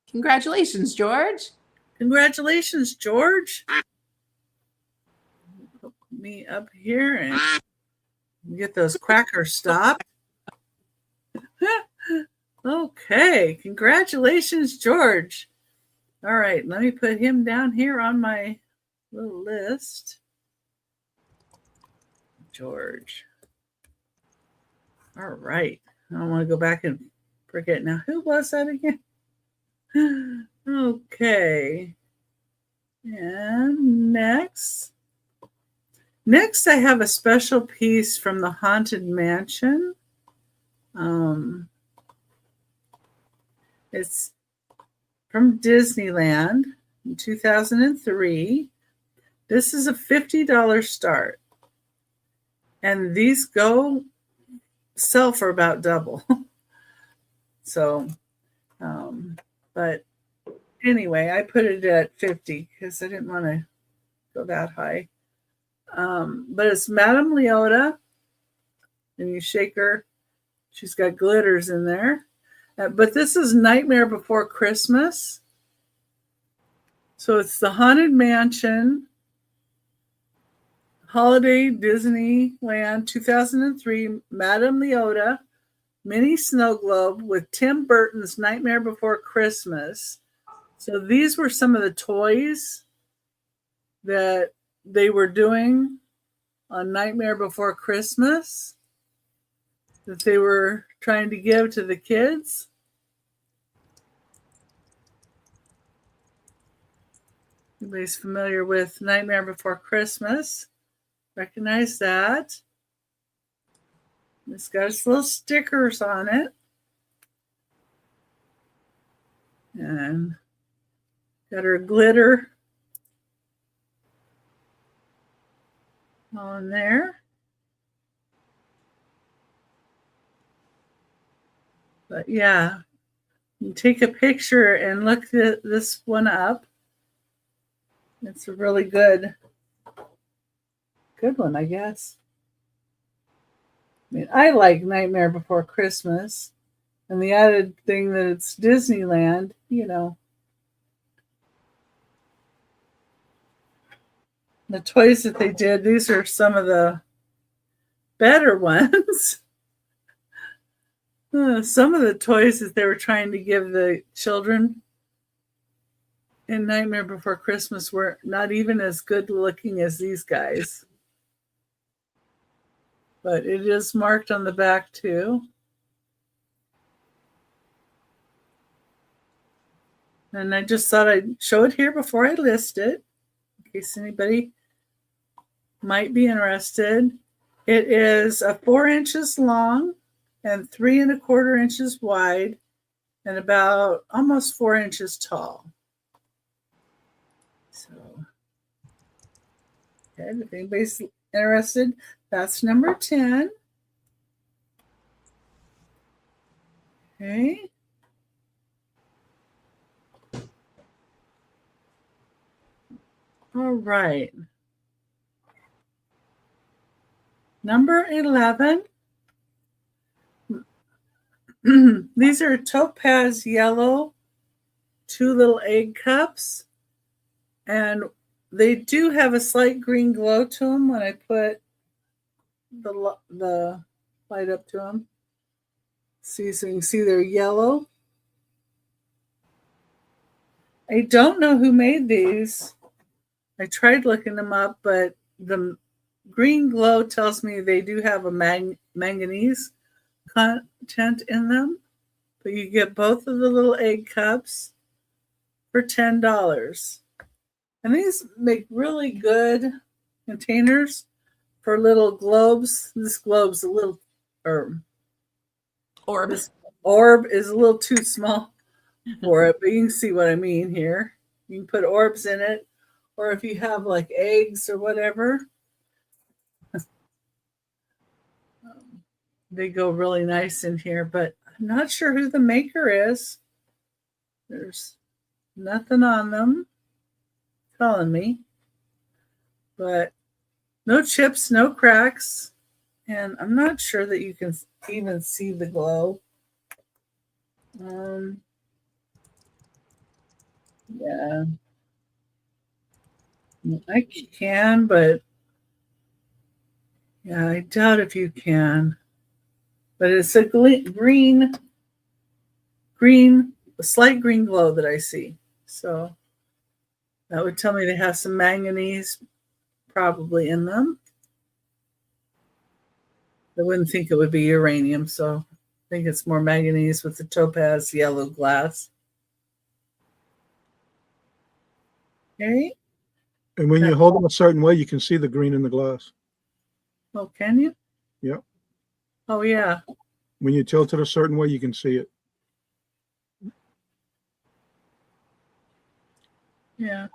Congratulations, George. Congratulations, George. Put me up here and get those crackers stopped. Okay, congratulations, George. All right, let me put him down here on my little list. George. All right. I don't want to go back and forget now. Who was that again? Okay. And next I have a special piece from the Haunted Mansion. It's from Disneyland in 2003. This is a $50 start. And these sell for about double. So, but anyway, I put it at 50 because I didn't want to go that high. But it's Madame Leota, and you shake her. She's got glitters in there. But this is Nightmare Before Christmas. So it's the Haunted Mansion, Holiday Disneyland 2003, Madame Leota, mini snow globe with Tim Burton's Nightmare Before Christmas. So these were some of the toys that they were doing on Nightmare Before Christmas that they were trying to give to the kids. Everybody's familiar with Nightmare Before Christmas. Recognize that. It's got its little stickers on it. And got her glitter on there. But yeah, you take a picture and look this one up. It's a really good one, I guess. I mean, I like Nightmare Before Christmas. And the added thing that it's Disneyland, you know. The toys that they did, these are some of the better ones. Some of the toys that they were trying to give the children in Nightmare Before Christmas were not even as good looking as these guys. But it is marked on the back too. And I just thought I'd show it here before I list it, in case anybody might be interested. It is 4 inches long and 3 1/4 inches wide and about almost 4 inches tall. So, okay, if anybody's interested, that's number 10. Okay. All right. Number 11. These are topaz yellow 2 little egg cups. And they do have a slight green glow to them when I put the light up to them. See, so you can see they're yellow. I don't know who made these. I tried looking them up, but the green glow tells me they do have a manganese content in them. But you get both of the little egg cups for $10. And these make really good containers for little globes. This globe's a little, this orb is a little too small for it, but you can see what I mean here. You can put orbs in it, or if you have like eggs or whatever, they go really nice in here, but I'm not sure who the maker is. There's nothing on them telling me, but no chips, no cracks. And I'm not sure that you can even see the glow. Yeah. I can, but yeah, I doubt if you can. But it's a green, a slight green glow that I see. So that would tell me they have some manganese probably in them. I wouldn't think it would be uranium, so I think it's more manganese with the topaz yellow glass. Okay. And when you hold them a certain way, you can see the green in the glass. Oh, can you? Yep. Oh, yeah. When you tilt it a certain way, you can see it. Yeah.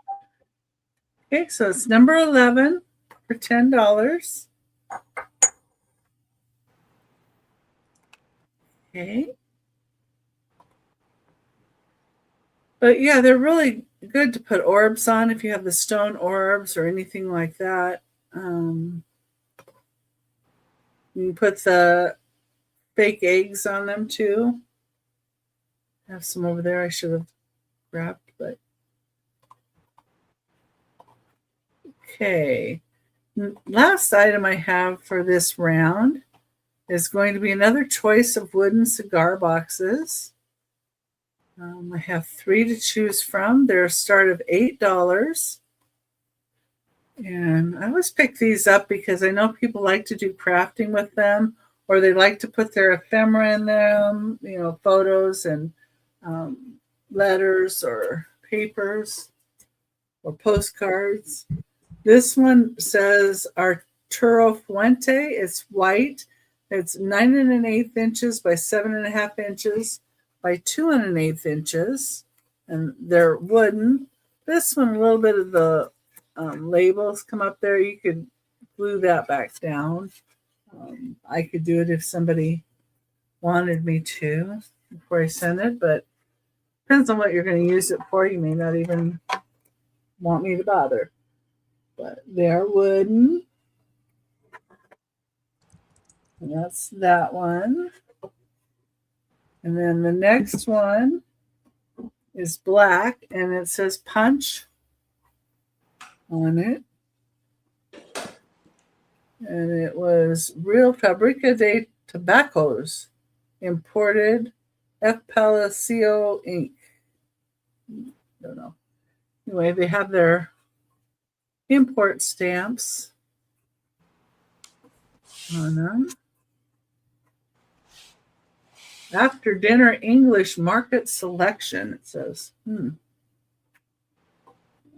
Okay, so it's number 11 for $10. Okay. But yeah, they're really good to put orbs on if you have the stone orbs or anything like that. You can put the fake eggs on them too. I have some over there I should have grabbed, but okay. Last item I have for this round is going to be another choice of wooden cigar boxes. I have 3 to choose from. They're a start of $8. And I always pick these up because I know people like to do crafting with them, or they like to put their ephemera in them, you know, photos and letters or papers or postcards. This one says Arturo Fuente. It's white. It's 9 1/8 inches by 7 1/2 inches by 2 1/8 inches. And they're wooden. This one, a little bit of the labels come up there. You could glue that back down. I could do it if somebody wanted me to before I send it, but depends on what you're going to use it for. You may not even want me to bother. But they're wooden. And that's that one. And then the next one is black, and it says punch on it. And it was Real Fabrica de Tabacos, imported F. Palacio ink. Don't know. Anyway, they have their import stamps on them. After dinner English market selection, it says. And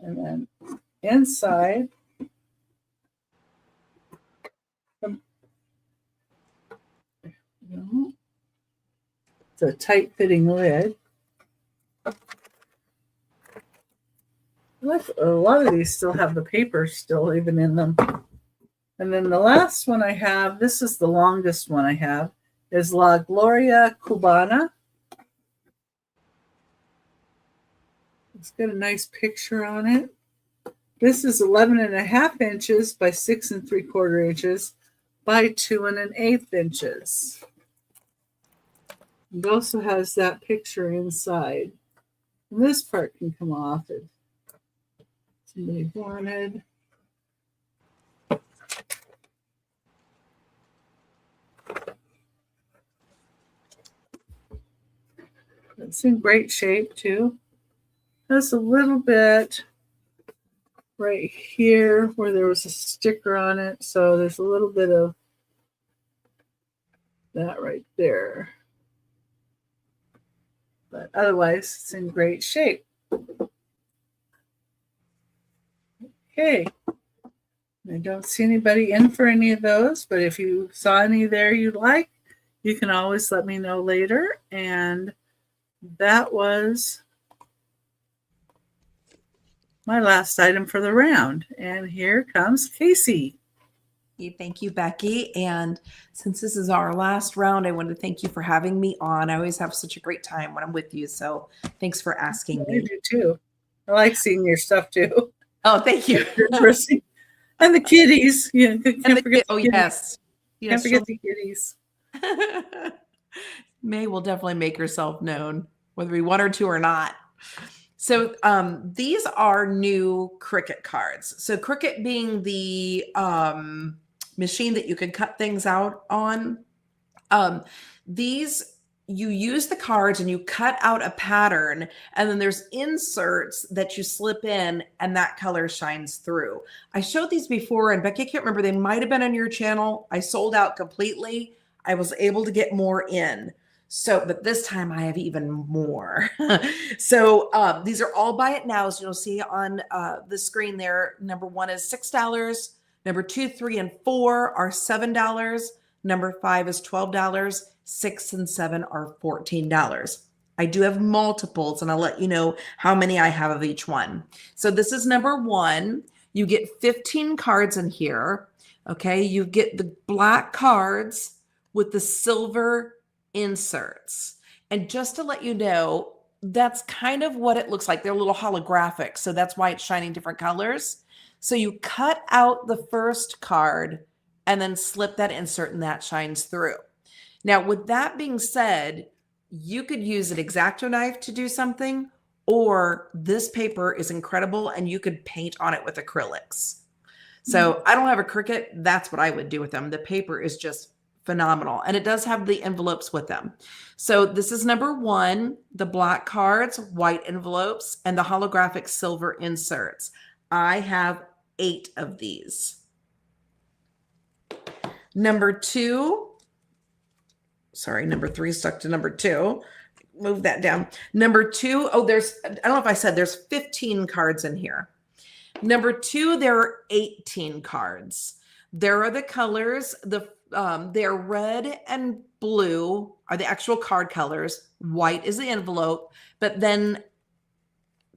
then inside, it's a tight-fitting lid. A lot of these still have the paper still even in them. And then the last one I have, this is the longest one I have, is La Gloria Cubana. It's got a nice picture on it. This is 11 1/2 inches by 6 3/4 inches by 2 1/8 inches. It also has that picture inside. And this part can come off if somebody wanted. It's in great shape too. There's a little bit right here where there was a sticker on it. So there's a little bit of that right there. But otherwise, it's in great shape. Okay. I don't see anybody in for any of those, but if you saw any there you'd like, you can always let me know later. And that was my last item for the round. And here comes Casey. Thank you, Becky. And since this is our last round, I want to thank you for having me on. I always have such a great time when I'm with you. So thanks for asking me. I do too. I like seeing your stuff too. Oh, thank you. Interesting. And the kitties. You know, can't forget the kitties. Yes. You know, Can't forget the kitties. May will definitely make herself known, whether we want her to or not. So these are new Cricut cards. So Cricut being the machine that you can cut things out on. These, you use the cards and you cut out a pattern, and then there's inserts that you slip in and that color shines through. I showed these before, and Becky, I can't remember, they might have been on your channel. I sold out completely. I was able to get more in. So, but this time I have even more. So these are all buy it nows. You'll see on the screen there. Number 1 is $6. Number 2, 3, and 4 are $7. Number 5 is $12. 6 and 7 are $14. I do have multiples, and I'll let you know how many I have of each one. So this is number 1. You get 15 cards in here. Okay, you get the black cards with the silver inserts. And just to let you know, that's kind of what it looks like. They're a little holographic, so that's why it's shining different colors. So you cut out the first card and then slip that insert, and that shines through. Now, with that being said, you could use an X-Acto knife to do something, or this paper is incredible and you could paint on it with acrylics. So I don't have a Cricut. That's what I would do with them. The paper is just phenomenal. And it does have the envelopes with them. So this is number 1, the black cards, white envelopes, and the holographic silver inserts. I have 8 of these. Number 2, sorry, number 3 stuck to number 2. Move that down. Number 2, oh, there's, I don't know if I said there's 15 cards in here. Number 2, there are 18 cards. There are the colors, they're red and blue are the actual card colors. White is the envelope, but then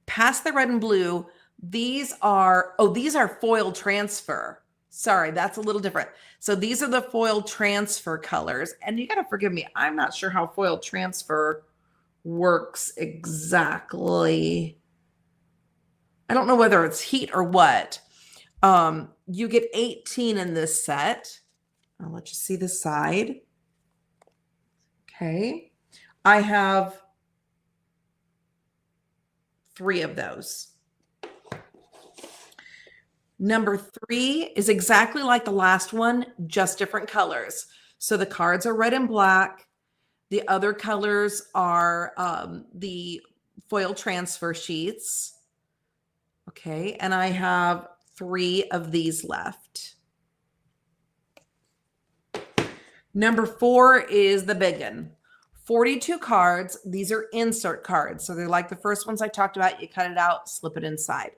past the red and blue, these are foil transfer. Sorry, that's a little different. So these are the foil transfer colors. And you got to forgive me, I'm not sure how foil transfer works exactly. I don't know whether it's heat or what. You get 18 in this set. I'll let you see the side. Okay. I have 3 of those. Number 3 is exactly like the last one, just different colors. So the cards are red and black. The other colors are the foil transfer sheets. Okay. And I have 3 of these left. Number 4 is the big one. 42 cards. These are insert cards. So they're like the first ones I talked about. You cut it out, slip it inside.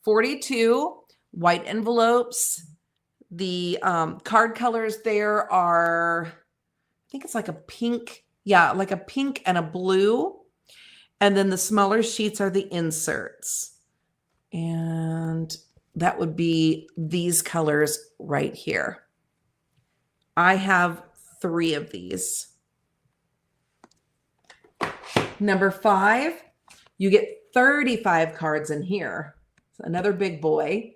42 white envelopes. The card colors there are, I think it's like a pink. Yeah, like a pink and a blue. And then the smaller sheets are the inserts. And that would be these colors right here. I have 3 of these. Number 5, you get 35 cards in here. So another big boy.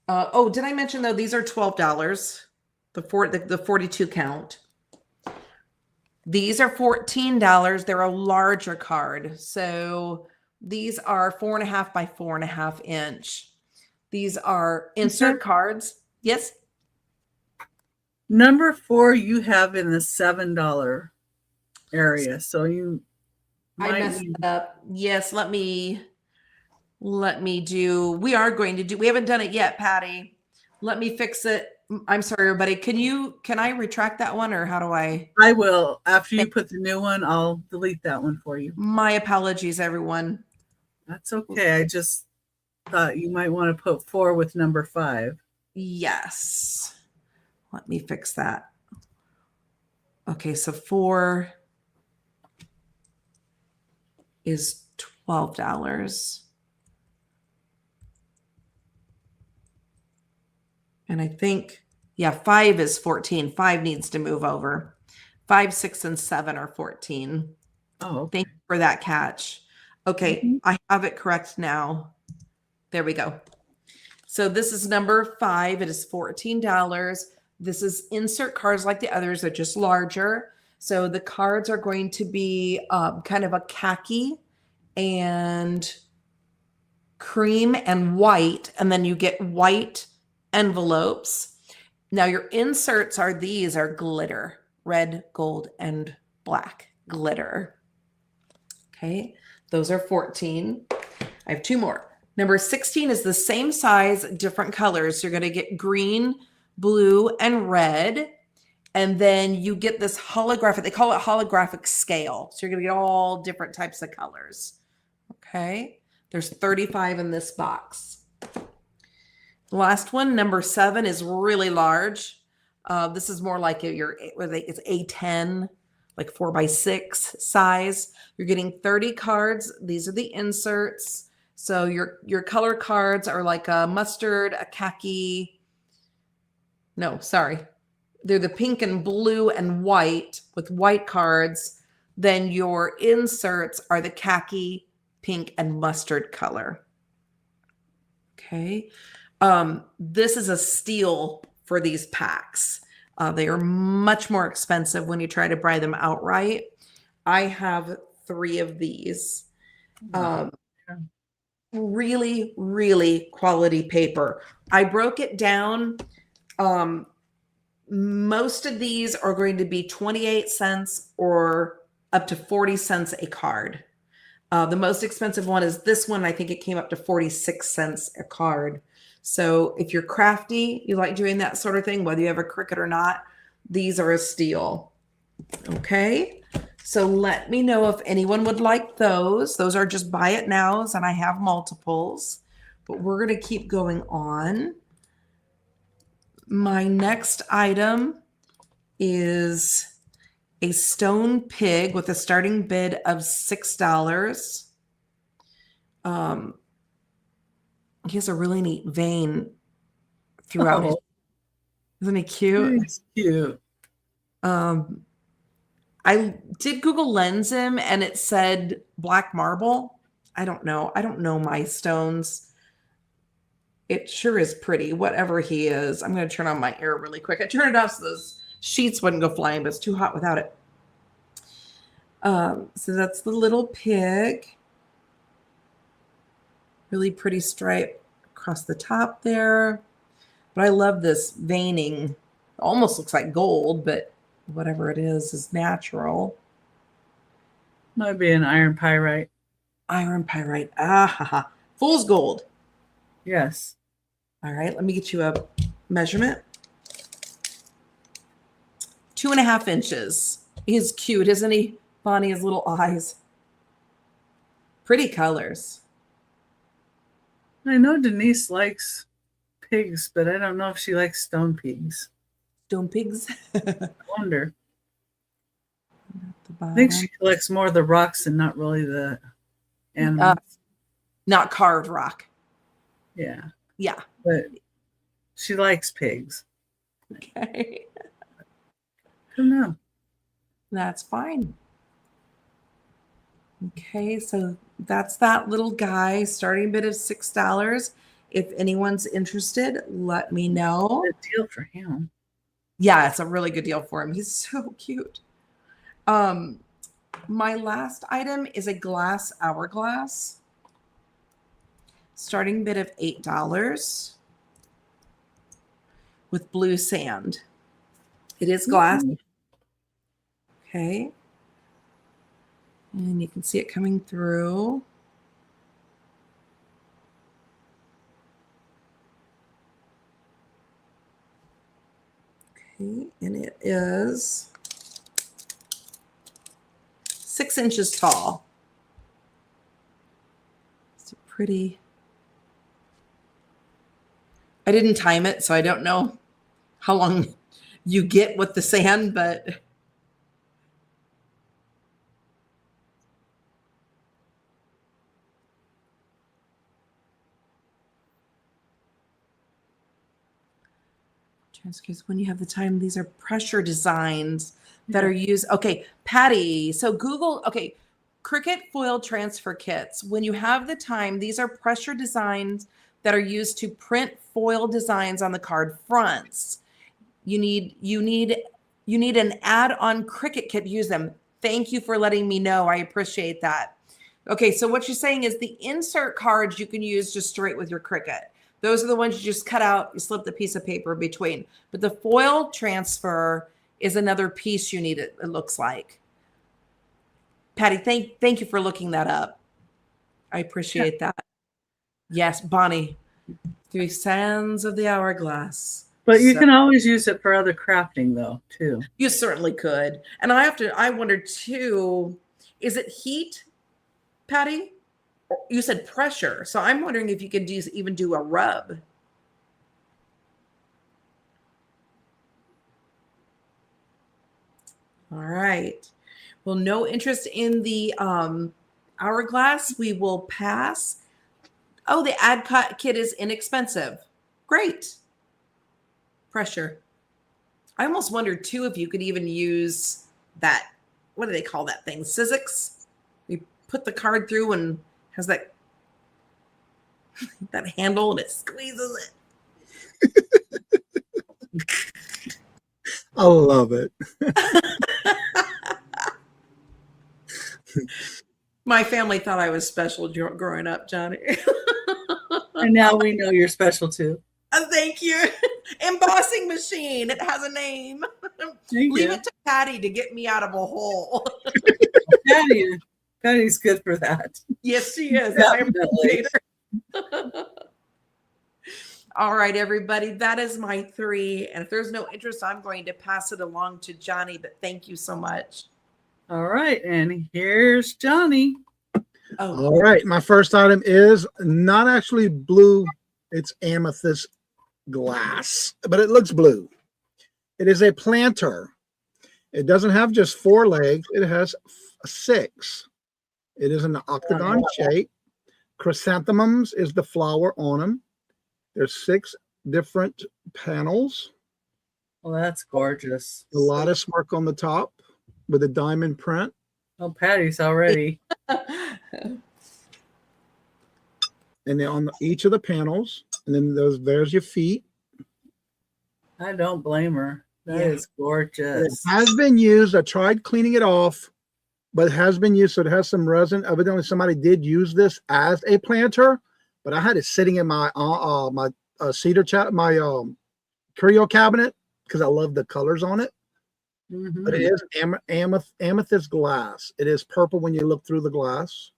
Oh, did I mention though, these are $12, the 42 count. These are $14. They're a larger card. So these are 4.5 by 4.5 inch. These are insert cards. Yes. Number 4 you have in the $7 area. So you I messed it up. Yes, let me do, we haven't done it yet, Patty. Let me fix it. I'm sorry, everybody. Can I retract that one, or how do I? I will. After you put the new one, I'll delete that one for you. My apologies, everyone. That's okay. I just thought you might want to put 4 with number 5. Yes. Let me fix that. Okay, so 4 is $12. And I think, yeah, 5 is 14. 5 needs to move over. 5, 6, and 7 are 14. Oh, okay. Thank you for that catch. Okay, I have it correct now. There we go. So this is number 5. It is $14. This is insert cards like the others. They're just larger. So the cards are going to be kind of a khaki and cream and white. And then you get white envelopes. Now your inserts these are glitter, red, gold, and black glitter. Okay, those are 14. I have 2 more. Number 16 is the same size, different colors. So you're going to get green, blue, and red. And then you get this holographic, they call it holographic scale. So you're going to get all different types of colors. Okay, there's 35 in this box. The last one, number 7, is really large. This is more like it's A10, like 4x6 size. You're getting 30 cards. These are the inserts. So your color cards are like a mustard, a khaki. No, sorry. They're the pink and blue and white with white cards. Then your inserts are the khaki, pink, and mustard color. Okay. This is a steal for these packs. They are much more expensive when you try to buy them outright. I have 3 of these. Really, really quality paper. I broke it down. Most of these are going to be 28 cents or up to 40 cents a card. The most expensive one is this one. I think it came up to 46 cents a card. So if you're crafty, you like doing that sort of thing, whether you have a Cricut or not, these are a steal. Okay. So let me know if anyone would like those. Those are just buy it nows, and I have multiples, but we're going to keep going on. My next item is a stone pig with a starting bid of $6. He has a really neat vein throughout. Isn't he cute? He's cute. I did Google Lens him and it said black marble. I don't know. I don't know my stones. It sure is pretty, whatever he is. I'm going to turn on my air really quick. I turned it off so those sheets wouldn't go flying, but it's too hot without it. So that's the little pig. Really pretty stripe across the top there. But I love this veining. It almost looks like gold, but whatever it is natural. Might be an iron pyrite. Iron pyrite. Ah, ha, ha. Fool's gold. Yes. All right, let me get you a measurement. 2.5 inches. He's cute, isn't he? Bonnie, his little eyes. Pretty colors. I know Denise likes pigs, but I don't know if she likes stone pigs. Stone pigs? I wonder. I think she collects more of the rocks and not really the animals. Not carved rock. Yeah. Yeah. But she likes pigs. Okay. I don't know. That's fine. Okay, so that's that little guy, starting bid of $6. If anyone's interested, let me know. Good deal for him. Yeah, it's a really good deal for him. He's so cute. My last item is a glass hourglass. Starting bid of $8 with blue sand. It is glass. Okay. And you can see it coming through. Okay, and it is 6 inches tall. It's a pretty. I didn't time it, so I don't know how long you get with the sand, but because when you have the time, these are pressure designs that are used. Okay, Patty. So Google, okay, Cricut foil transfer kits. When you have the time, these are pressure designs that are used to print foil designs on the card fronts. You need an add-on Cricut kit to use them. Thank you for letting me know. I appreciate that. Okay, so what you're saying is the insert cards you can use just straight with your Cricut. Those are the ones you just cut out, you slip the piece of paper between. But the foil transfer is another piece you need, it looks like. Patty, thank you for looking that up. I appreciate that. Yes, Bonnie, through sands of the hourglass. But you can always use it for other crafting, though, too. You certainly could. And I wonder too, is it heat, Patty? You said pressure. So I'm wondering if you could even do a rub. All right. Well, no interest in the hourglass. We will pass. Oh, the ad kit is inexpensive. Great. Pressure. I almost wondered too if you could even use that. What do they call that thing? Sizzix. You put the card through and has that that handle and it squeezes it. I love it. My family thought I was special growing up, Johnny. And now we know you're special too. Thank you. Embossing machine. It has a name. Leave it to Patty to get me out of a hole. Patty's good for that. Yes, she is. Definitely. All right, everybody. That is my 3. And if there's no interest, I'm going to pass it along to Johnny. But thank you so much. All right. And here's Johnny. Oh. All right. My first item is not actually blue. It's amethyst glass, but it looks blue. It is a planter. It doesn't have just 4 legs. It has 6. It is an octagon shape. Chrysanthemums is the flower on them. There's 6 different panels. Well, that's gorgeous. A lattice work on the top with a diamond print. Oh, Patty's already. And then on each of the panels, and then there's your feet. I don't blame her. That is gorgeous. It has been used. I tried cleaning it off, but it has been used. So it has some resin. Evidently, somebody did use this as a planter, but I had it sitting in my cedar curio cabinet because I love the colors on it. Mm-hmm. But it is amethyst glass. It is purple when you look through the glass.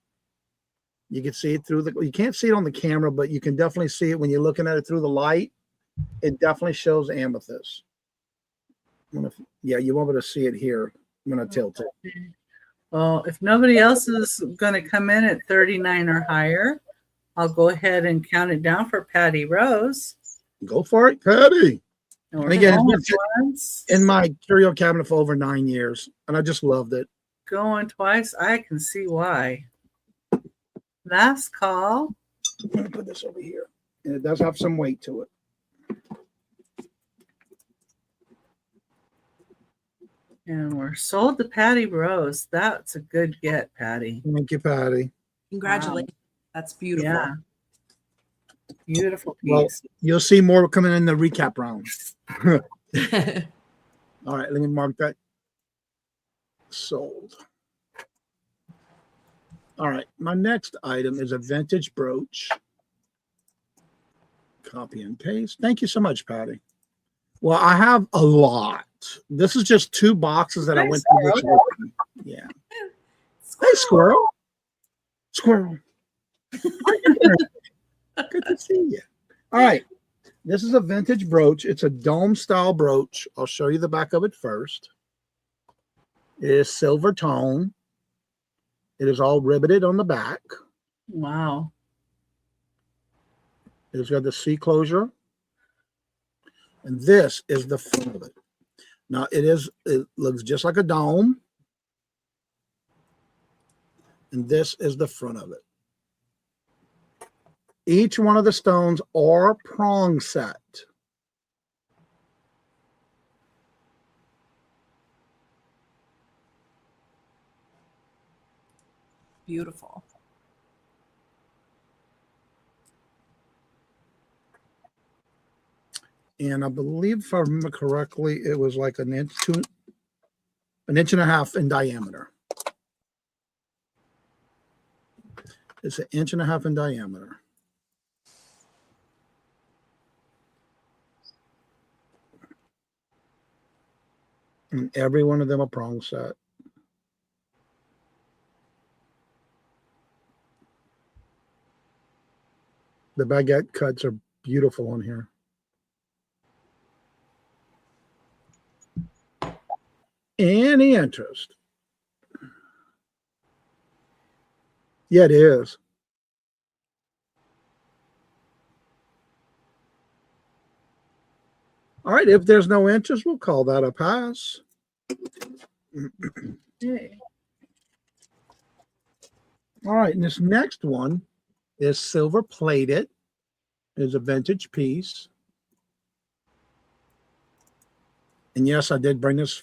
You can see it through you can't see it on the camera, but you can definitely see it when you're looking at it through the light. It definitely shows amethyst. You won't be able to see it here. I'm going to tilt it. Well, if nobody else is going to come in at 39 or higher, I'll go ahead and count it down for Patty Rose. Go for it, Patty. And again, it's in my curio cabinet for over 9 years, and I just loved it. Going twice, I can see why. Last call. I'm going to put this over here. And it does have some weight to it. And we're sold to Patty Rose. That's a good get, Patty. Thank you, Patty. Congratulations. Wow. That's beautiful. Yeah. Beautiful piece. Well, you'll see more coming in the recap round. All right, let me mark that. Sold. All right, my next item is a vintage brooch. Copy and paste. Thank you so much, Patty. Well, I have a lot. This is just 2 boxes that I went through this week. Yeah. Hey, squirrel. Squirrel. Good to see you. All right. This is a vintage brooch. It's a dome style brooch. I'll show you the back of it first. It is silver tone. It is all riveted on the back. Wow. It's got the C closure. And this is the front of it. Now it looks just like a dome. And this is the front of it. Each one of the stones are prong set. Beautiful. And I believe, if I remember correctly, it was like an inch and a half in diameter. It's an inch and a half in diameter. And every one of them a prong set. The baguette cuts are beautiful on here. Any interest? Yeah, it is. All right, if there's no interest, we'll call that a pass. Yay. All right, and this next one is silver plated. It's a vintage piece. And yes, I did bring this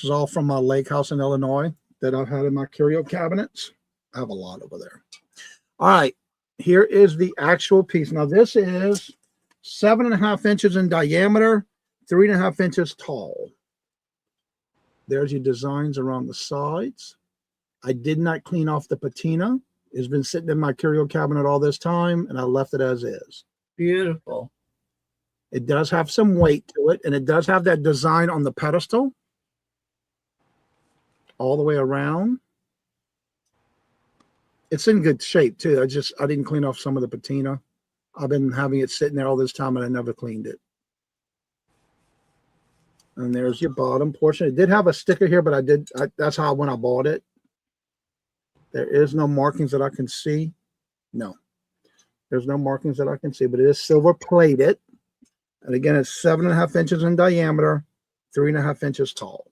is all from my lake house in Illinois that I've had in my curio cabinets. I have a lot over there. All right, here is the actual piece. Now, this is 7.5 inches in diameter, 3.5 inches tall. There's your designs around the sides. I did not clean off the patina. It's been sitting in my curio cabinet all this time, and I left it as is. Beautiful. It does have some weight to it, and it does have that design on the pedestal all the way around. It's in good shape, too. I didn't clean off some of the patina. I've been having it sitting there all this time, and I never cleaned it. And there's your bottom portion. It did have a sticker here, but that's how when I bought it. There is no markings that I can see. No, there's no markings that I can see, but it is silver plated. And again, it's 7.5 inches in diameter, 3.5 inches tall.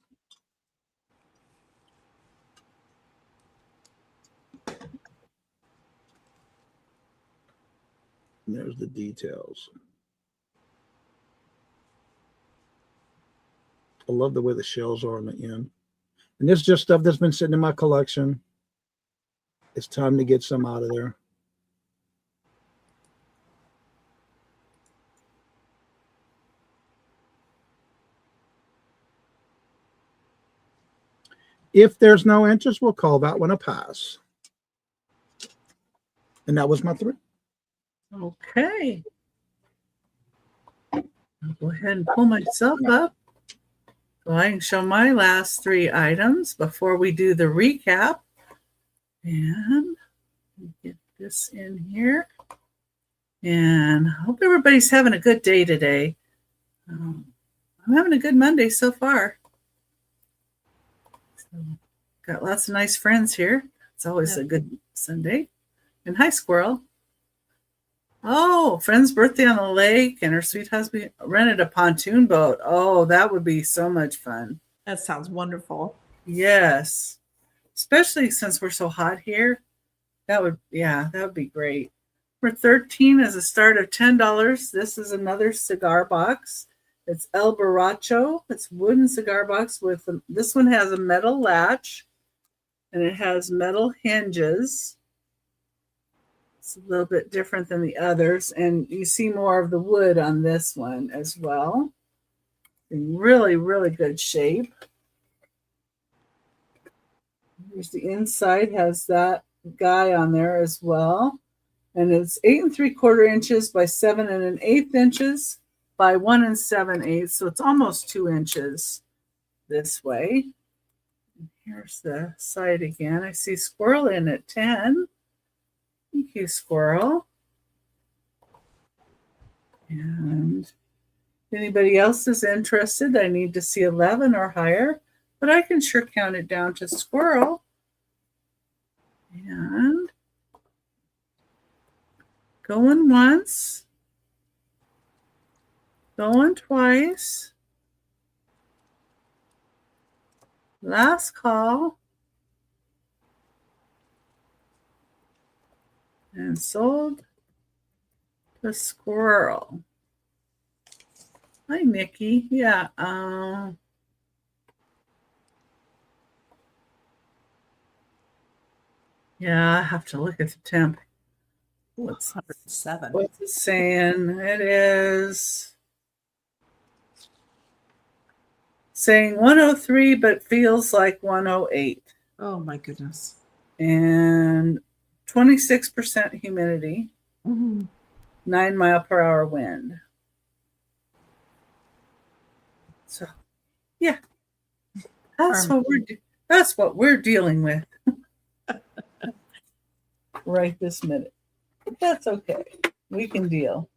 And there's the details. I love the way the shells are on the end. And this is just stuff that's been sitting in my collection. It's time to get some out of there. If there's no interest, we'll call that one a pass. And that was my 3. Okay. I'll go ahead and pull myself up so I can show my last 3 items before we do the recap. And get this in here. And I hope everybody's having a good day today. I'm having a good Monday so far. So, got lots of nice friends here. It's always a good Sunday. And hi, Squirrel. Oh, friend's birthday on the lake, and her sweet husband rented a pontoon boat. Oh, that would be so much fun. That sounds wonderful. Yes. Especially since we're so hot here. That would be great. For 13 is a start of $10. This is another cigar box. It's El Borracho. It's a wooden cigar box this one has a metal latch and it has metal hinges. It's a little bit different than the others, and you see more of the wood on this one as well. In really, really good shape. Here's the inside, has that guy on there as well. And it's 8 3/4 inches by 7 1/8 inches by 1 7/8. So it's almost 2 inches this way. And here's the side again. I see Squirrel in at 10. Thank you, Squirrel. And if anybody else is interested, I need to see 11 or higher, but I can sure count it down to Squirrel. And going once, going twice, last call, and sold to Squirrel. Hi, Nikki. Yeah. Yeah, I have to look at the temp. What's 107? What's it saying? It is saying 103, but feels like 108. Oh my goodness. And 26% humidity, Mhm. 9 mile per hour wind. So, yeah, that's what we're dealing with right this minute. That's okay. We can deal.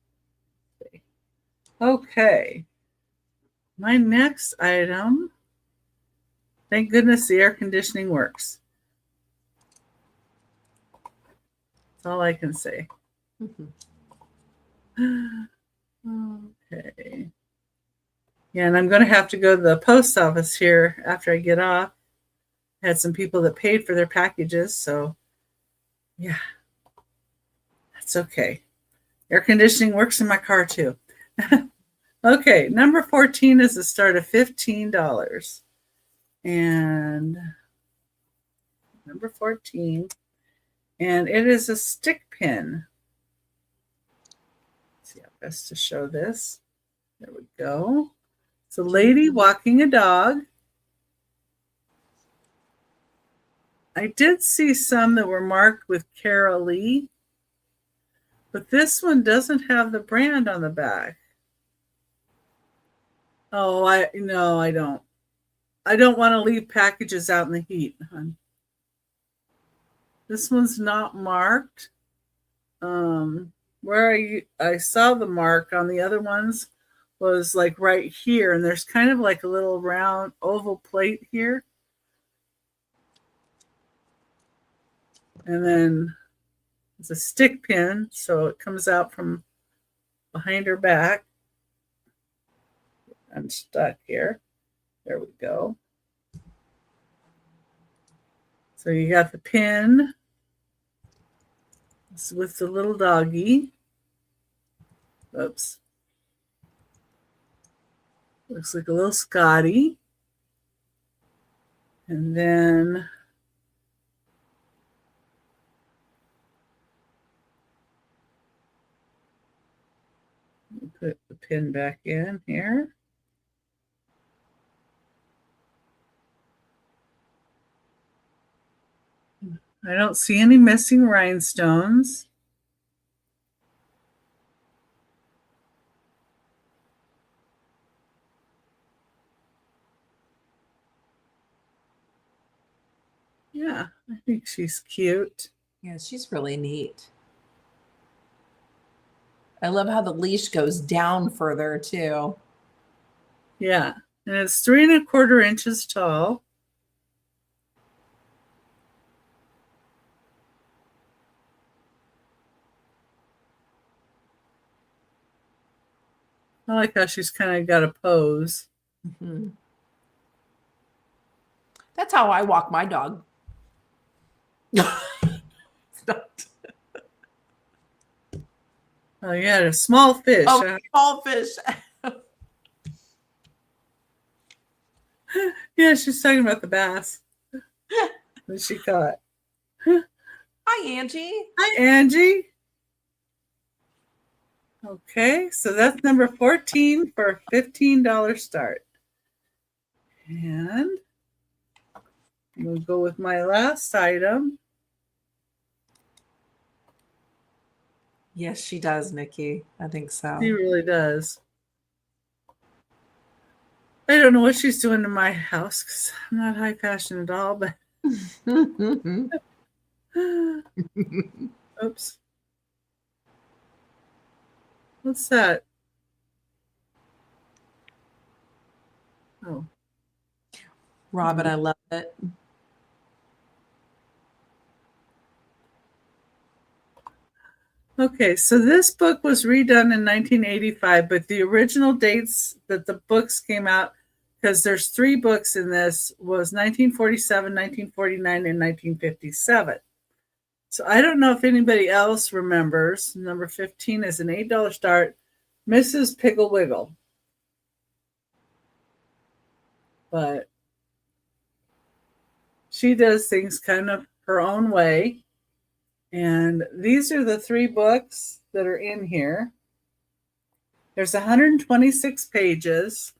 Okay. My next item. Thank goodness the air conditioning works. That's all I can say. Okay. Yeah, and I'm going to have to go to the post office here after I get off. I had some people that paid for their packages, so yeah, that's okay. Air conditioning works in my car too. Okay, number 14 is a start of $15. And number 14, and it is a stick pin. Let's see how best to show this. There we go. It's a lady walking a dog. I did see some that were marked with Cara Lee, but this one doesn't have the brand on the back. Oh, I don't. I don't want to leave packages out in the heat, hon. This one's not marked. Where I saw the mark on the other ones was like right here, and there's kind of like a little round oval plate here. And then it's a stick pin, so it comes out from behind her back. I'm stuck here. There we go. So you got the pin with the little doggy. Oops. Looks like a little Scotty. And then put the pin back in here. I don't see any missing rhinestones. Yeah, I think she's cute. Yeah, she's really neat. I love how the leash goes down further too. Yeah, and it's 3¼ inches tall. I like how she's kind of got a pose. Mm-hmm. That's how I walk my dog. It's not. Oh, yeah, a small fish. Oh, small fish. Yeah, she's talking about the bass that she caught. Hi, Angie. Hi, Angie. Okay, so that's number 14 for a $15 start. And we'll go with my last item. Yes, she does, Nikki. I think so. She really does. I don't know what she's doing in my house because I'm not high fashion at all, but oops. What's that? Oh. Robin, I love it. Okay, so this book was redone in 1985, but the original dates that the books came out, because there's 3 books in this, was 1947, 1949, and 1957. So I don't know if anybody else remembers. Number 15 is an $8 start, Mrs. Piggle Wiggle. But she does things kind of her own way. And these are the 3 books that are in here. There's 126 pages.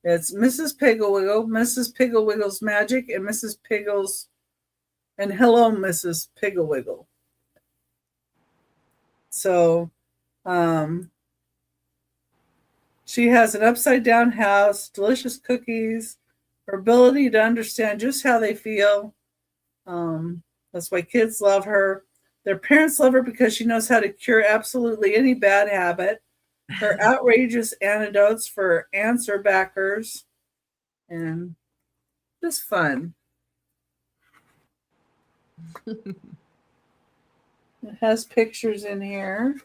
It's Mrs. Pigglewiggle, Mrs. Pigglewiggle's Magic, and Mrs. Piggles, and Hello, Mrs. Pigglewiggle. So, she has an upside down house, delicious cookies, her ability to understand just how they feel. That's why kids love her. Their parents love her because she knows how to cure absolutely any bad habit. Her outrageous antidotes for answer backers, and just fun. It has pictures in here.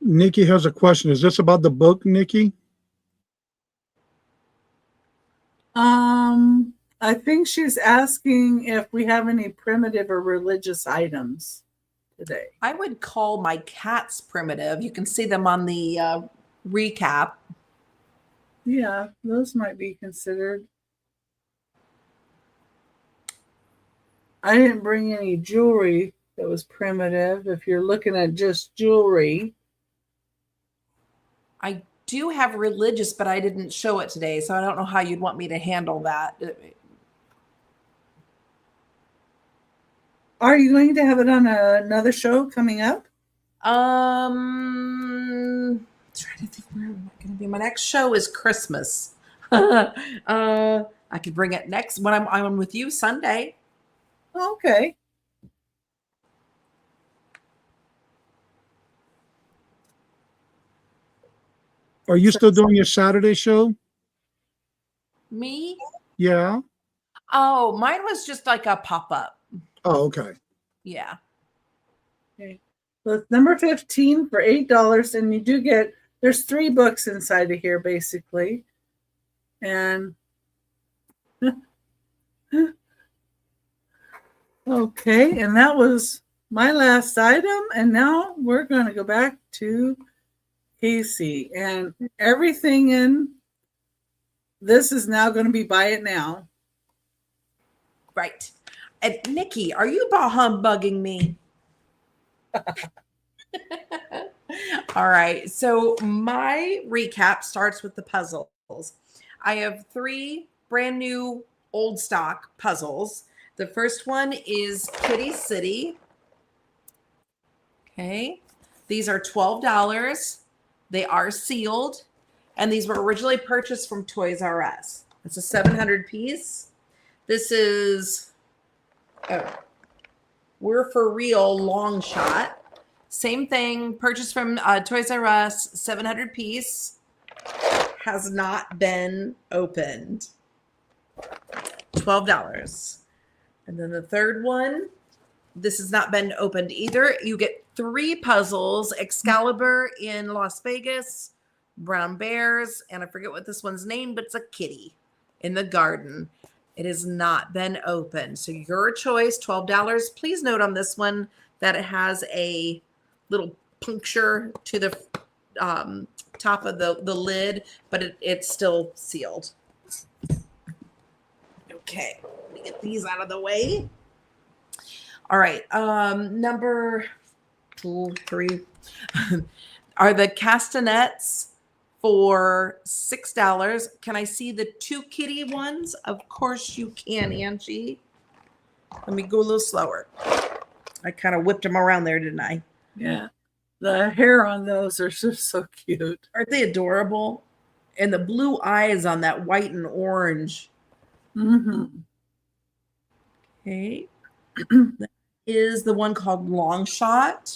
Nikki has a question. Is this about the book, Nikki? I think she's asking if we have any primitive or religious items today. I would call my cats primitive. You can see them on the recap. Yeah, those might be considered. I didn't bring any jewelry that was primitive. If you're looking at just jewelry. I do have religious, but I didn't show it today, so I don't know how you'd want me to handle that. Are you going to have it on another show coming up? Trying to think where am I going to be. My next show is Christmas. I could bring it next when I'm on with you Sunday. Okay. Are you still doing your Saturday show? Me? Yeah. Oh, mine was just like a pop-up. Oh, okay. Yeah. Okay. So it's number 15 for $8, and you do get, there's 3 books inside of here basically. And okay, and that was my last item, and now we're going to go back to Casey, and everything in this is now going to be buy it now. Right. And Nikki, are you humbugging me? All right. So my recap starts with the puzzles. I have 3 brand new old stock puzzles. The first one is Kitty City. Okay. These are $12. They are sealed, and these were originally purchased from Toys R Us. It's a 700 piece. This is We're For Real long shot. Same thing, purchased from Toys R Us, 700 piece. Has not been opened. $12. And then the third one, this has not been opened either. You get 3 puzzles: Excalibur in Las Vegas, Brown Bears, and I forget what this one's named, but it's a kitty in the garden. It has not been opened. So your choice, $12. Please note on this one that it has a little puncture to the top of the lid, but it's still sealed. Okay, let me get these out of the way. All right, number 2, 3 are the castanets for $6. Can I see the 2 kitty ones? Of course you can, Angie. Let me go a little slower. I kind of whipped them around there, didn't I? Yeah. The hair on those are just so cute. Aren't they adorable? And the blue eyes on that white and orange. Mm-hmm. Okay. That is the one called Long Shot.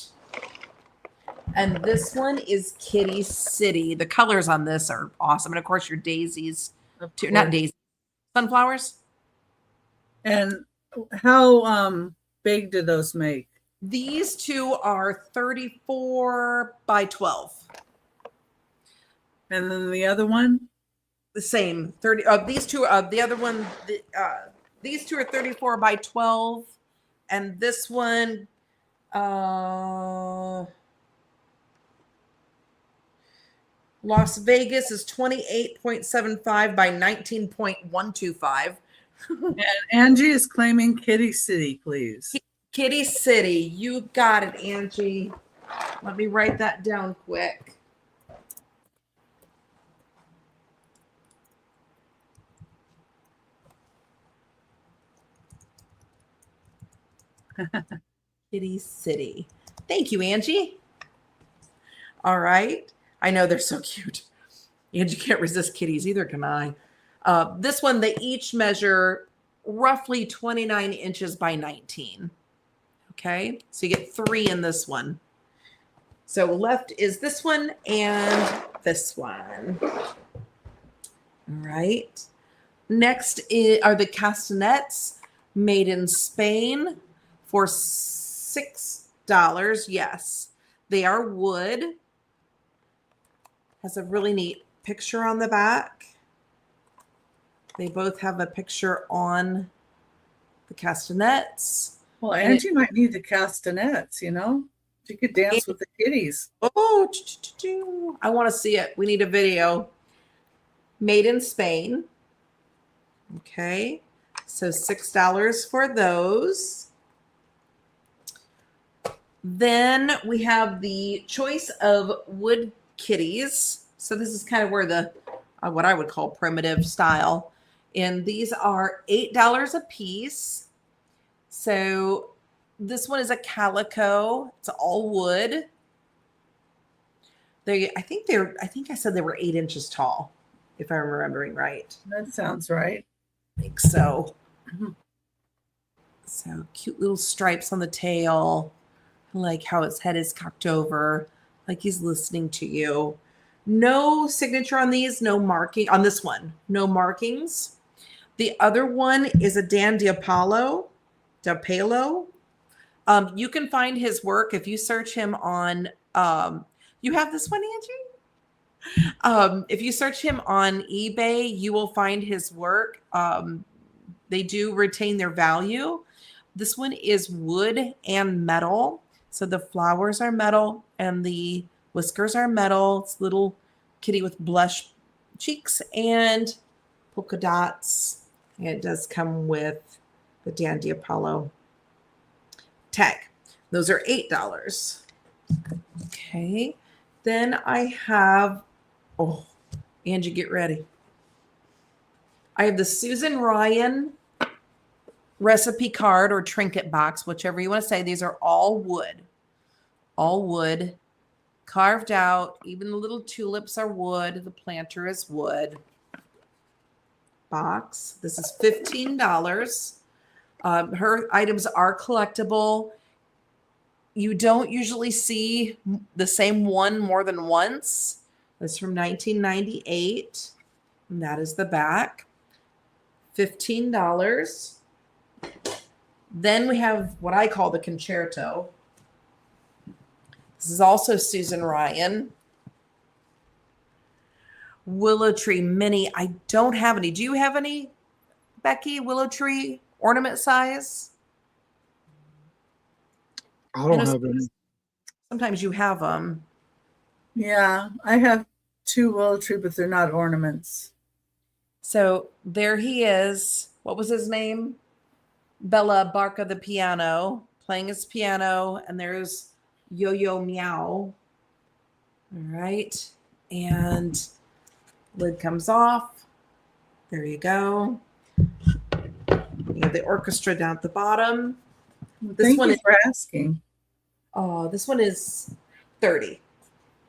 And this one is Kitty City. The colors on this are awesome. And of course, your daisies, too. Not daisies, sunflowers. And how big do those make? These 2 are 34 by 12. And then the other one? The same 30. These two, the other one, these two are 34 by 12, and this one, Las Vegas is 28.75 by 19.125. And Angie is claiming Kitty City, please. Kitty City, you got it, Angie. Let me write that down quick. Kitty City. Thank you, Angie. All right. I know they're so cute. Angie can't resist kitties either, can I? This one, they each measure roughly 29 inches by 19. Okay. So you get 3 in this one. So left is this one and this one. All right. Next are the castanets made in Spain for $6. Yes, they are wood. Has a really neat picture on the back. They both have a picture on the castanets. Well, Angie might need the castanets, you know? She could dance with the kitties. Oh, I want to see it. We need a video. Made in Spain. Okay, so $6 for those. Then we have the choice of wood kitties. So this is kind of where the what I would call primitive style. And these are $8 a piece. So this one is a calico. It's all wood. I think I said they were 8 inches tall, if I'm remembering right. That sounds right. I think so. So cute little stripes on the tail. I like how its head is cocked over, like he's listening to you. No signature on these, no marking on this one, no markings. The other one is a Dan DiPalo. You can find his work if you search him on. You have this one, Angie? If you search him on eBay, you will find his work. They do retain their value. This one is wood and metal. So the flowers are metal and the whiskers are metal. It's a little kitty with blush cheeks and polka dots. And it does come with the Dan DiPalo tag. Those are $8. Okay. Then I have, oh, Angie, get ready. I have the Susan Ryan recipe card or trinket box, whichever you want to say. These are all wood, carved out. Even the little tulips are wood. The planter is wood. Box. This is $15. Her items are collectible. You don't usually see the same one more than once. It's from 1998. And that is the back. $15. Then we have what I call the concerto. This is also Susan Ryan. Willow tree mini. I don't have any. Do you have any, Becky? Willow tree ornament size? I don't have any. Sometimes you have them. Yeah, I have 2 willow tree, but they're not ornaments. So there he is. What was his name? Bella Barca the piano, playing his piano. And there's Yo-Yo Meow. All right. And lid comes off. There you go. You have the orchestra down at the bottom. Thank you for asking. Oh, this one is 30.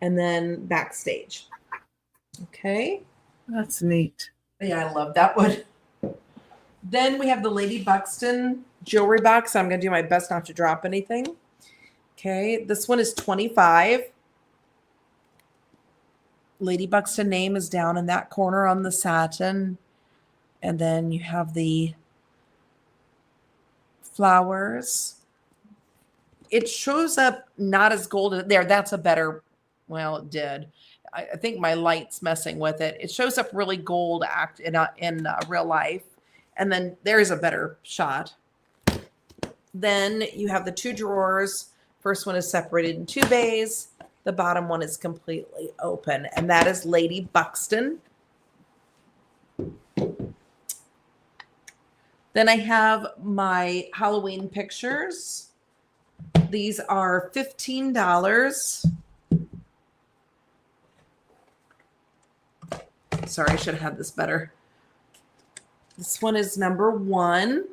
And then backstage. Okay. That's neat. Yeah, I love that one. Then we have the Lady Buxton jewelry box. I'm going to do my best not to drop anything. Okay. This one is 25. Lady Buxton name is down in that corner on the satin. And then you have the flowers. It shows up not as golden. There, that's a better, well, it did. I think my light's messing with it. It shows up really gold in real life. And then there's a better shot. Then you have the 2 drawers. First one is separated in 2 bays. The bottom one is completely open. And that is Lady Buxton. Then I have my Halloween pictures. These are $15. Sorry, I should have had this better. This one is number 1.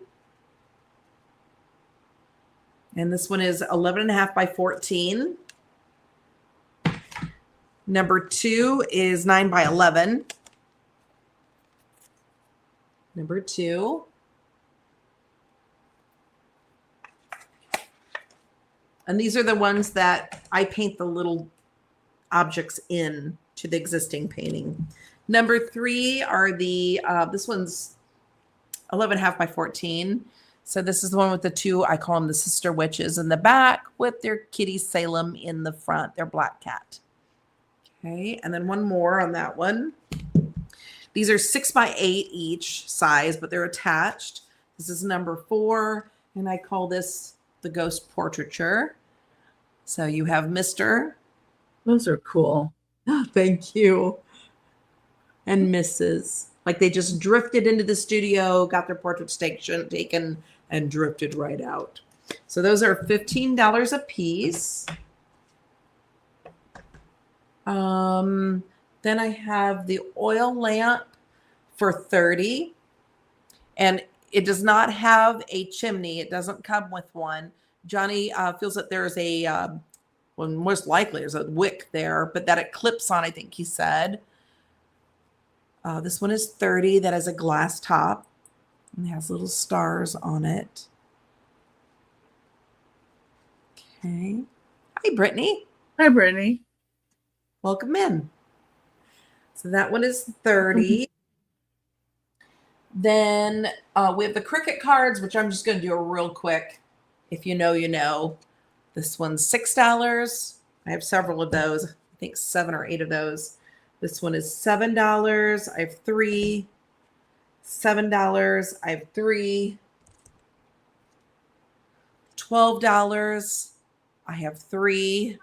And this one is 11.5 by 14. Number 2 is 9 by 11. Number 2. And these are the ones that I paint the little objects in to the existing painting. Number 3 are the, this one's 11.5 by 14. So this is the one with the 2, I call them the sister witches in the back with their kitty Salem in the front, their black cat. Okay, and then one more on that one. These are 6 by 8 each size, but they're attached. This is number 4, and I call this the ghost portraiture. So you have Mr. Those are cool. Thank you. And Mrs. Like they just drifted into the studio, got their portraits taken, and drifted right out. So those are $15 a piece. Then I have the oil lamp for $30. And it does not have a chimney. It doesn't come with one. Johnny feels that there's a, well, most likely there's a wick there, but that it clips on, I think he said. This one is $30. That has a glass top and it has little stars on it. Okay. Hi, Brittany. Hi, Brittany. Welcome in. So that one is $30. Then we have the cricket cards, which I'm just going to do a real quick. If you know, you know. This one's $6. I have several of those. I think 7 or 8 of those. This one is $7. I have 3. $7. I have 3. $12. I have 3.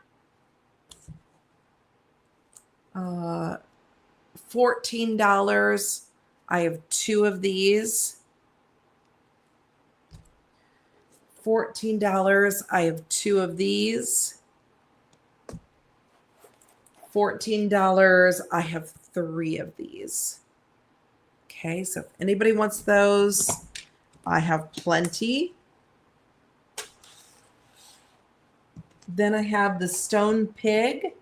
$14. I have 2 of these. $14. I have 2 of these. $14. I have 3 of these. Okay, so if anybody wants those, I have plenty. Then I have the stone pig,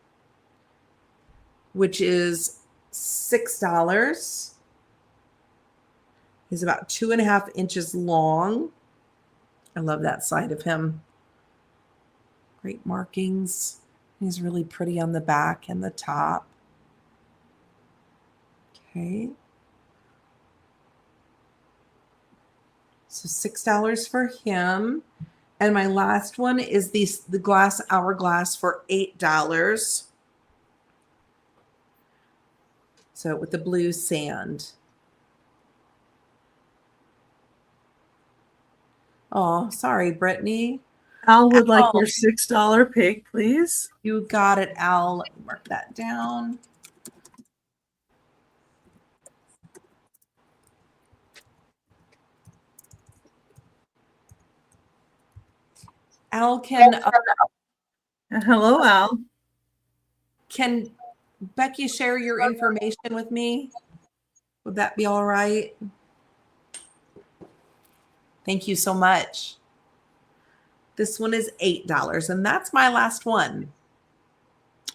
which is $6. He's about 2.5 inches long. I love that side of him. Great markings. He's really pretty on the back and the top. Okay. So $6 for him. And my last one is the glass hourglass for $8. So with the blue sand. Oh, sorry, Brittany. Al would like your $6 pig, please. You got it, Al. Let me mark that down. Al, Hello, Al. Can Becky share your information with me? Would that be all right? Thank you so much. This one is $8, and that's my last one.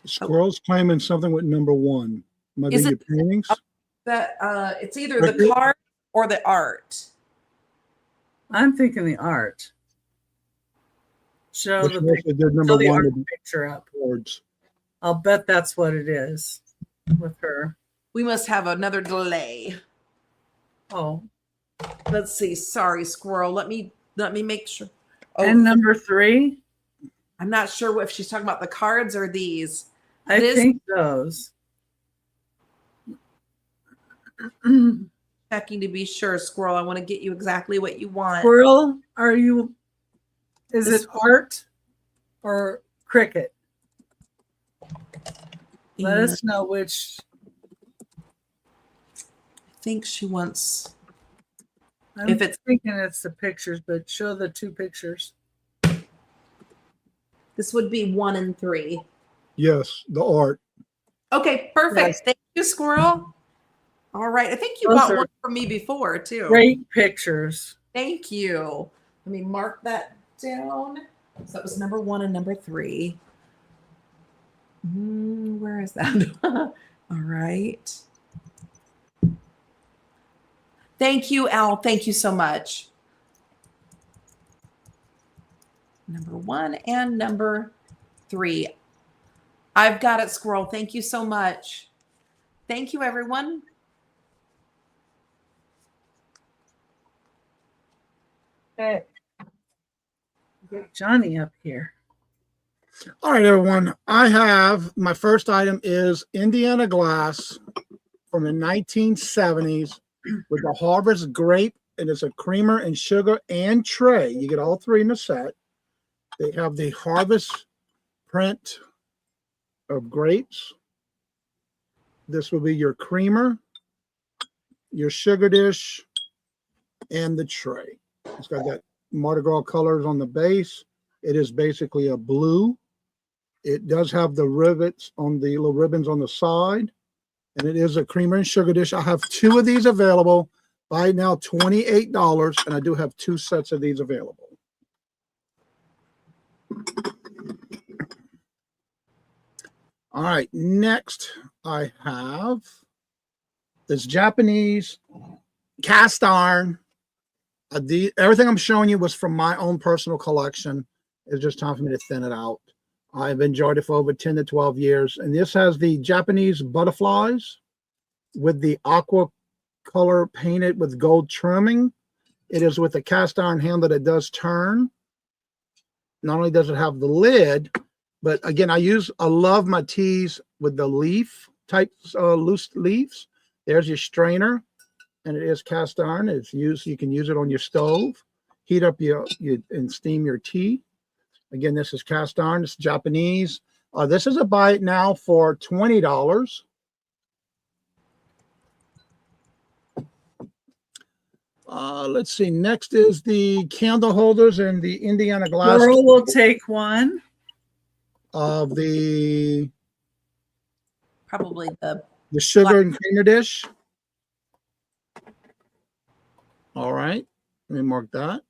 Squirrel's claiming something with number 1. Might be your paintings? It's either the card or the art. I'm thinking the art. Show the art picture up. Boards. I'll bet that's what it is with her. We must have another delay. Oh. Let's see. Sorry, squirrel. Let me make sure. Oh, and number 3? I'm not sure if she's talking about the cards or these. I think those. Checking to be sure, Squirrel. I want to get you exactly what you want. Squirrel, is This- it art or cricket? Let us know which. I think she wants. I'm If it's thinking it's the pictures, but show the two pictures. this would be 1 and 3. Yes, the art. Okay, perfect. Yes. Thank you, Squirrel. All right. I think you Those bought are one from me before too. Great pictures. Thank you. Let me mark that down. So that was number 1 and number 3. Where is that? All right. Thank you, Al. Thank you so much. Number 1 and number 3. I've got it, Squirrel. Thank you so much. Thank you, everyone. Okay. Get Johnny up here. All right, everyone. I have my first item is Indiana glass from the 1970s with the Harvest grape. And it's a creamer and sugar and tray. You get all 3 in the set. They have the Harvest print of grapes. This will be your creamer, your sugar dish, and the tray. It's got that Mardi Gras colors on the base. It is basically a blue. It does have the rivets on the little ribbons on the side. And it is a creamer and sugar dish. I have 2 of these available. Buy now $28. And I do have 2 sets of these available. All right. Next, I have this Japanese cast iron. Everything I'm showing you was from my own personal collection. It's just time for me to thin it out. I've enjoyed it for over 10 to 12 years. And this has the Japanese butterflies with the aqua color painted with gold trimming. It is with a cast iron handle that does turn. Not only does it have the lid, but again, I love my teas with the leaf type loose leaves. There's your strainer. And it is cast iron. It's used. You can use it on your stove, heat up and steam your tea. Again, this is cast iron. It's Japanese. This is a buy it now for $20. Let's see. Next is the candle holders and the Indiana glass. Laurel will take one of the Probably the sugar and creamer dish. All right, let me mark that.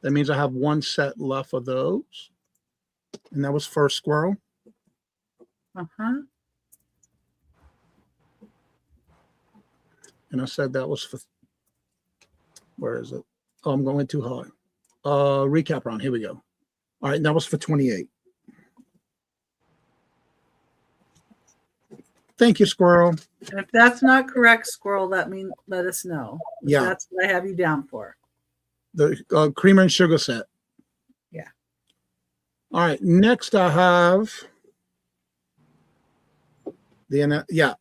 That means I have 1 set left of those. And that was first Squirrel. Uh-huh. And I said that was for, where is it? Oh, I'm going too high. Recap round, here we go. All right, that was for 28. Thank you, Squirrel. And if that's not correct, Squirrel, let us know. Yeah. That's what I have you down for. The creamer and sugar set. Yeah. All right, next I have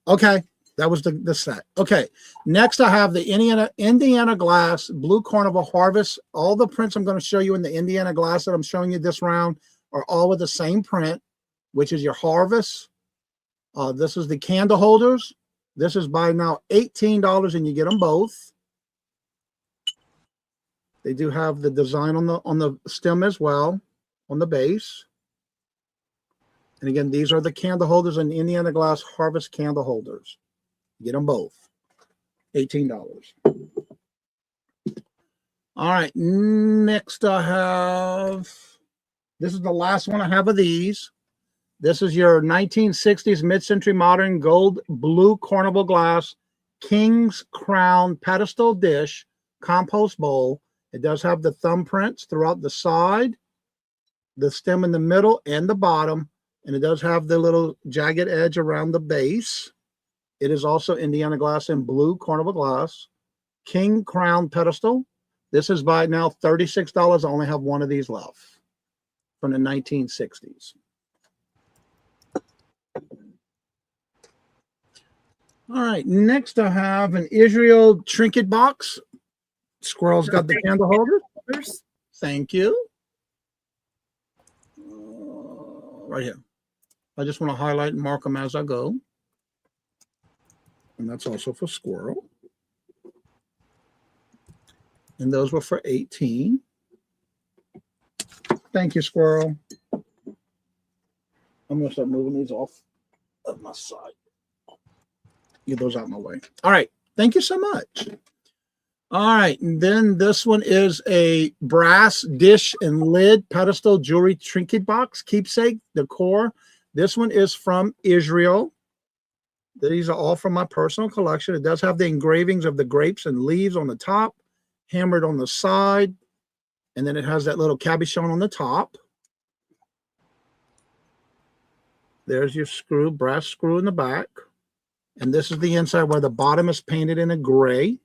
okay. That was the set. Okay, next I have the Indiana glass Blue Carnival Harvest. All the prints I'm going to show you in the Indiana glass that I'm showing you this round are all with the same print, which is your Harvest. This is the candle holders. This is by now $18, and you get them both. They do have the design on the stem as well, on the base. And again, these are the candle holders and Indiana glass Harvest candle holders. Get them both. $18. All right. Next I have, this is the last one I have of these. This is your 1960s mid-century modern gold blue carnival glass King's Crown pedestal dish compost bowl. It does have the thumbprints throughout the side, the stem in the middle, and the bottom. And it does have the little jagged edge around the base. It is also Indiana glass and blue carnival glass. King Crown pedestal. This is by now $36. I only have 1 of these left from the 1960s. All right, next I have an Israel trinket box. Squirrel's got the candle holder. Thank you. Right here. I just want to highlight and mark them as I go. And that's also for Squirrel. And those were for 18. Thank you, Squirrel. I'm going to start moving these off of my side. Get those out of my way. All right. Thank you so much. All right. And then this one is a brass dish and lid pedestal jewelry trinket box, keepsake, decor. This one is from Israel. These are all from my personal collection. It does have the engravings of the grapes and leaves on the top, hammered on the side, and then it has that little cabochon on the top. There's your screw, brass screw in the back. And this is the inside where the bottom is painted in a gray.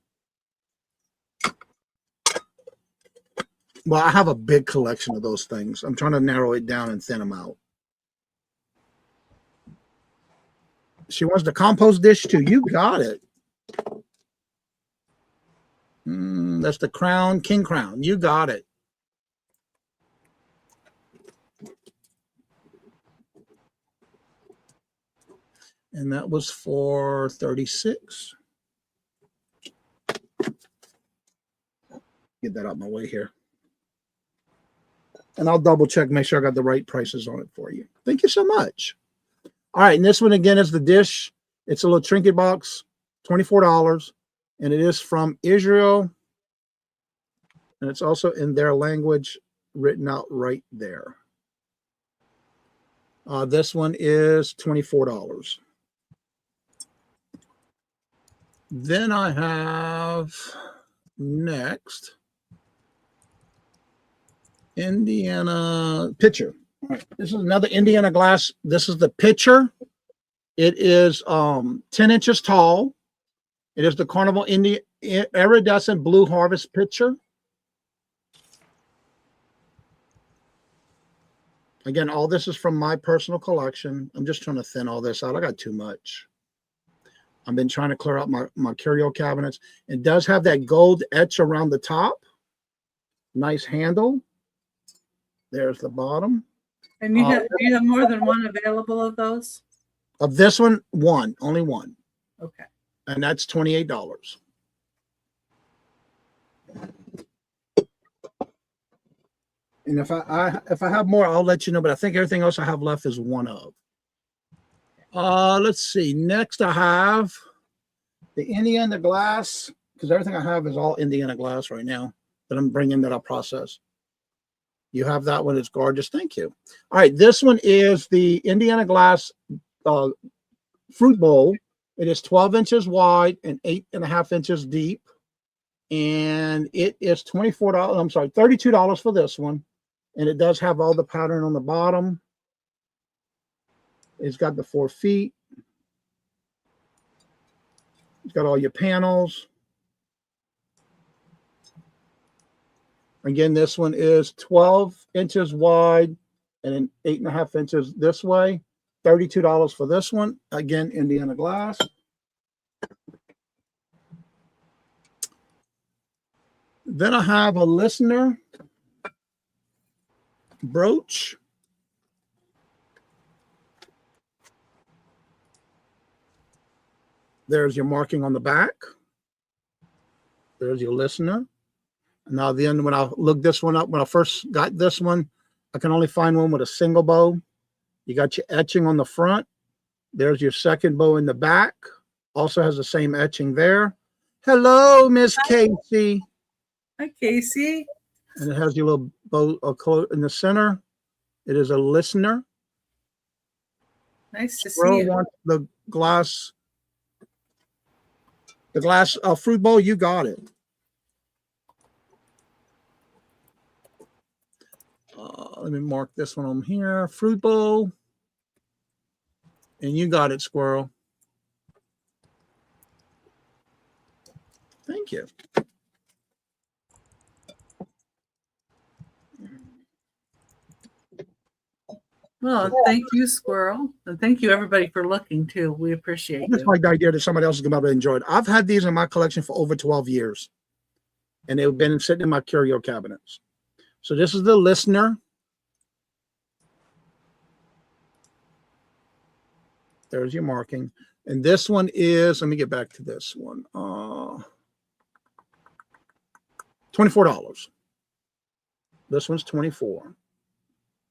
Well, I have a big collection of those things. I'm trying to narrow it down and thin them out. She wants the compost dish too. You got it. That's the crown, king crown. You got it. And that was for 36. Get that out of my way here. And I'll double check, make sure I got the right prices on it for you. Thank you so much. All right, and this one again is the dish. It's a little trinket box, $24, and it is from Israel. And it's also in their language written out right there. This one is $24. Then I have next Indiana pitcher. All right, this is another Indiana glass. This is the pitcher. It is 10 inches tall. It is the Carnival Iridescent Blue Harvest pitcher. Again, all this is from my personal collection. I'm just trying to thin all this out. I got too much. I've been trying to clear out my curio cabinets. It does have that gold etch around the top. Nice handle. There's the bottom. And you have, do you have more than one available of those? Of this one, only one. Okay. And that's $28. And if I have more, I'll let you know. But I think everything else I have left is one of. Let's see. Next, I have the Indiana glass, because everything I have is all Indiana glass right now that I'm bringing that I'll process. You have that one. It's gorgeous. Thank you. All right. This one is the Indiana glass fruit bowl. It is 12 inches wide and 8.5 inches deep. And it is $24. I'm sorry, $32 for this one. And it does have all the pattern on the bottom. It's got the 4 feet. It's got all your panels. Again, this one is 12 inches wide and 8.5 inches this way. $32 for this one. Again, Indiana glass. Then I have a listener brooch. There's your marking on the back. There's your listener. Now, then when I looked this one up, when I first got this one, I can only find one with a single bow. You got your etching on the front. There's your second bow in the back. Also has the same etching there. Hello, Miss Casey. Hi, Casey. And it has your little bow in the center. It is a listener. Nice to see Squirrel you. wants the glass fruit bowl. You got it. Let me mark this one on here. Fruit bowl. And you got it, Squirrel. Thank you. Well, thank you, Squirrel. And thank you, everybody, for looking, too. We appreciate I just you. like the idea that somebody else is going to be able to enjoy it. I've had these in my collection for over 12 years, and they've been sitting in my curio cabinets. So this is the listener. There's your marking. And this one is, let me get back to this one. $24. This one's $24.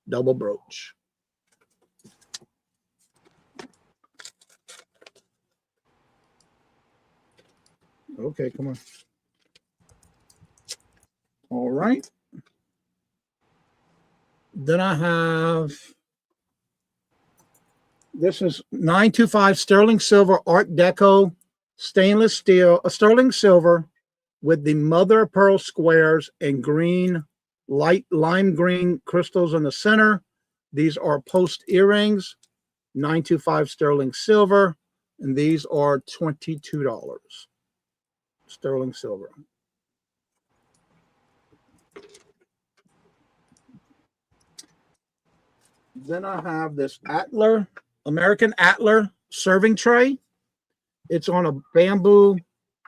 Double brooch. Okay, come on. All right. Then I have, this is 925 sterling silver Art Deco stainless steel, a sterling silver with the mother of pearl squares and green, light lime green crystals in the center. These are post earrings, 925 sterling silver, and these are $22 sterling silver. Then I have this Atler, American Atler serving tray. It's on a bamboo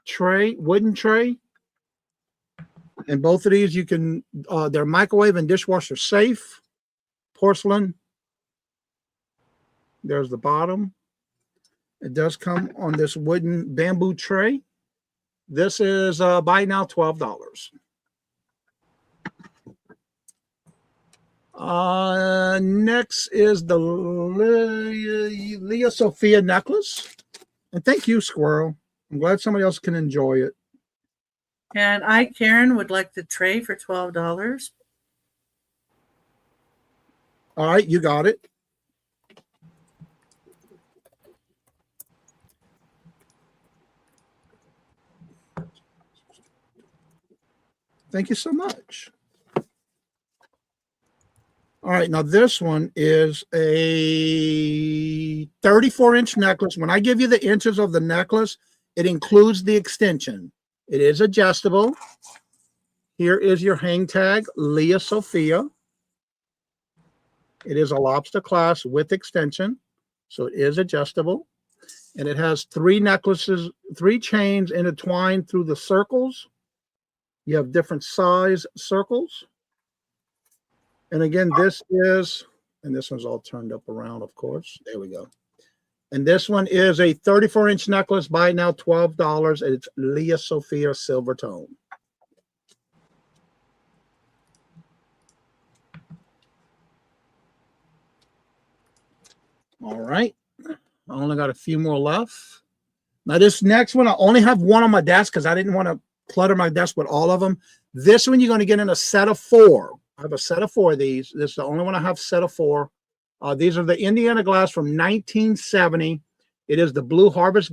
tray, wooden tray. And both of these you can, they're microwave and dishwasher safe. Porcelain. There's the bottom. It does come on this wooden bamboo tray. This is buy now $12. Next is the Leah Sophia necklace. And thank you, Squirrel. I'm glad somebody else can enjoy it. And I, Karen, would like the tray for $12. All right, you got it. Thank you so much. All right, now this one is a 34-inch necklace. When I give you the inches of the necklace, it includes the extension. It is adjustable. Here is your hang tag, Leah Sophia. It is a lobster clasp with extension, so it is adjustable. And it has 3 necklaces, 3 chains intertwined through the circles. You have different size circles. And again, this is, and this one's all turned up around, of course. There we go. And this one is a 34-inch necklace. Buy now $12. It's Leah Sophia silver tone. All right. I only got a few more left. Now, this next one, I only have one on my desk because I didn't want to clutter my desk with all of them. This one, you're going to get in a set of 4. I have a set of 4 of these. This is the only one I have set of 4. These are the Indiana glass from 1970. It is the Blue Harvest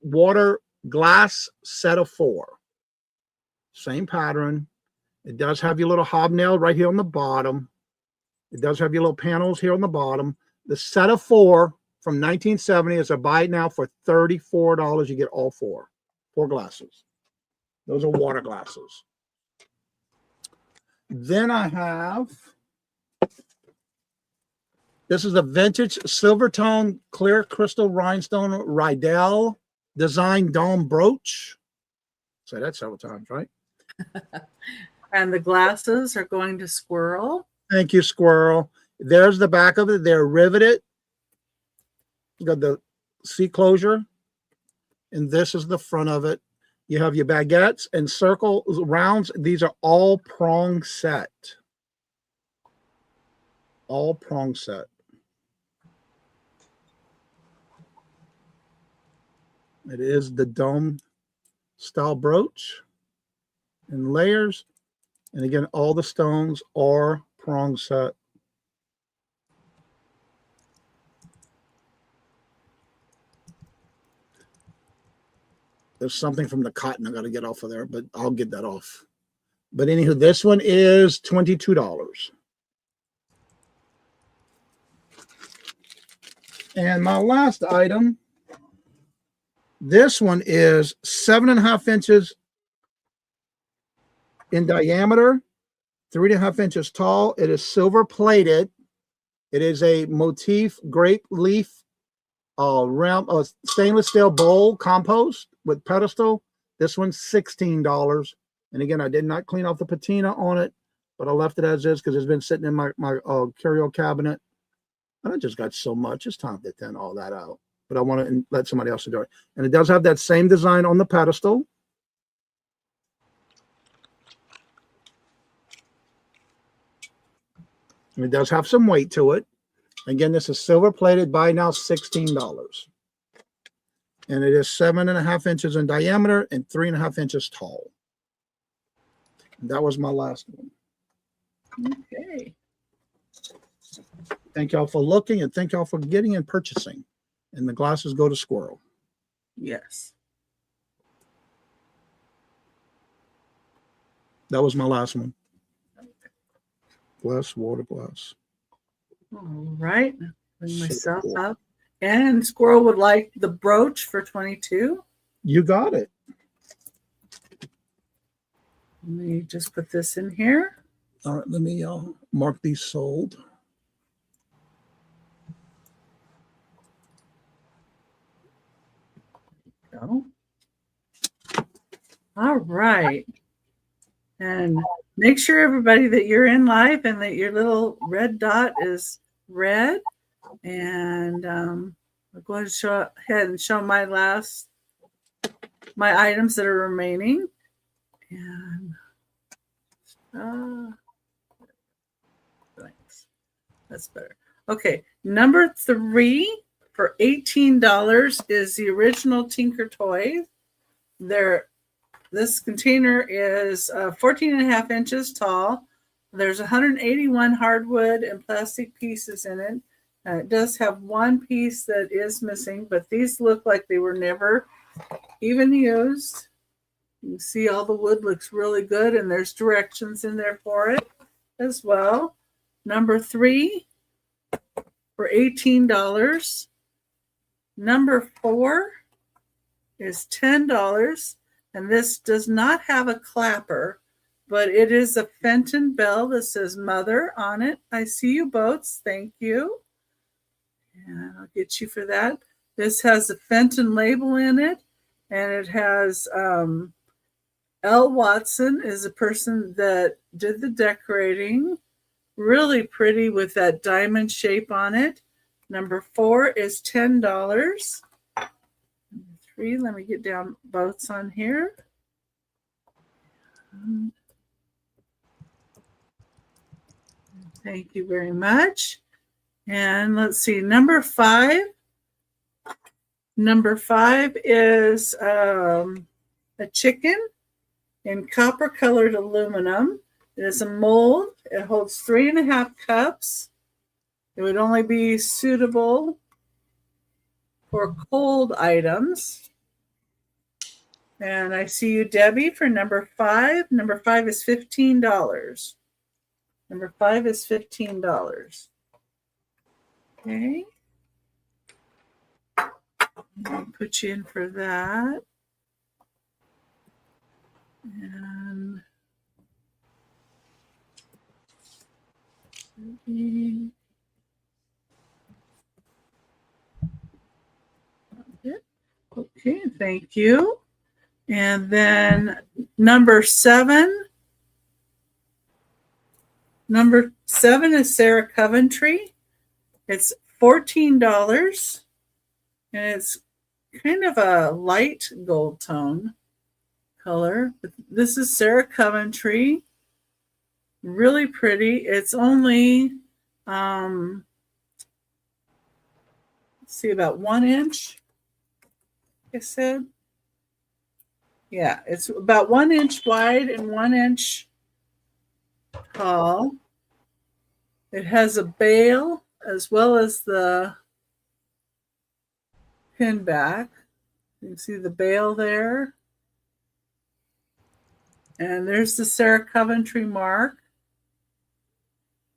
Water glass set of 4. Same pattern. It does have your little hobnail right here on the bottom. It does have your little panels here on the bottom. The set of 4 from 1970 is a buy it now for $34. You get all 4 glasses. Those are water glasses. Then I have, this is a vintage silver tone clear crystal rhinestone Rydell design dome brooch. Say that several times, right? And the glasses are going to Squirrel. Thank you, Squirrel. There's the back of it. They're riveted. You got the C closure. And this is the front of it. You have your baguettes and circle rounds. These are all prong set. All prong set. It is the dome style brooch and layers. And again, all the stones are prong set. There's something from the cotton I got to get off of there, but I'll get that off. But anywho, this one is $22. And my last item, this one is 7.5 inches in diameter, 3.5 inches tall. It is silver plated. It is a motif grape leaf stainless steel bowl compost with pedestal. This one's $16. And again, I did not clean off the patina on it, but I left it as is because it's been sitting in my curio cabinet. And I just got so much. It's time to thin all that out. But I want to let somebody else do it. And it does have that same design on the pedestal. And it does have some weight to it. Again, this is silver plated, by now $16. And it is 7.5 inches in diameter and 3.5 inches tall. And that was my last one. Okay. Thank y'all for looking, and thank y'all for getting and purchasing. And the glasses go to Squirrel. Yes. That was my last one. Glass, water glass. All right. Bring So myself cool. up. And Squirrel would like the brooch for 22. You got it. Let me just put this in here. All right, let me mark these sold. Go. All right. And make sure, everybody, that you're in live and that your little red dot is red. And I'll go ahead and show my items that are remaining. And thanks. That's better. Okay, number 3 for $18 is the original Tinker Toy. This container is 14.5 inches tall. There's 181 hardwood and plastic pieces in it. It does have one piece that is missing, but these look like they were never even used. You can see all the wood looks really good, and there's directions in there for it as well. Number 3 for $18. Number 4 is $10. And this does not have a clapper, but it is a Fenton bell that says Mother on it. I see you, boats. Thank you. And I'll get you for that. This has a Fenton label in it, and it has L. Watson is a person that did the decorating. Really pretty with that diamond shape on it. Number 4 is $10. 3, let me get down boats on here. Thank you very much. And let's see, number 5. Number 5 is a chicken in copper colored aluminum. It is a mold. It holds 3.5 cups. It would only be suitable for cold items. And I see you, Debbie, for number 5. Number 5 is $15. Number 5 is $15. Okay. I'll put you in for that. And okay, thank you. And then number 7. Number 7 is Sarah Coventry. It's $14. And it's kind of a light gold tone color. But this is Sarah Coventry. Really pretty. It's only, let's see, about 1 inch, I said. Yeah, it's about 1 inch wide and 1 inch tall. It has a bail as well as the pin back. You can see the bail there. And there's the Sarah Coventry mark.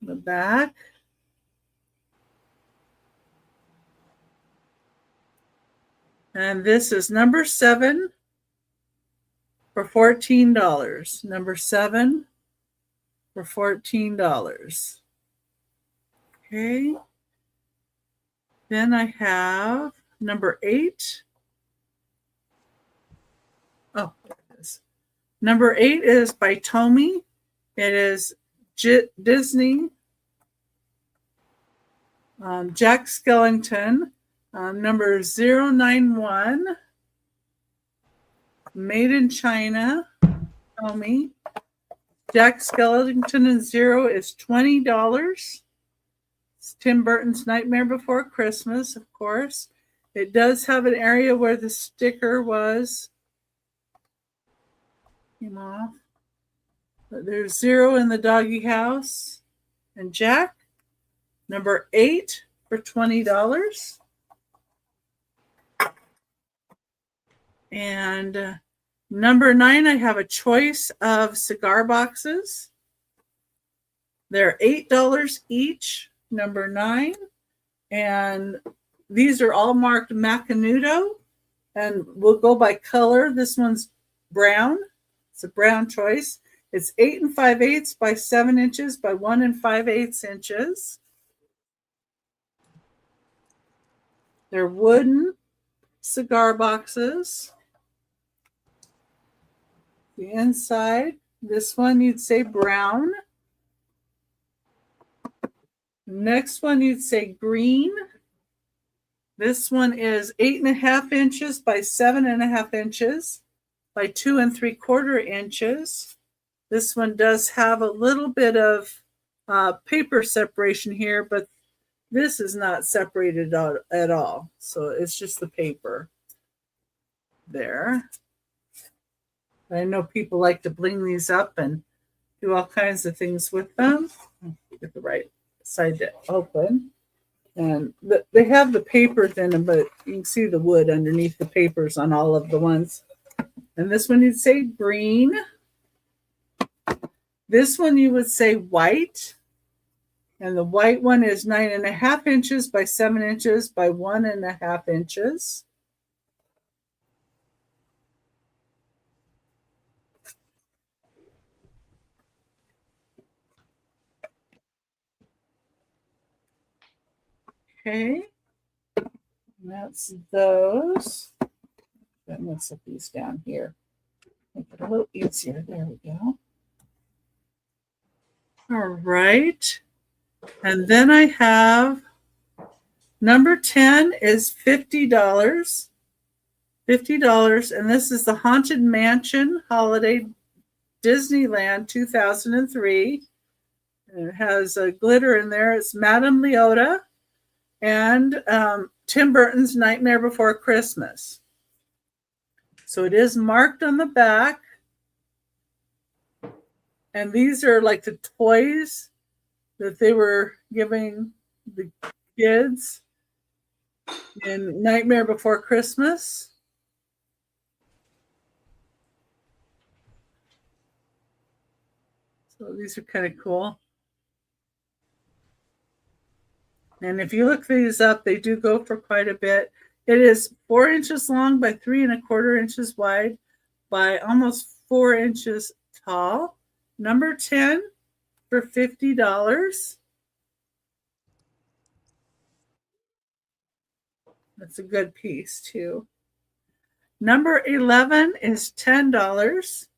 The back. And this is number 7 for $14. Number 7 for $14. Okay. Then I have number 8. Oh, there it is. Number 8 is by Tommy. It is Disney. Jack Skellington. Number 091. Made in China. Tommy. Jack Skellington and 0 is $20. It's Tim Burton's Nightmare Before Christmas, of course. It does have an area where the sticker came off. But there's 0 in the doggy house. And Jack, number 8 for $20. And number 9, I have a choice of cigar boxes. They're $8 each, number 9. And these are all marked Macanudo. And we'll go by color. This one's brown. It's a brown choice. It's 8 5/8 by 7 inches by 1 5/8 inches. They're wooden cigar boxes. The inside, this one you'd say brown. Next one you'd say green. This one is 8 1/2 inches by 7 1/2 inches by 2 3/4 inches. This one does have a little bit of paper separation here, but this is not separated out at all. So it's just the paper there. I know people like to bling these up and do all kinds of things with them. Get the right side to open. And they have the papers in them, but you can see the wood underneath the papers on all of the ones. And this one you'd say green. This one you would say white. And the white one is 9 1/2 inches by 7 inches by 1 1/2 inches. Okay, and that's those. Then let's put these down here. Make it a little easier. There we go. All right. And then I have number 10 is $50. $50. And this is the Haunted Mansion Holiday Disneyland 2003. And it has a glitter in there. It's Madame Leota and Tim Burton's Nightmare Before Christmas. So it is marked on the back. And these are like the toys that they were giving the kids in Nightmare Before Christmas. So these are kind of cool. And if you look these up, they do go for quite a bit. It is 4 inches long by 3 1/4 inches wide by almost 4 inches tall. Number 10 for $50. That's a good piece too. Number 11 is $10.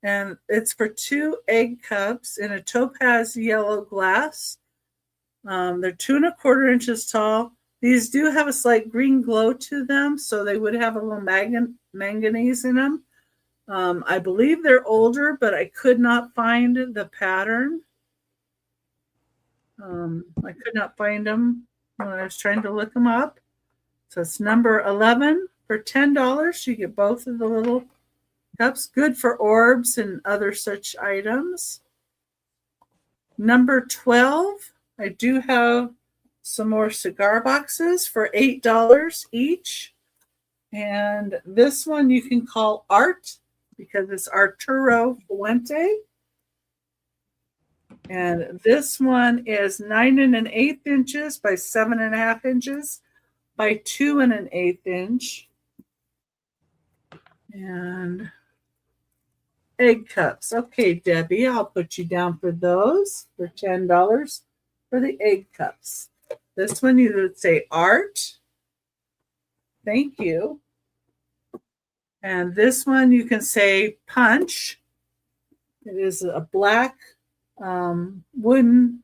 And it's for 2 egg cups in a topaz yellow glass. They're 2 1/4 inches tall. These do have a slight green glow to them, so they would have a little manganese in them. I believe they're older, but I could not find the pattern. I could not find them when I was trying to look them up. So it's number 11 for $10. You get both of the little cups. Good for orbs and other such items. Number 12, I do have some more cigar boxes for $8 each. And this one you can call Art because it's Arturo Fuente. And this one is 9 1/8 inches by 7 1/2 inches by 2 1/8 inch. And egg cups. Okay, Debbie, I'll put you down for those for $10. for the egg cups. This one you would say art. Thank you. And this one you can say punch. It is a black wooden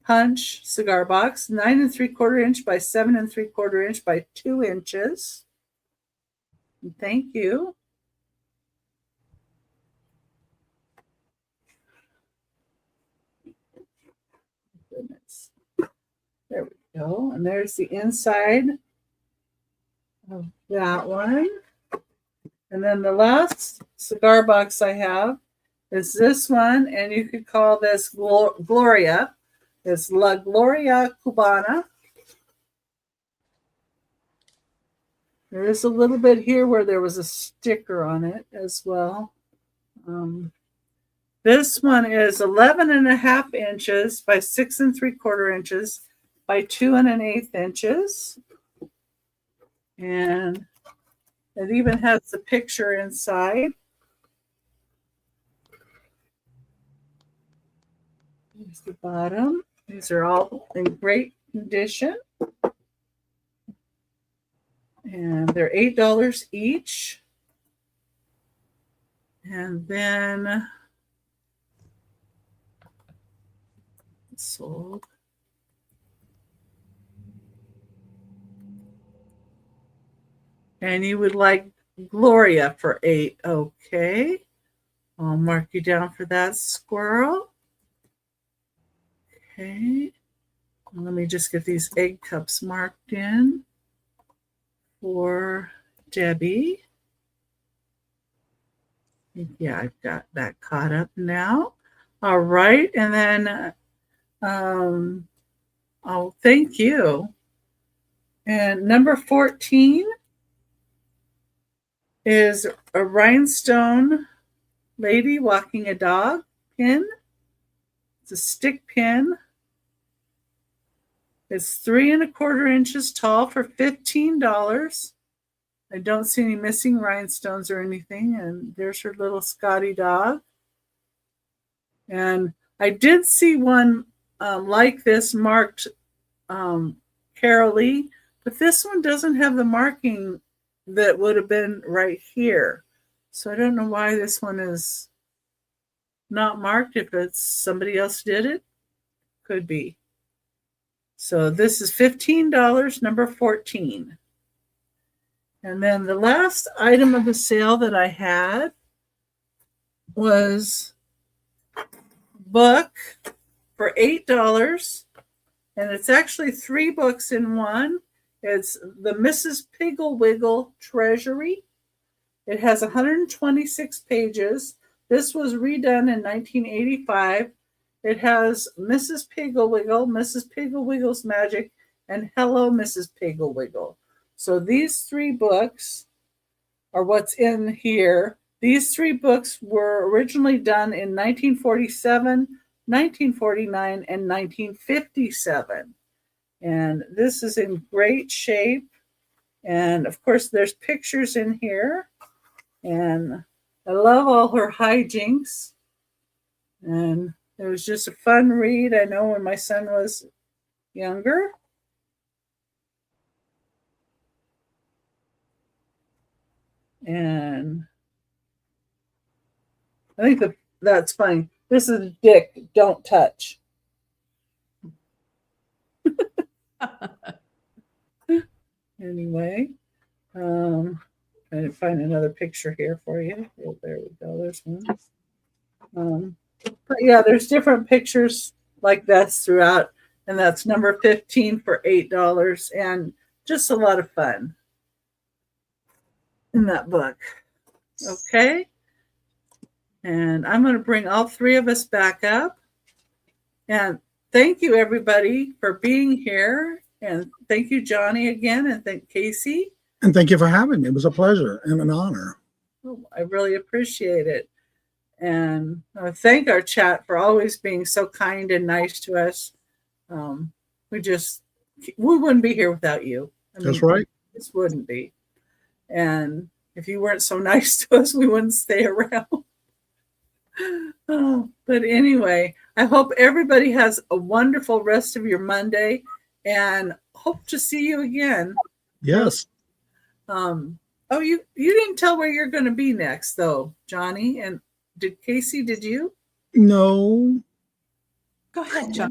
punch cigar box, 9 3/4 inch by 7 3/4 inch by 2 inches. And thank you. Goodness. There we go. And there's the inside of that one. And then the last cigar box I have is this one, and you could call this Gloria. It's La Gloria Cubana. There is a little bit here where there was a sticker on it as well. This one is 11.5 inches by 6 3/4 inches by 2 1/8 inches. And it even has the picture inside. Here's the bottom. These are all in great condition. And they're $8 each. And then sold. And you would like Gloria for $8. Okay. I'll mark you down for that, squirrel. Okay. Let me just get these egg cups marked in for Debbie. Yeah, I've got that caught up now. All right. And then, oh, thank you. And number 14 is a rhinestone lady walking a dog pin. It's a stick pin. It's 3 1/4 inches tall for $15. I don't see any missing rhinestones or anything. And there's her little Scotty dog. And I did see one like this marked Carol Lee, but this one doesn't have the marking that would have been right here. So I don't know why this one is not marked. If it's somebody else did it, could be. So this is $15, number 14. And then the last item of the sale that I had was a book for $8. And it's actually 3 books in one. It's the Mrs. Piggle Wiggle Treasury. It has 126 pages. This was redone in 1985. It has Mrs. Piggle Wiggle, Mrs. Piggle Wiggle's Magic, and Hello, Mrs. Piggle Wiggle. So these 3 books are what's in here. These 3 books were originally done in 1947, 1949, and 1957. And this is in great shape. And of course, there's pictures in here. And I love all her hijinks. And it was just a fun read. I know when my son was younger. And I think that's funny. This is Dick, don't touch. Anyway, trying to find another picture here for you. Oh, there we go. There's one. But yeah, there's different pictures like this throughout, and that's number 15 for $8, and just a lot of fun in that book. Okay. And I'm going to bring all 3 of us back up. And thank you, everybody, for being here. And thank you, Johnny, again. And thank Casey. And thank you for having me. It was a pleasure and an honor. Oh, I really appreciate it. And I thank our chat for always being so kind and nice to us. We wouldn't be here without you. That's right. This wouldn't be. And if you weren't so nice to us, we wouldn't stay around. Oh, but anyway, I hope everybody has a wonderful rest of your Monday and hope to see you again. Yes. Oh, you didn't tell where you're going to be next, though, Johnny. And Casey, did you? No. Go ahead, John.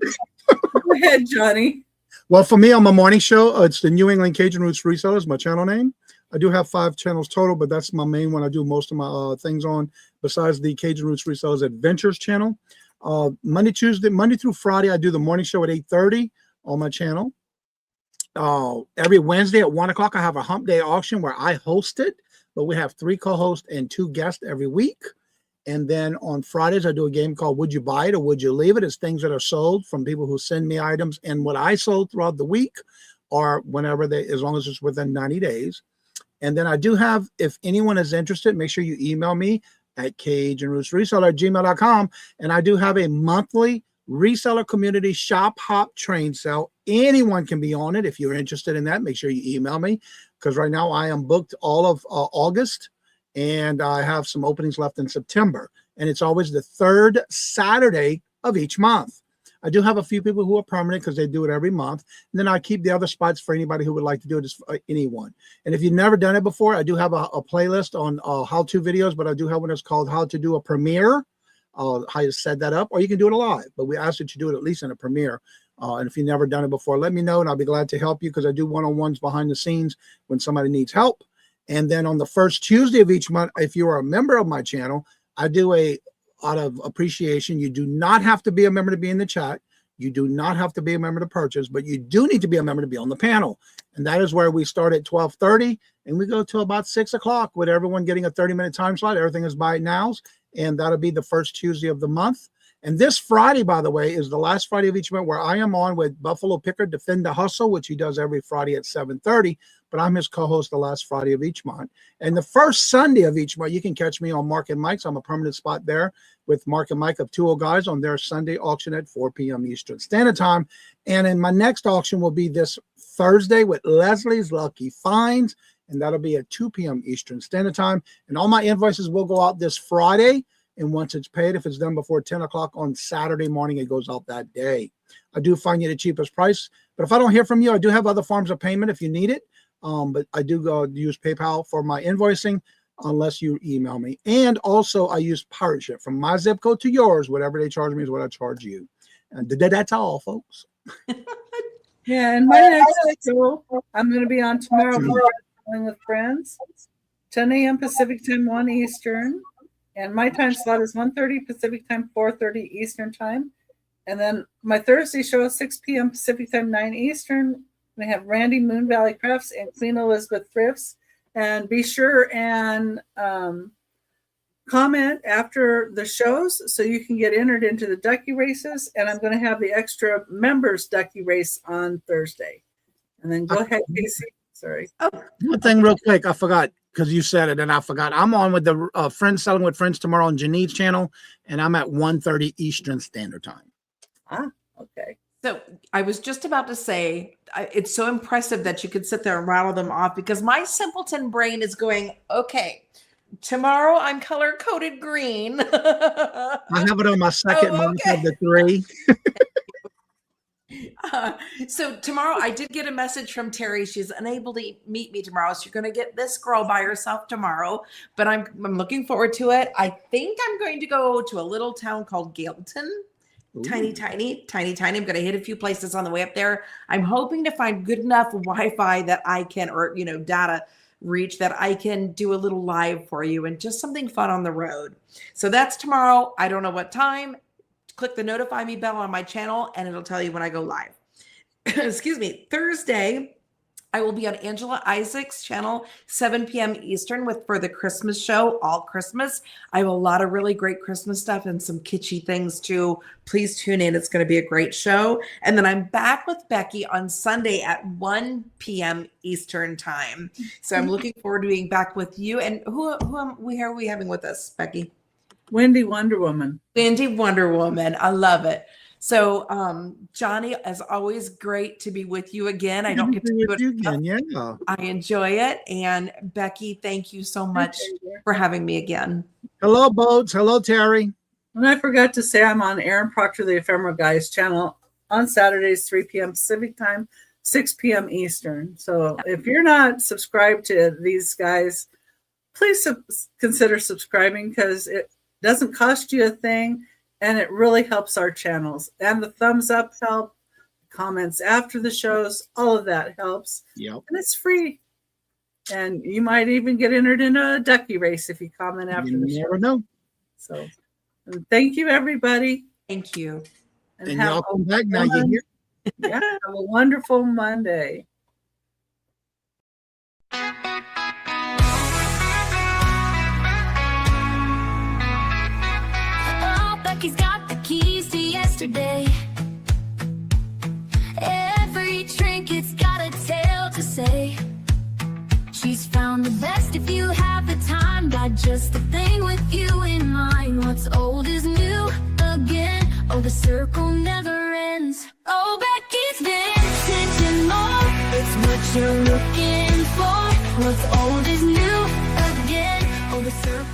Go ahead, Johnny. Well, for me, on my morning show, it's the New England Kajun Roots Reseller is my channel name. I do have 5 channels total, but that's my main one. I do most of my things on, besides the Kajun Roots Resellers Adventures channel. Monday through Friday, I do the morning show at 8:30 on my channel. Every Wednesday at 1 o'clock, I have a hump day auction where I host it, but we have 3 co-hosts and 2 guests every week. And then on Fridays, I do a game called Would You Buy It or Would You Leave It? It's things that are sold from people who send me items and what I sold throughout the week, or whenever as long as it's within 90 days. And then I do have, if anyone is interested, make sure you email me at CajunRootsReseller@gmail.com. And I do have a monthly reseller community shop hop train sale. Anyone can be on it. If you're interested in that, make sure you email me, because right now I am booked all of August, and I have some openings left in September. And it's always the 3rd Saturday of each month. I do have a few people who are permanent because they do it every month. And then I keep the other spots for anybody who would like to do it, just anyone. And if you've never done it before, I do have a playlist on how-to videos, but I do have one that's called How to Do a Premiere, how you set that up, or you can do it live. But we ask that you do it at least in a premiere. And if you've never done it before, let me know, and I'll be glad to help you, because I do one-on-ones behind the scenes when somebody needs help. And then on the first Tuesday of each month, if you are a member of my channel, I do out of appreciation. You do not have to be a member to be in the chat. You do not have to be a member to purchase, but you do need to be a member to be on the panel. And that is where we start at 12:30 and we go to about 6 o'clock with everyone getting a 30-minute time slot. Everything is by nows. And that'll be the first Tuesday of the month. And this Friday, by the way, is the last Friday of each month where I am on with Buffalo Picker, Defend the Hustle, which he does every Friday at 7:30. But I'm his co-host the last Friday of each month. And the first Sunday of each month, you can catch me on Mark and Mike's. I'm a permanent spot there with Mark and Mike of 2 Old Guys on their Sunday auction at 4 p.m. Eastern Standard Time. And in my next auction will be this Thursday with Leslie's Lucky Finds, and that'll be at 2 p.m. Eastern Standard Time. And all my invoices will go out this Friday. And once it's paid, if it's done before 10 o'clock on Saturday morning, it goes out that day. I do find you the cheapest price. But if I don't hear from you, I do have other forms of payment if you need it. But I do go use PayPal for my invoicing unless you email me. And also I use pirate ship from my zip code to yours. Whatever they charge me is what I charge you. And that's all, folks. Yeah, and my next show, I'm going to be on tomorrow with friends, 10 a.m. Pacific time, 1 Eastern. And my time slot is 1:30 Pacific time, 4:30 Eastern time. And then my Thursday show is 6 p.m. Pacific time, 9 Eastern. We have Randy Moon Valley Crafts and Queen Elizabeth Thrifts. And be sure and comment after the shows so you can get entered into the Ducky Races. And I'm going to have the extra members Ducky Race on Thursday. And then go ahead, Casey. Sorry. Oh, one thing real quick. I forgot because you said it and I forgot. I'm on with the Friends Selling with Friends tomorrow on Janine's channel. And I'm at 1:30 Eastern Standard Time. Ah, okay. So I was just about to say, it's so impressive that you could sit there and rattle them off, because my simpleton brain is going, okay, tomorrow I'm color coded green. I have it on my second month of the 3. So tomorrow I did get a message from Terry. She's unable to meet me tomorrow. So you're going to get this girl by herself tomorrow, but I'm looking forward to it. I think I'm going to go to a little town called Gailton. Ooh. Tiny. I'm going to hit a few places on the way up there. I'm hoping to find good enough Wi-Fi that I can, or, data reach that I can do a little live for you and just something fun on the road. So that's tomorrow. I don't know what time. Click the notify me bell on my channel and it'll tell you when I go live. Excuse me. Thursday, I will be on Angela Isaac's channel, 7 p.m. Eastern for the Christmas show, all Christmas. I have a lot of really great Christmas stuff and some kitschy things too. Please tune in. It's going to be a great show. And then I'm back with Becky on Sunday at 1 p.m. Eastern time. So I'm looking forward to being back with you. And who are we having with us, Becky? Wendy Wonder Woman. Wendy Wonder Woman. I love it. So, Johnny, as always, great to be with you again. I don't get to do it again. Yeah, I enjoy it. And Becky, thank you so much for having me again. Hello, Boats. Hello, Terry. And I forgot to say I'm on Aaron Proctor, the Ephemera Guys channel on Saturdays, 3 p.m. Pacific time, 6 p.m. Eastern. So if you're not subscribed to these guys, please consider subscribing, because it doesn't cost you a thing and it really helps our channels. And the thumbs up help, comments after the shows, all of that helps. Yep. And it's free. And you might even get entered in a Ducky Race if you comment after You the show. never know. So thank you, everybody. Thank you. And have y'all come back now. fun- You hear? Yeah, have a wonderful Monday. Oh, Becky's got the keys to yesterday. Every trinket's got a tale to say. She's found the best if you have the time. Got just the thing with you in mind. What's old is new again. Oh, the circle never ends. Oh, Becky's vintage and more. It's what you're looking for. What's old is new again. Oh, the circle